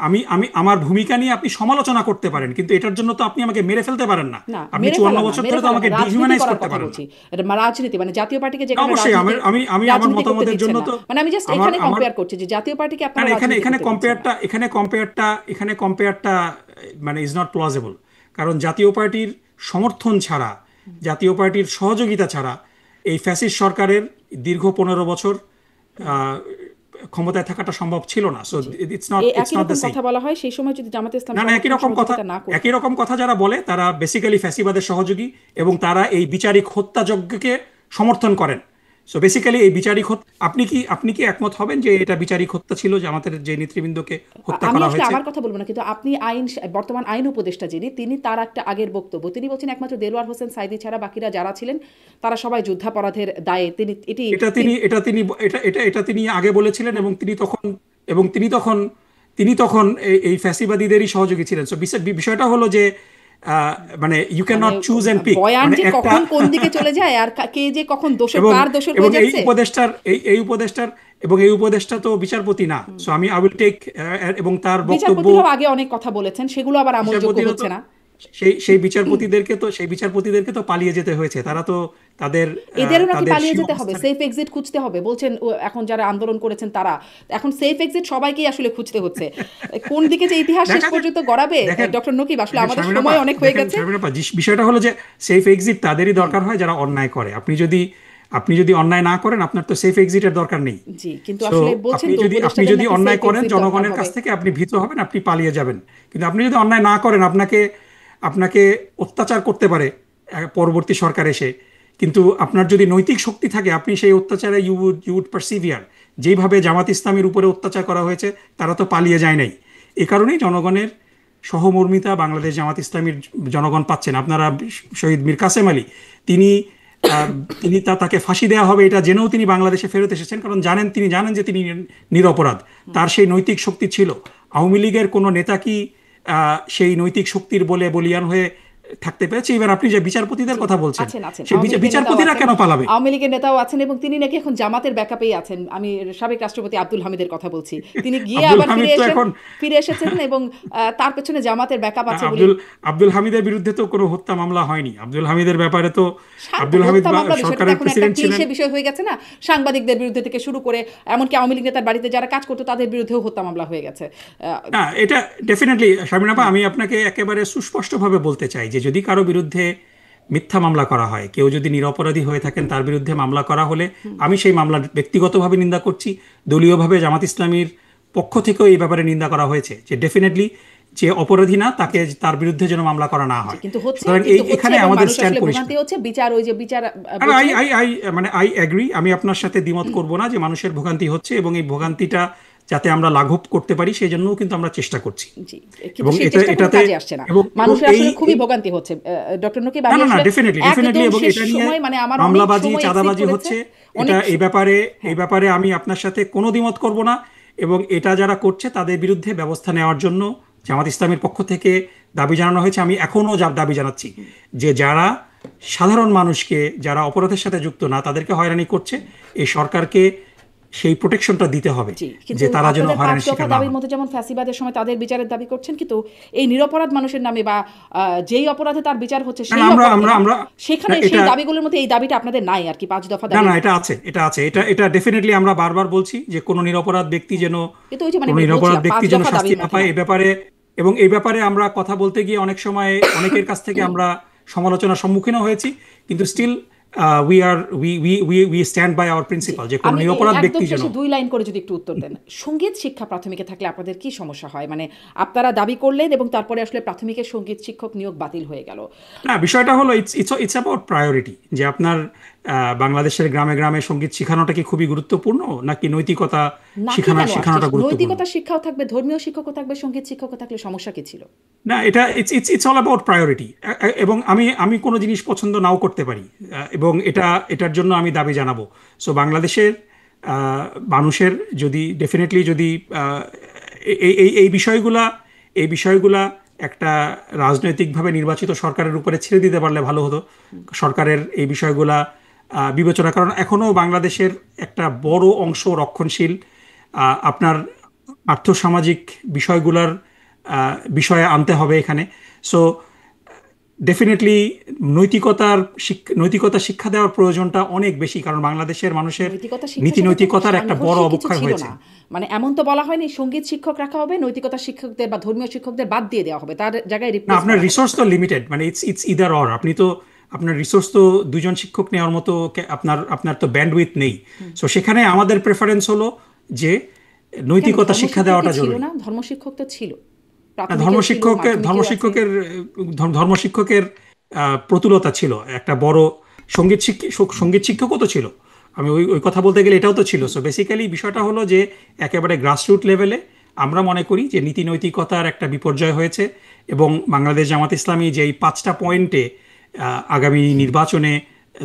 S2: আমি আমি আমার ভূমিকা নিয়ে আপনি সমালোচনা করতে পারেন, কিন্তু এটার জন্য তো আপনি আমাকে মেরে ফেলতে পারেন না।
S1: না,
S2: আপনি
S1: মেরে
S2: 54
S1: ফেলা না,
S2: বছর
S1: মেরে
S2: ধরে তো
S1: ফেলা না,
S2: আমাকে
S1: রাজনীতি
S2: ডিহিউম্যানাইজ
S1: করার
S2: করতে
S1: কথা
S2: পারেন না।
S1: বলছি। এটা রাজনীতি মানে জাতীয় পার্টিকে যেখানে
S2: অবশ্যই
S1: রাজনীতি
S2: আমি আমার
S1: রাজনীতি করতে
S2: মতামতের
S1: দিচ্ছেন
S2: জন্য
S1: না,
S2: তো
S1: মানে আমি জাস্ট
S2: আমার
S1: এখানে
S2: আমার
S1: কম্পেয়ার করছি যে জাতীয় পার্টিকে
S2: না
S1: আপনারা
S2: না, এখানে
S1: রাজনীতি
S2: এখানে
S1: করতে দিচ্ছেন না।
S2: এখানে কম্পেয়ারটা মানে ইজ নট প্লজিবল। কারণ জাতীয় পার্টির সমর্থন ছাড়া, জাতীয় পার্টির সহযোগিতা ছাড়া এই ফ্যাসিস্ট সরকারের দীর্ঘ 15 বছর আহ, ক্ষমতায় থাকাটা সম্ভব ছিল না। সো
S1: জি,
S2: ইটস নট
S1: একই
S2: দ্য
S1: রকম
S2: সেম।
S1: কথা বলা হয় সেই সময় যদি জামাতে ইসলাম
S2: না না, একই
S1: সমর্থন
S2: রকম কথা,
S1: সহযোগিতা না করতো।
S2: একই রকম কথা যারা বলে তারা বেসিক্যালি ফ্যাসিবাদের সহযোগী, এবং তারা এই বিচারিক হত্যাযজ্ঞকে সমর্থন করেন। সো বেসিক্যালি এই বিচারিক হত্যা, আপনি কি একমত হবেন যে এটা বিচারিক হত্যা ছিল, যে আমাদের যে নেতৃবৃন্দকে হত্যা
S1: আমি
S2: করা
S1: আসলে
S2: হয়েছে?
S1: আমার কথা বলবো না, কিন্তু আপনি বর্তমান আইন উপদেষ্টা যিনি, তিনি তার একটা আগের বক্তব্য তিনি বলছেন একমাত্র দেলোয়ার হোসেন সাইদি ছাড়া বাকিরা যারা ছিলেন তারা সবাই যুদ্ধাপরাধের দায়ে তিনি এটি
S2: এটা তিনি এটা তিনি এটা এটা এটা তিনি আগে বলেছিলেন, এবং তিনি তখন এই ফ্যাসিবাদীদেরই সহযোগী ছিলেন। সো বিষয়টা হলো যে মানে ইউ ক্যান
S1: মানে
S2: নট চুজ এন্ড পিক,
S1: বয়ান
S2: মানে
S1: যে
S2: একটা
S1: কখন কোন দিকে চলে যায় আর কে যে কখন দোষর
S2: এবং
S1: কার দোষর
S2: এবং
S1: হয়ে
S2: এই
S1: যাচ্ছে।
S2: উপদেষ্টার এই উপদেষ্টা তো বিচারপতি না। সো আমি আই উইল টেক, এবং তার বক্তব্য,
S1: বিচারপতিরাও আগে অনেক কথা বলেছেন, সেগুলো আবার আমলযোগ্য
S2: বিচারপতিরা তো
S1: হচ্ছে না।
S2: সেই বিচারপতিদেরকে তো পালিয়ে যেতে হয়েছে। তারা তো তাদের
S1: এদেরও নাকি
S2: তাদের
S1: পালিয়ে
S2: স্বীয়
S1: যেতে হবে,
S2: অবস্থানে,
S1: সেফ এক্সিট খুঁজতে হবে বলছেন এখন যারা আন্দোলন করেছেন তারা, এখন সেফ এক্সিট সবাইকেই আসলে খুঁজতে হচ্ছে। কোন দিকে যে ইতিহাস শেষ
S2: দেখা যাক।
S1: পর্যন্ত গড়াবে
S2: দেখেন
S1: ডক্টর নকিব, আসলে
S2: দেখেন
S1: আমাদের
S2: শারমিন আপা,
S1: সময় অনেক হয়ে
S2: দেখেন
S1: গেছে।
S2: শারমিন আপা, বিষয়টা হলো যে সেফ এক্সিট তাদেরই দরকার হয় যারা অন্যায় করে। আপনি যদি অন্যায় না করেন, আপনার তো সেফ এক্সিটের দরকার নেই।
S1: জি, কিন্তু
S2: সো
S1: আসলে বলছেন তো
S2: আপনি
S1: উপদেষ্টাদের
S2: যদি
S1: নাকি
S2: অন্যায়
S1: সেফ
S2: করেন,
S1: এক্সিট দরকার
S2: জনগণের
S1: হবে।
S2: কাছ থেকে আপনি ভীত হবেন, আপনি পালিয়ে যাবেন। কিন্তু আপনি যদি অন্যায় না করেন, আপনাকে অত্যাচার করতে পারে পরবর্তী সরকার এসে, কিন্তু আপনার যদি নৈতিক শক্তি থাকে, আপনি সেই অত্যাচারে ইউ উড পারসিভিয়ার। যেইভাবে জামাত ইসলামের উপরে অত্যাচার করা হয়েছে, তারা তো পালিয়ে যায় নাই। এ কারণেই জনগণের সহমর্মিতা বাংলাদেশ জামাত ইসলামীর জনগণ পাচ্ছেন। আপনারা শহীদ মীর কাসেম আলী, তিনি আহ, তাকে ফাঁসি দেওয়া হবে এটা জেনেও তিনি বাংলাদেশে ফেরত এসেছেন, কারণ তিনি জানেন যে তিনি নিরপরাধ। তার সেই নৈতিক শক্তি ছিল। আওয়ামী লীগের কোনো নেতা কি সেই নৈতিক শক্তির বলে বলিয়ান হয়ে থাকতে পেরেছে? এবার আপনি যে বিচারপতিদের কথা বলছেন,
S1: আছেন আছেন
S2: সেই
S1: আওয়ামী লীগের নেতাও
S2: বিচারপতিরা
S1: আছেন,
S2: কেন পালাবে?
S1: আওয়ামী লীগের নেতাও আছেন, এবং তিনি নাকি এখন জামাতের ব্যাকআপেই আছেন। আমি সাবেক রাষ্ট্রপতি আব্দুল হামিদের কথা বলছি, তিনি গিয়ে
S2: আব্দুল
S1: আবার
S2: হামিদ তো এখন,
S1: ফিরে এসেছেন এবং তার পেছনে জামাতের ব্যাকআপ আছে বলে।
S2: আব্দুল হামিদের বিরুদ্ধে তো কোনো হত্যা মামলা হয়নি। আব্দুল হামিদের ব্যাপারে তো আব্দুল হামিদ
S1: হত্যা মামলা বিষয়টা
S2: সরকারের
S1: এখন একটা
S2: প্রেসিডেন্ট ছিলেন।
S1: ক্লিশে বিষয় হয়ে গেছে না, সাংবাদিকদের বিরুদ্ধে থেকে শুরু করে এমনকি আওয়ামী লীগ নেতার বাড়িতে যারা কাজ করতো তাদের বিরুদ্ধেও হত্যা মামলা হয়ে গেছে।
S2: না, এটা ডেফিনেটলি শারমিন আপা, আমি আপনাকে একেবারে সুস্পষ্টভাবে বলতে চাই যে যদি কারো বিরুদ্ধে মিথ্যা মামলা করা হয়, কেউ যদি নিরপরাধী হয়ে থাকেন, তার বিরুদ্ধে মামলা করা হলে আমি সেই মামলার ব্যক্তিগতভাবে নিন্দা করছি। দলীয়ভাবে জামাত ইসলামীর পক্ষ থেকেও এই ব্যাপারে নিন্দা করা হয়েছে যে ডেফিনেটলি যে অপরাধী না, তার বিরুদ্ধে যেন মামলা করা না হয়।
S1: কিন্তু হচ্ছে,
S2: সুতরাং এখানে
S1: এবং
S2: আমাদের
S1: মানুষ
S2: স্ট্যান্ড
S1: আসলে
S2: পরিষ্কার।
S1: ভোগান্তি হচ্ছে, বিচার ওই যে বিচার
S2: আই এগ্রি, আমি আপনার সাথে দ্বিমত করব না যে মানুষের ভোগান্তি হচ্ছে, এবং এই ভোগান্তিটা যাতে আমরা লাঘব করতে পারি সেই জন্যও কিন্তু আমরা চেষ্টা করছি।
S1: জি, কিন্তু
S2: এবং
S1: সেই চেষ্টা কোনো কাজে আসছে না, মানুষের আসলে খুবই ভোগান্তি হচ্ছে। ডক্টর নকিব, আমি আসলে
S2: ডেফিনেটলি, এবং এটা নিয়ে
S1: মানে আমার
S2: মামলাবাজি, চাঁদাবাজি হচ্ছে। এটা এই ব্যাপারে আমি আপনার সাথে কোনো দ্বিমত করব না, এবং এটা যারা করছে তাদের বিরুদ্ধে ব্যবস্থা নেওয়ার জন্য জামাত ইসলামের পক্ষ থেকে দাবি জানানো হয়েছে। আমি এখনও দাবি জানাচ্ছি যে যারা সাধারণ মানুষকে, যারা অপরাধের সাথে যুক্ত না, তাদেরকে হয়রানি করছে, এই সরকারকে সেই প্রোটেকশনটা দিতে হবে যে তারা যেন হয়রানির শিকার না হয়।
S1: দাবির মধ্যে যেমন ফ্যাসিবাদের সময় তাদের বিচারের দাবি করছেন, কিন্তু এই নিরপরাধ মানুষের নামে বা যেই অপরাধে তার বিচার হচ্ছে সেখানে সেই দাবিগুলোর মধ্যে এই দাবিটা আপনাদের নাই আর কি, 5 দফা দাবি।
S2: না, এটা আছে, এটা ডেফিনেটলি আমরা বারবার বলছি যে কোনো নিরপরাধ ব্যক্তি যেন শাস্তি না পায়। এই ব্যাপারে আমরা কথা বলতে গিয়ে অনেক সময় অনেকের কাছ থেকে আমরা সমালোচনার সম্মুখীন হয়েছি, কিন্তু still we stand by our
S1: জি,
S2: প্রিন্সিপাল যে কোনো
S1: আমি
S2: নিরপরাধ
S1: একদম
S2: ব্যক্তি যেন।
S1: শেষে ২ লাইন করে যদি একটু উত্তর দেন। সঙ্গীত শিক্ষা প্রাথমিকে থাকলে আপনাদের কি সমস্যা হয়? মানে আপনারা দাবি করলেন এবং তারপরে আসলে প্রাথমিকের সঙ্গীত শিক্ষক নিয়োগ বাতিল হয়ে গেল।
S2: না, বিষয়টা হলো it's it's it's about priority, যে আপনার বাংলাদেশের গ্রামে গ্রামে সঙ্গীত শেখানোটা কি খুবই গুরুত্বপূর্ণ, নাকি নৈতিকতা
S1: নাকি কেন আসছে?
S2: শেখানোটা গুরুত্বপূর্ণ?
S1: নৈতিকতা শিক্ষাও থাকবে, ধর্মীয় শিক্ষকও থাকবে, সঙ্গীত শিক্ষকও থাকলে সমস্যা কি ছিল?
S2: না, এটা it's it's it's all about priority. এবং আমি আমি কোনো জিনিস পছন্দ নাও করতে পারি, এবং এটার জন্য আমি দাবি জানাবো। সো বাংলাদেশের আহ, মানুষের যদি ডেফিনেটলি যদি এই বিষয়গুলা একটা রাজনৈতিকভাবে নির্বাচিত সরকারের উপরে ছেড়ে দিতে পারলে ভালো হতো। সরকারের এই বিষয়গুলা বিবেচনা, কারণ এখনো বাংলাদেশের একটা বড় অংশ রক্ষণশীল। আপনার আর্থসামাজিক বিষয়গুলোর বিষয়ে আনতে হবে এখানে। সো ডেফিনেটলি নৈতিকতা শিক্ষা দেওয়ার প্রয়োজনটা অনেক বেশি, কারণ বাংলাদেশের মানুষের
S1: নৈতিকতা শিক্ষার
S2: নীতি
S1: সাথে তো
S2: নৈতিকতার একটা বড়
S1: সাংঘর্ষিক কিছু
S2: অবক্ষয়
S1: ছিল
S2: হয়েছে।
S1: না। মানে এমন তো বলা হয়নি সঙ্গীত শিক্ষক রাখা হবে, নৈতিকতা শিক্ষকদের বা ধর্মীয় শিক্ষকদের বাদ দিয়ে দেওয়া হবে, তার জায়গায়
S2: না,
S1: রিপ্লেস
S2: আপনার
S1: করা হবে।
S2: রিসোর্স তো লিমিটেড, মানে ইটস ইটস ইদার অর। আপনি তো আপনার রিসোর্স তো দুজন শিক্ষক নেওয়ার মতো আপনার আপনার তো ব্যান্ডউইথ নেই। সো সেখানে আমাদের প্রেফারেন্স হলো যে
S1: কেন
S2: নৈতিকতা শিক্ষা
S1: ধর্মশিক্ষক কি
S2: দেওয়াটা
S1: ছিল
S2: জরুরি।
S1: না? ধর্মশিক্ষক তো ছিল,
S2: না,
S1: প্রাথমিকেও ছিল, মাধ্যমিকেও আছে।
S2: ধর্মশিক্ষকের প্রতুলতা ছিল একটা বড়। সঙ্গীত শিক্ষকও তো ছিল। আমি ওই ওই কথা বলতে গেলে এটাও তো ছিল। সো বেসিক্যালি বিষয়টা হলো যে একেবারে গ্রাসরুট লেভেলে আমরা মনে করি যে নীতি নৈতিকতার একটা বিপর্যয় হয়েছে, এবং বাংলাদেশ জামাত ইসলামী যে এই 5টা পয়েন্টে আগামী নির্বাচনে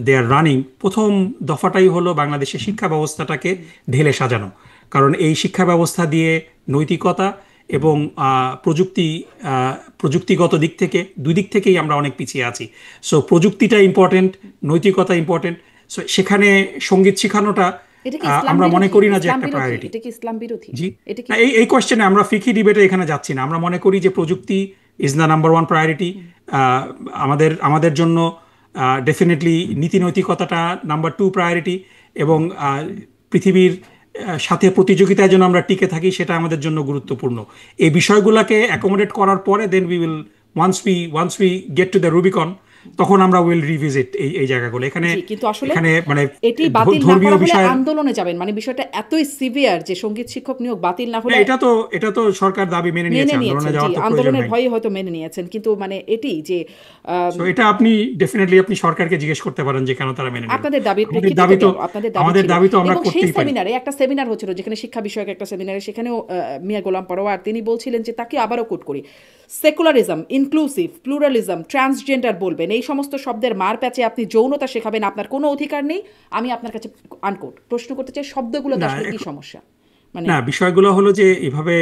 S2: দে আর রানিং, প্রথম দফাটাই হলো বাংলাদেশের শিক্ষা ব্যবস্থাটাকে ঢেলে সাজানো। কারণ এই শিক্ষা ব্যবস্থা দিয়ে নৈতিকতা এবং প্রযুক্তিগত দিক থেকে দুই দিক থেকেই আমরা অনেক পিছিয়ে আছি। সো প্রযুক্তিটা ইম্পর্টেন্ট, নৈতিকতা ইম্পর্টেন্ট। সো সেখানে সঙ্গীত শেখানোটা
S1: এটা কি ইসলাম
S2: আমরা মনে
S1: বিরোধী?
S2: করি না যে
S1: ইসলাম
S2: একটা
S1: বিরোধী?
S2: প্রায়োরিটি।
S1: এটা কি ইসলাম বিরোধী?
S2: জি।
S1: এটা কি
S2: না, এই কোয়েশ্চেনে আমরা ফিকি ডিবেটে এখানে যাচ্ছি না। আমরা মনে করি যে প্রযুক্তি is the number one priority আমাদের আমাদের জন্য। ডেফিনেটলি নীতি নৈতিকতাটা নাম্বার টু প্রায়োরিটি, এবং পৃথিবীর সাথে প্রতিযোগিতায় যেন আমরা টিকে থাকি সেটা আমাদের জন্য গুরুত্বপূর্ণ। এই বিষয়গুলোকে অ্যাকোমোডেট করার পরে then we will, once we get to the Rubicon, তখন আমরা উইল রিভিজিট এই জায়গাগুলো। এখানে
S1: জি, কিন্তু আসলে
S2: এখানে মানে
S1: এটি বাতিল না
S2: ধর্মীয়
S1: করা হলে
S2: বিষয়ের।
S1: আন্দোলনে যাবেন, মানে বিষয়টা এতই সিভিয়ার যে সঙ্গীত শিক্ষক নিয়োগ বাতিল না
S2: না,
S1: হলে
S2: এটা তো সরকার দাবি মেনে নিয়েছে,
S1: মেনে
S2: আন্দোলনে
S1: নিয়েছেন। জি,
S2: যাওয়ার তো প্রয়োজন
S1: আন্দোলনের
S2: হয়নি।
S1: ভয়ে হয়তো মেনে নিয়েছেন, কিন্তু মানে এটি যে
S2: সো এটা আপনি ডেফিনেটলি আপনি সরকারকে জিজ্ঞেস করতে পারেন যে কেন তারা মেনে নেবে না।
S1: আপনাদের দাবির
S2: আমাদের
S1: প্রেক্ষিতে
S2: দাবি তো
S1: গেল, আপনাদের দাবি
S2: আমাদের
S1: ছিল।
S2: দাবি তো আমরা
S1: এবং সেই
S2: করতেই পারি।
S1: সেমিনারে একটা সেমিনার হচ্ছিল যেখানে শিক্ষা বিষয়ক একটা সেমিনারে, সেখানেও মিয়া গোলাম পরোয়ার তিনি বলছিলেন যে, তাকে আবারও কোট করি, সেকুলারিজম, ইনক্লুসিভ, প্লুরালিজম, ট্রান্সজেন্ডার বলবেন, এই সমস্ত শব্দের মার প্যাচে আপনি যৌনতা শেখাবেন, আপনার কোনো অধিকার নেই। আমি আপনার কাছে আনকোট প্রশ্ন করতে চাই, শব্দগুলোতে
S2: না,
S1: আসলে কি সমস্যা? মানে
S2: না, বিষয়গুলো হলো যে এভাবে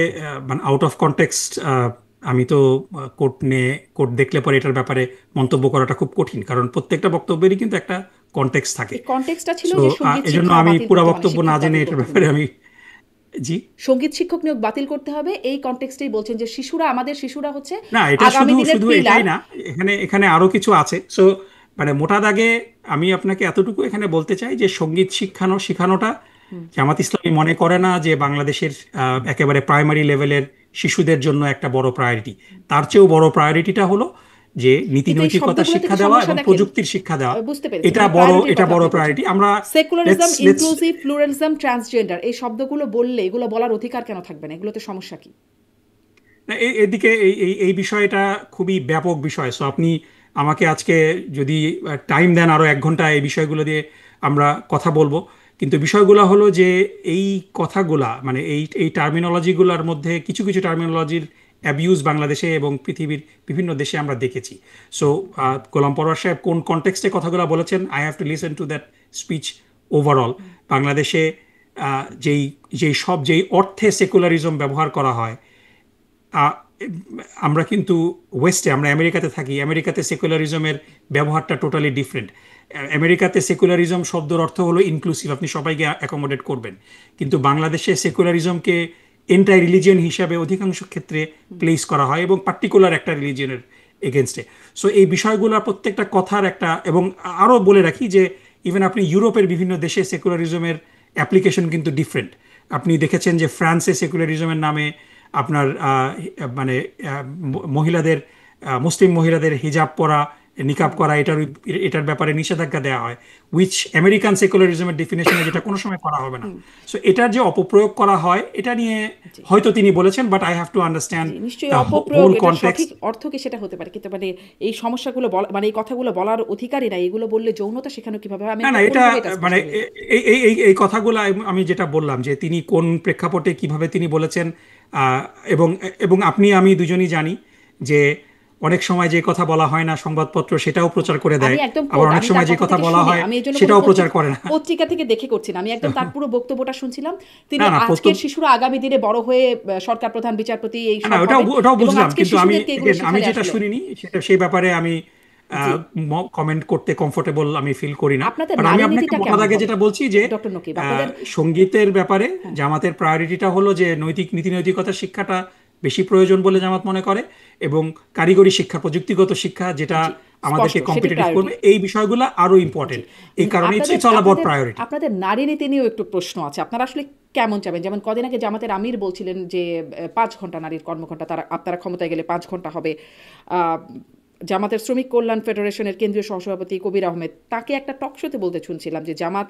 S2: মানে আউট অফ কনটেক্সট। আমি তো কোর্ট দেখলে পরে এটার ব্যাপারে মন্তব্য করাটা খুব কঠিন, কারণ প্রত্যেকটা বক্তব্যেরই কিন্তু একটা কনটেক্সট থাকে।
S1: এই কনটেক্সটটা ছিল
S2: সো
S1: যে সঙ্গীত
S2: এজন্য
S1: শিক্ষা
S2: আমি
S1: বাতিল
S2: পুরো
S1: করতে, মানে
S2: বক্তব্য না
S1: শিক্ষক
S2: জেনে
S1: বাতিল
S2: এটার
S1: করতে হবে।
S2: ব্যাপারে আমি। জি।
S1: সঙ্গীত শিক্ষক নিয়োগ বাতিল করতে হবে, এই কনটেক্সটেই বলছেন যে শিশুরা, আমাদের শিশুরা হচ্ছে
S2: না, এটা
S1: আগামী
S2: শুধু
S1: দিনের
S2: শুধু
S1: পিলার।
S2: এটাই না, এখানে এখানে আরো কিছু আছে। সো মানে মোটা দাগে আমি আপনাকে এতটুকু এখানে বলতে চাই যে সঙ্গীত শেখানোটা জামাত ইসলামী মনে করে না যে বাংলাদেশের একেবারে প্রাইমারি লেভেলের শিশুদের জন্য একটা বড় প্রায়োরিটি। তার চেয়েও বড় প্রায়োরিটিটা হলো যে নীতি
S1: কিন্তু এই
S2: নৈতিকতা
S1: শব্দগুলোতে
S2: শিক্ষা
S1: কি
S2: দেওয়া
S1: সমস্যা
S2: এবং
S1: দেখেন?
S2: প্রযুক্তির শিক্ষা দেওয়া।
S1: বুঝতে পেরেছি,
S2: এটা
S1: মানে
S2: বড়
S1: প্রায়োরিটির
S2: এটা
S1: কথা
S2: বড়
S1: আপনি বলছেন।
S2: প্রায়োরিটি। আমরা
S1: secularism,
S2: let's let's
S1: inclusive, pluralism, transgender, এই শব্দগুলো বললে এগুলো বলার অধিকার কেন থাকবে না? এগুলোতে সমস্যা কি?
S2: না, এদিকে এই বিষয়টা খুবই ব্যাপক বিষয়। সো আপনি আমাকে আজকে যদি টাইম দেন আরো 1 ঘন্টা এই বিষয়গুলো দিয়ে আমরা কথা বলবো। কিন্তু বিষয়গুলো হলো যে এই কথাগুলা মানে এই টার্মিনোলজিগুলোর মধ্যে কিছু কিছু টার্মিনোলজির অ্যাবিউজ বাংলাদেশে এবং পৃথিবীর বিভিন্ন দেশে আমরা দেখেছি। সো গোলাম পরোয়ার সাহেব কোন কনটেক্সটে কথাগুলো বলেছেন, I have to listen to that speech. Overall বাংলাদেশে যেই যেই অর্থে সেকুলারিজম ব্যবহার করা হয়, আহ, আমরা কিন্তু আমরা আমেরিকাতে থাকি। আমেরিকাতে সেকুলারিজমের ব্যবহারটা টোটালি ডিফারেন্ট। আমেরিকাতে সেকুলারিজম শব্দের অর্থ হলো ইনক্লুসিভ, আপনি সবাইকে অ্যাকোমোডেট করবেন। কিন্তু বাংলাদেশে সেকুলারিজমকে এন্টাই রিলিজিয়ন হিসাবে অধিকাংশ ক্ষেত্রে প্লেস করা হয়, এবং পার্টিকুলার একটা রিলিজিয়নের এগেনস্টে। সো এই বিষয়গুলোর প্রত্যেকটা কথার একটা, এবং আরও বলে রাখি যে ইভেন আপনি ইউরোপের বিভিন্ন দেশে সেকুলারিজমের অ্যাপ্লিকেশন কিন্তু ডিফারেন্ট। আপনি দেখেছেন যে ফ্রান্সে সেকুলারিজমের নামে আপনার মানে মহিলাদের মুসলিম মহিলাদের হিজাব পরা নিকাব করা এটার ব্যাপারে নিষেধাজ্ঞা দেওয়া হয়, উইচ আমেরিকান সেকুলারিজমের ডেফিনেশনে যেটা কোনো সময় করা হবে না। সো এটার যে অপপ্রয়োগ করা হয় এটা নিয়ে
S1: জি
S2: হয়তো তিনি বলেছেন, but I have to understand
S1: জি নিশ্চয়ই
S2: দ্য
S1: অপপ্রয়োগ,
S2: হোল
S1: এটা
S2: কনটেক্সট।
S1: সঠিক অর্থ কি সেটা হতে পারে, কিন্তু মানে এই সমস্যাগুলো মানে এই কথাগুলো বলার অধিকারী না, এগুলো বললে যৌনতা শেখানো কিভাবে হয়? আমি
S2: না না, এটা
S1: কোনোভাবে এটা স্পষ্ট
S2: মানে
S1: করি।
S2: এই কথাগুলো আমি যেটা বললাম যে তিনি কোন প্রেক্ষাপটে কিভাবে তিনি বলেছেন, আহ, এবং এবং আমি দুজনই জানি যে অনেক সময় যে কথা বলা হয় না সংবাদপত্র সেটাও প্রচার করে
S1: আমি
S2: দেয়,
S1: একদম
S2: আবার অনেক
S1: আমি
S2: সময়
S1: তার
S2: যে
S1: কথা
S2: কথা
S1: থেকে
S2: বলা
S1: শুনি,
S2: হয়
S1: আমি এই জন্য কোনো
S2: সেটাও প্রচার করে না।
S1: পত্রিকা থেকে দেখে করছি না, আমি একদম তার পুরো বক্তব্যটা শুনছিলাম। তিনি
S2: না না,
S1: আজকের শিশুরা আগামী দিনে বড় হয়ে সরকার প্রধান, বিচারপতি এই
S2: না
S1: সব
S2: ওটাও
S1: হবে,
S2: ওটাও
S1: এবং
S2: বুঝলাম,
S1: আজকের
S2: কিন্তু
S1: শিশুদেরকে এগুলো
S2: আমি
S1: শেখালে
S2: যেটা
S1: আসলে
S2: শুনিনি সেটা সেই ব্যাপারে আমি
S1: জি
S2: কমেন্ট করতে কমফোর্টেবল আমি ফিল করি না।
S1: আপনাদের
S2: বাট আমি
S1: নারী
S2: আপনাকে
S1: নীতিটা
S2: মোটা
S1: কেমন
S2: দাগে
S1: হবে
S2: যেটা বলছি যে
S1: ডক্টর নকিব আপনাদের?
S2: সঙ্গীতের ব্যাপারে
S1: হ্যাঁ
S2: জামাতের প্রায়োরিটিটা হলো যে নীতি নৈতিকতার শিক্ষাটা বেশি প্রয়োজন বলে জামাত মনে করে, এবং কারিগরি শিক্ষা, প্রযুক্তিগত শিক্ষা যেটা
S1: জি স্পষ্ট
S2: আমাদেরকে
S1: সেটি
S2: কম্পিটিটিভ
S1: প্রায়োরিটি।
S2: করবে, এই বিষয়গুলো আরো
S1: জি
S2: ইম্পর্টেন্ট। এই কারণে
S1: আপনাদের
S2: ইটস অল অ্যাবাউট
S1: আপনাদের
S2: প্রায়োরিটি।
S1: আপনাদের নারী নীতি নিয়েও একটু প্রশ্ন আছে, আপনারা আসলে কেমন চাবেন? যেমন কদিন আগে জামাতের আমির বলছিলেন যে 5 ঘন্টা নারীর কর্মঘণ্টা, আপনারা ক্ষমতায় গেলে 5 ঘন্টা হবে। আহ, জামাতের শ্রমিক কল্যাণ ফেডারেশনের কেন্দ্রীয় সহসভাপতি কবির আহমেদ তাকে একটা টক শোতে বলতে শুনছিলাম যে জামাত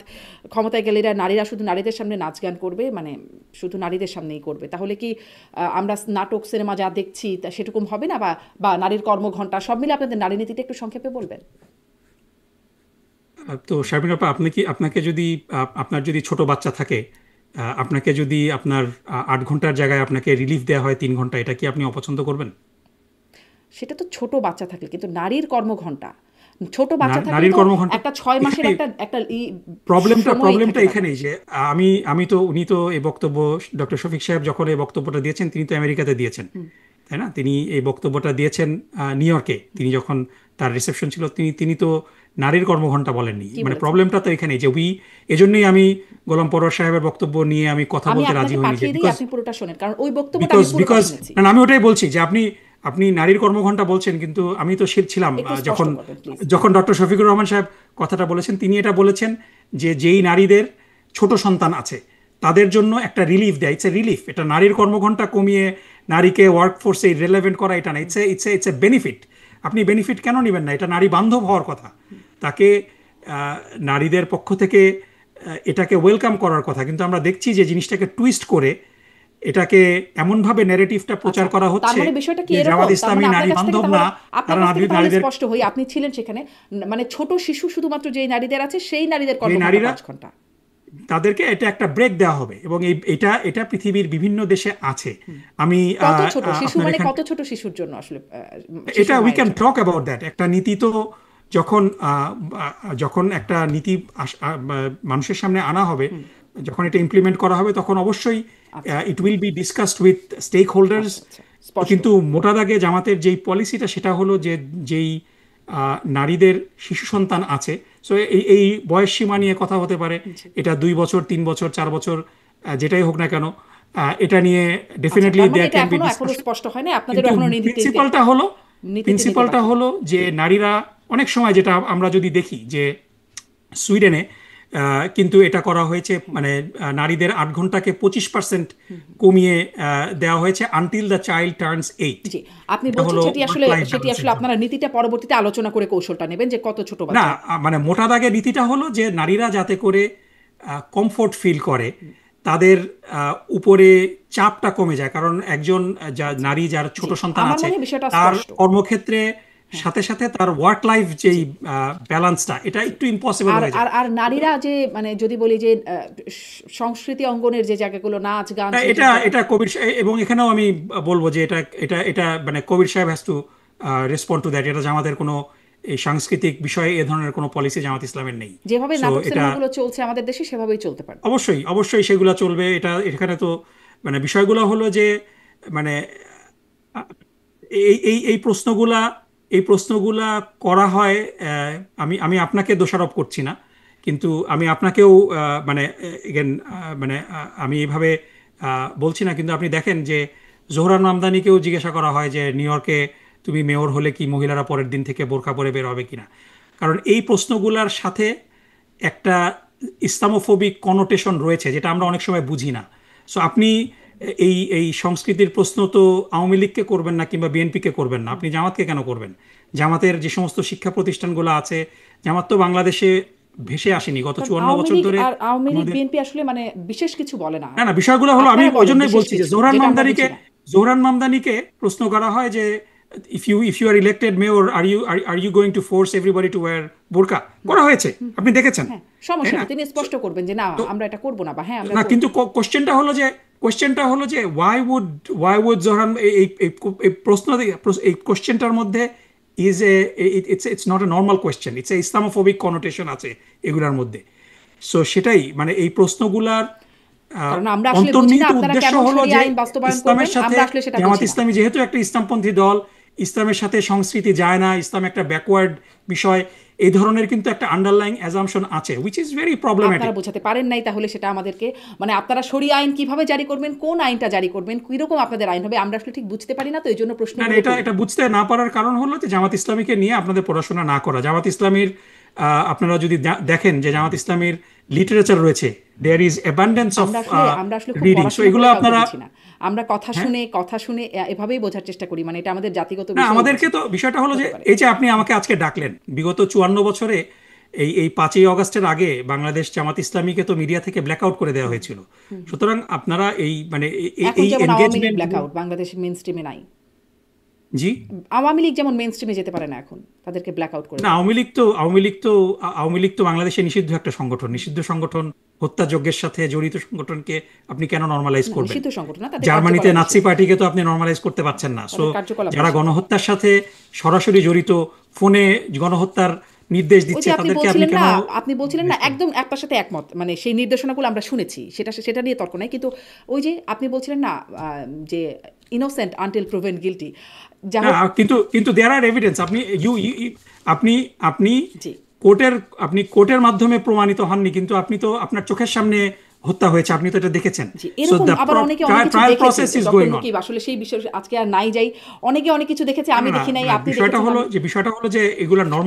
S1: ক্ষমতায় গেলে নারীরা শুধু নারীদের সামনে নাচ গান করবে, মানে শুধু নারীদের সামনেই করবে। তাহলে কি আমরা নাটক সিনেমা যা দেখছি তা সেরকম হবে না, বা বা নারীর কর্মঘণ্টা সব মিলে আপনাদের নারী নীতিটা একটু সংক্ষেপে বলবেন?
S2: তো শারমিন আপা, আপনাকে যদি আপনার যদি ছোট বাচ্চা থাকে, আপনাকে যদি আপনার 8 ঘন্টার জায়গায় আপনাকে রিলিফ দেওয়া হয় 3 ঘন্টা, এটা কি আপনি অপছন্দ করবেন?
S1: সেটা তো ছোট বাচ্চা থাকলে, কিন্তু নারীর কর্মঘণ্টা, ছোট বাচ্চা থাকলে
S2: নারীর
S1: তো
S2: কর্মঘন্টা
S1: একটা 6 মাসের
S2: এখানে
S1: একটা একটা
S2: প্রবলেমটা
S1: সময় থাকে তাদের।
S2: এখানেই যে উনি তো এই বক্তব্য, ডক্টর শফিক সাহেব যখন এই বক্তব্যটা দিয়েছেন তিনি তো আমেরিকাতে দিয়েছেন, তাই না? তিনি এই বক্তব্যটা দিয়েছেন নিউ ইয়র্কে, তিনি যখন তার রিসেপশন ছিল, তিনি তো নারীর কর্মঘণ্টা বলেননি।
S1: কি
S2: মানে
S1: বলেছেন?
S2: প্রবলেমটা তো এখানেই যে এজন্যই আমি গোলাম পরোয়ার সাহেবের বক্তব্য নিয়ে আমি কথা
S1: আমি
S2: বলতে রাজি
S1: আপনাকে
S2: হইনি, যে
S1: পাঠিয়ে দিই,
S2: বিকজ
S1: আপনি পুরোটা শোনেন, কারণ ওই বক্তব্যটা
S2: বিকজ
S1: আমি পুরোটা
S2: বিকজ
S1: শুনেছি।
S2: না, আমি ওটাই বলছি যে আপনি নারীর কর্মঘণ্টা বলছেন, কিন্তু আমি তো ছিলাম
S1: একটু স্পষ্ট
S2: যখন
S1: করবেন প্লিজ।
S2: ডক্টর শফিকুর রহমান সাহেব কথাটা বলেছেন, তিনি এটা বলেছেন যে যেই নারীদের ছোট সন্তান আছে তাদের জন্য একটা রিলিফ দেয়, ইটস এ রিলিফ। এটা নারীর কর্মঘণ্টা কমিয়ে নারীকে ওয়ার্ক ফোর্সে রিলেভেন্ট করা এটা না, ইটস এ বেনিফিট। আপনি বেনিফিট কেন নেবেন না? এটা নারী বান্ধব হওয়ার কথা। তাকে নারীদের পক্ষ থেকে এটাকে ওয়েলকাম করার কথা, কিন্তু আমরা দেখছি যে জিনিসটাকে টুইস্ট করে এটাকে এমনভাবে ন্যারেটিভটা প্রচার
S1: আচ্ছা,
S2: করা
S1: তার
S2: হচ্ছে
S1: মানে বিষয়টা কি
S2: যে
S1: এরকম?
S2: জামাত
S1: তার
S2: ইসলামী
S1: মানে
S2: নারী বান্ধব না,
S1: আপনার
S2: তারা
S1: কাছ থেকে তাহলে
S2: নারীদের,
S1: স্পষ্ট হই, আপনি ছিলেন সেখানে, মানে ছোট শিশু শুধুমাত্র যেই নারীদের আছে সেই নারীদের
S2: যে
S1: কর্মঘণ্টা
S2: নারীরা
S1: 5 ঘন্টা।
S2: তাদেরকে এটা একটা ব্রেক দেওয়া হবে, এবং এটা পৃথিবীর বিভিন্ন দেশে আছে। আমি
S1: কত ছোট শিশু,
S2: আপনার
S1: মানে
S2: এখান
S1: কত ছোট শিশুর জন্য আসলে,
S2: এটা
S1: শিশুর
S2: উই
S1: মায়ের
S2: ক্যান
S1: জন্য?
S2: Talk about that. একটা নীতি তো যখন যখন একটা নীতি মানুষের সামনে আনা হবে, যখন এটা ইমপ্লিমেন্ট করা হবে, তখন অবশ্যই
S1: আচ্ছা
S2: it will be discussed with stakeholders.
S1: আচ্ছা আচ্ছা স্পষ্ট।
S2: কিন্তু মোটা দাগে জামাতের যেই পলিসিটা সেটা হলো যে যেই নারীদের শিশু সন্তান আছে, সো এই বয়স সীমা নিয়ে কথা হতে পারে,
S1: জি
S2: এটা 2 বছর, 3 বছর, 4 বছর, যেটাই হোক না কেন, এটা নিয়ে
S1: আচ্ছা,
S2: ডেফিনেটলি
S1: তার মানে
S2: দেয়ার
S1: এটা
S2: ক্যান বি
S1: এখনো
S2: ডিসকাশন।
S1: স্পষ্ট হয় না, আপনাদেরও
S2: কিন্তু
S1: এখনো নীতিতে নীতিতে নিতে
S2: প্রিন্সিপালটা
S1: বাকি।
S2: হলো যে নারীরা অনেক সময়, যেটা আমরা যদি দেখি যে সুইডেনে কিন্তু এটা করা হয়েছে, মানে নারীদের 8 ঘন্টাকে 25% কমিয়ে দেওয়া হয়েছে আনটিল দ্য চাইল্ড টার্নস 8।
S1: জি আপনি
S2: এটা
S1: বলছেন
S2: হলো
S1: সেটি
S2: ওয়ার্ক
S1: আসলে
S2: লাইফ
S1: সেটি আসলে
S2: ব্যালেন্সের জন্য।
S1: আপনারা নীতিটা পরবর্তীতে আলোচনা করে কৌশলটা নেবেন যে কত ছোট
S2: না,
S1: বাচ্চা।
S2: মানে মোটা দাগে নীতিটা হলো যে নারীরা যাতে করে কমফোর্ট ফিল করে, তাদের উপরে চাপটা কমে যায়। কারণ একজন নারী যার
S1: জি
S2: ছোট সন্তান
S1: আমার
S2: আছে,
S1: মনে হয় বিষয়টা
S2: তার
S1: স্পষ্ট।
S2: কর্মক্ষেত্রে সাথে সাথে তার ওয়ার্ক লাইফ যেই
S1: জি
S2: ব্যালেন্সটা, এটা
S1: জি
S2: একটু ইম্পসিবল
S1: আর
S2: হয়ে
S1: আর
S2: যায়।
S1: আর নারীরা যে, মানে যদি বলি যে সংস্কৃতি অঙ্গনের যে জায়গাগুলো, নাচ গান, সেই
S2: এটা
S1: জায়গা।
S2: এটা এবং এখানেও আমি বলবো যে এটা এটা এটা মানে কবির সাহেব has to respond to that. এটা জামাতের কোনো এই সাংস্কৃতিক বিষয়ে এ ধরনের কোনো পলিসি জামাত ইসলামের নেই।
S1: যেভাবে
S2: সো
S1: নাটক
S2: এটা
S1: সিনেমাগুলো চলছে আমাদের দেশে সেভাবেই চলতে পারে।
S2: অবশ্যই অবশ্যই সেগুলো চলবে। এখানে তো মানে বিষয়গুলো হলো যে মানে আহ, এই প্রশ্নগুলা করা হয়। আমি আমি আপনাকে দোষারোপ করছি না, কিন্তু আমি আপনাকেও মানে এগেন মানে আমি এইভাবে বলছি না, কিন্তু আপনি দেখেন যে জোহরান মামদানিকেও জিজ্ঞাসা করা হয় যে নিউ ইয়র্কে তুমি মেয়র হলে কি মহিলারা পরের দিন থেকে বোরকা পরে বের হবে কিনা। কারণ এই প্রশ্নগুলার সাথে একটা ইসলামোফোবিক কনোটেশন রয়েছে, যেটা আমরা অনেক সময় বুঝি না। সো আপনি এই এই সংস্কৃতির প্রশ্ন তো আওয়ামী লীগকে করবেন না কিংবা বিএনপিকে করবেন না, আপনি জামাতকে কেন করবেন? জামাতের যে সমস্ত শিক্ষা প্রতিষ্ঠানগুলো আছে, জামাত তো বাংলাদেশে ভেসে আসেনি গত
S1: কারণ
S2: 54
S1: আওয়ামী
S2: বছর
S1: লীগ
S2: ধরে
S1: আর আওয়ামী লীগ
S2: আমাদের।
S1: বিএনপি আসলে মানে বিশেষ কিছু বলে না।
S2: না না, বিষয়গুলো হলো, আমি
S1: আপনারা
S2: ওই
S1: বলেন
S2: জন্যই
S1: বিশেষ
S2: বলছি যে
S1: কিছু যেটা আমরা বুঝি না।
S2: জোহরান মামদানিকে প্রশ্ন করা হয় যে if you are elected mayor, are you going to force everybody to wear burqa, করা হয়েছে, আপনি দেখেছেন,
S1: হ্যাঁ,
S2: তাই
S1: সমস্যা
S2: না?
S1: নেই, তিনি স্পষ্ট করবেন যে না
S2: তো
S1: আমরা এটা করব না, বা হ্যাঁ আমরা
S2: না,
S1: করব।
S2: কিন্তু কোশ্চেনটা হলো যে ওয়াই উড জোহরান, এই এই এই প্রশ্ন এই কোশ্চেনটার মধ্যে is a it's not a normal question, it's a Islamophobic connotation আছে এগুলোর মধ্যে। সো সেটাই মানে এই প্রশ্নগুলার
S1: কারণ আমরা আসলে বুঝি না
S2: অন্তর্নিহিত
S1: আপনারা
S2: উদ্দেশ্য
S1: কেমন
S2: হলো
S1: শরিয়া
S2: যে
S1: আইন বাস্তবায়ন
S2: ইসলামের
S1: করবেন,
S2: সাথে
S1: আমরা আসলে সেটা
S2: জামাত
S1: বুঝি না।
S2: ইসলামী যেহেতু একটা ইসলামপন্থী দল, ইসলামের সাথে সংস্কৃতি যায় না, ইসলাম একটা ব্যাকওয়ার্ড বিষয়, এই ধরনের কিন্তু একটা আন্ডারলাইং অ্যাজাম্পশন আছে, উইচ ইজ ভেরি প্রবলেমেটিক।
S1: আপনারা বোঝাতে পারেন নাই, তাহলে সেটা আমাদেরকে মানে আপনারা শরিয়া আইন কিভাবে জারি করবেন, কোন আইনটা জারি করবেন, কিরকম আপনাদের আইন হবে, আমরা আসলে ঠিক বুঝতে পারি না, তো এই জন্য
S2: না না,
S1: প্রশ্নগুলো
S2: এটা
S1: করি।
S2: এটা বুঝতে না পারার কারণ হলো যে জামাত ইসলামীকে নিয়ে আপনাদের পড়াশোনা না করা। জামাত ইসলামীর আপনারা যদি দেখেন যে জামাত ইসলামীর লিটারেচার রয়েছে, দেয়ার ইজ অ্যাবান্ডেন্স অফ
S1: আমরা আসলে খুব
S2: রিডিং, সো
S1: পড়াশোনা
S2: এগুলো
S1: করে কাউকে
S2: আপনারা।
S1: দিচ্ছি না। আমরা
S2: হ্যাঁ,
S1: কথা শুনে এভাবেই বোঝার চেষ্টা করি, মানে এটা আমাদের জাতিগত
S2: না,
S1: বিষয়
S2: আমাদেরকে তো বিষয়টা হলো যে
S1: হতে পারে।
S2: এই যে আপনি আমাকে আজকে ডাকলেন, বিগত 54 বছরে এই 5ই অগস্টের আগে বাংলাদেশ জামাত ইসলামীকে তো মিডিয়া থেকে ব্ল্যাকআউট করে দেওয়া হয়েছিল। সুতরাং আপনারা এই মানে
S1: এখন
S2: এই
S1: যেমন Awami League
S2: engagement.
S1: Blackout Bangladesh main স্ট্রিমে নাই।
S2: জি।
S1: আওয়ামী লীগ যেমন মেইন স্ট্রিমে যেতে পারে না, এখন তাদেরকে ব্ল্যাকআউট করে
S2: না,
S1: দেওয়া হয়েছে।
S2: আওয়ামী লীগ তো বাংলাদেশে নিষিদ্ধ একটা সংগঠন, নিষিদ্ধ সংগঠন, হত্যাযজ্ঞের সাথে জড়িত সংগঠনকে আপনি কেন নর্মালাইজ
S1: না,
S2: করবেন?
S1: নিষিদ্ধ সংগঠন না, তাদের
S2: জার্মানিতে
S1: কার্যকলাপ
S2: নাৎসি
S1: নিষিদ্ধ।
S2: পার্টিকে তো আপনি নর্মালাইজ করতে পারছেন না। সো
S1: তাদের কার্যকলাপ
S2: যারা
S1: নিষিদ্ধ।
S2: গণহত্যার সাথে সরাসরি জড়িত, ফোনে গণহত্যার নির্দেশ
S1: ওই
S2: দিচ্ছে,
S1: যে আপনি
S2: তাদেরকে আপনি
S1: বলছিলেন
S2: কেন
S1: না, একদম আপনার সাথে একমত, মানে সেই নির্দেশনাগুলো আমরা শুনেছি, সেটা নিয়ে তর্ক নাই, কিন্তু ওই যে আপনি বলছিলেন না যে ইনোসেন্ট আনটিল প্রুভেন গিলটি, যা
S2: না,
S1: হোক।
S2: কিন্তু দেয়ার আর এভিডেন্স। আপনি আপনি
S1: জি,
S2: কোর্টের আপনি কোর্টের মাধ্যমে প্রমাণিত হননি, কিন্তু আপনি তো আপনার চোখের সামনে হত্যা হয়েছে, আপনি তো এটা দেখেছেন।
S1: জি,
S2: সো
S1: এরকম
S2: দ্য
S1: আবার অনেকে অনেক কিছু
S2: ট্রায়াল
S1: দেখেছে,
S2: process is
S1: doctor
S2: going on.
S1: Nakib, আসলে সেই বিষয়ে আজকে আর নাই যাই, অনেকে অনেক কিছু দেখেছে, আমি
S2: না
S1: দেখি নাই,
S2: না,
S1: আপনি
S2: বিষয়টা
S1: দেখেছেন,
S2: হলো যে এগুলা নর্মাল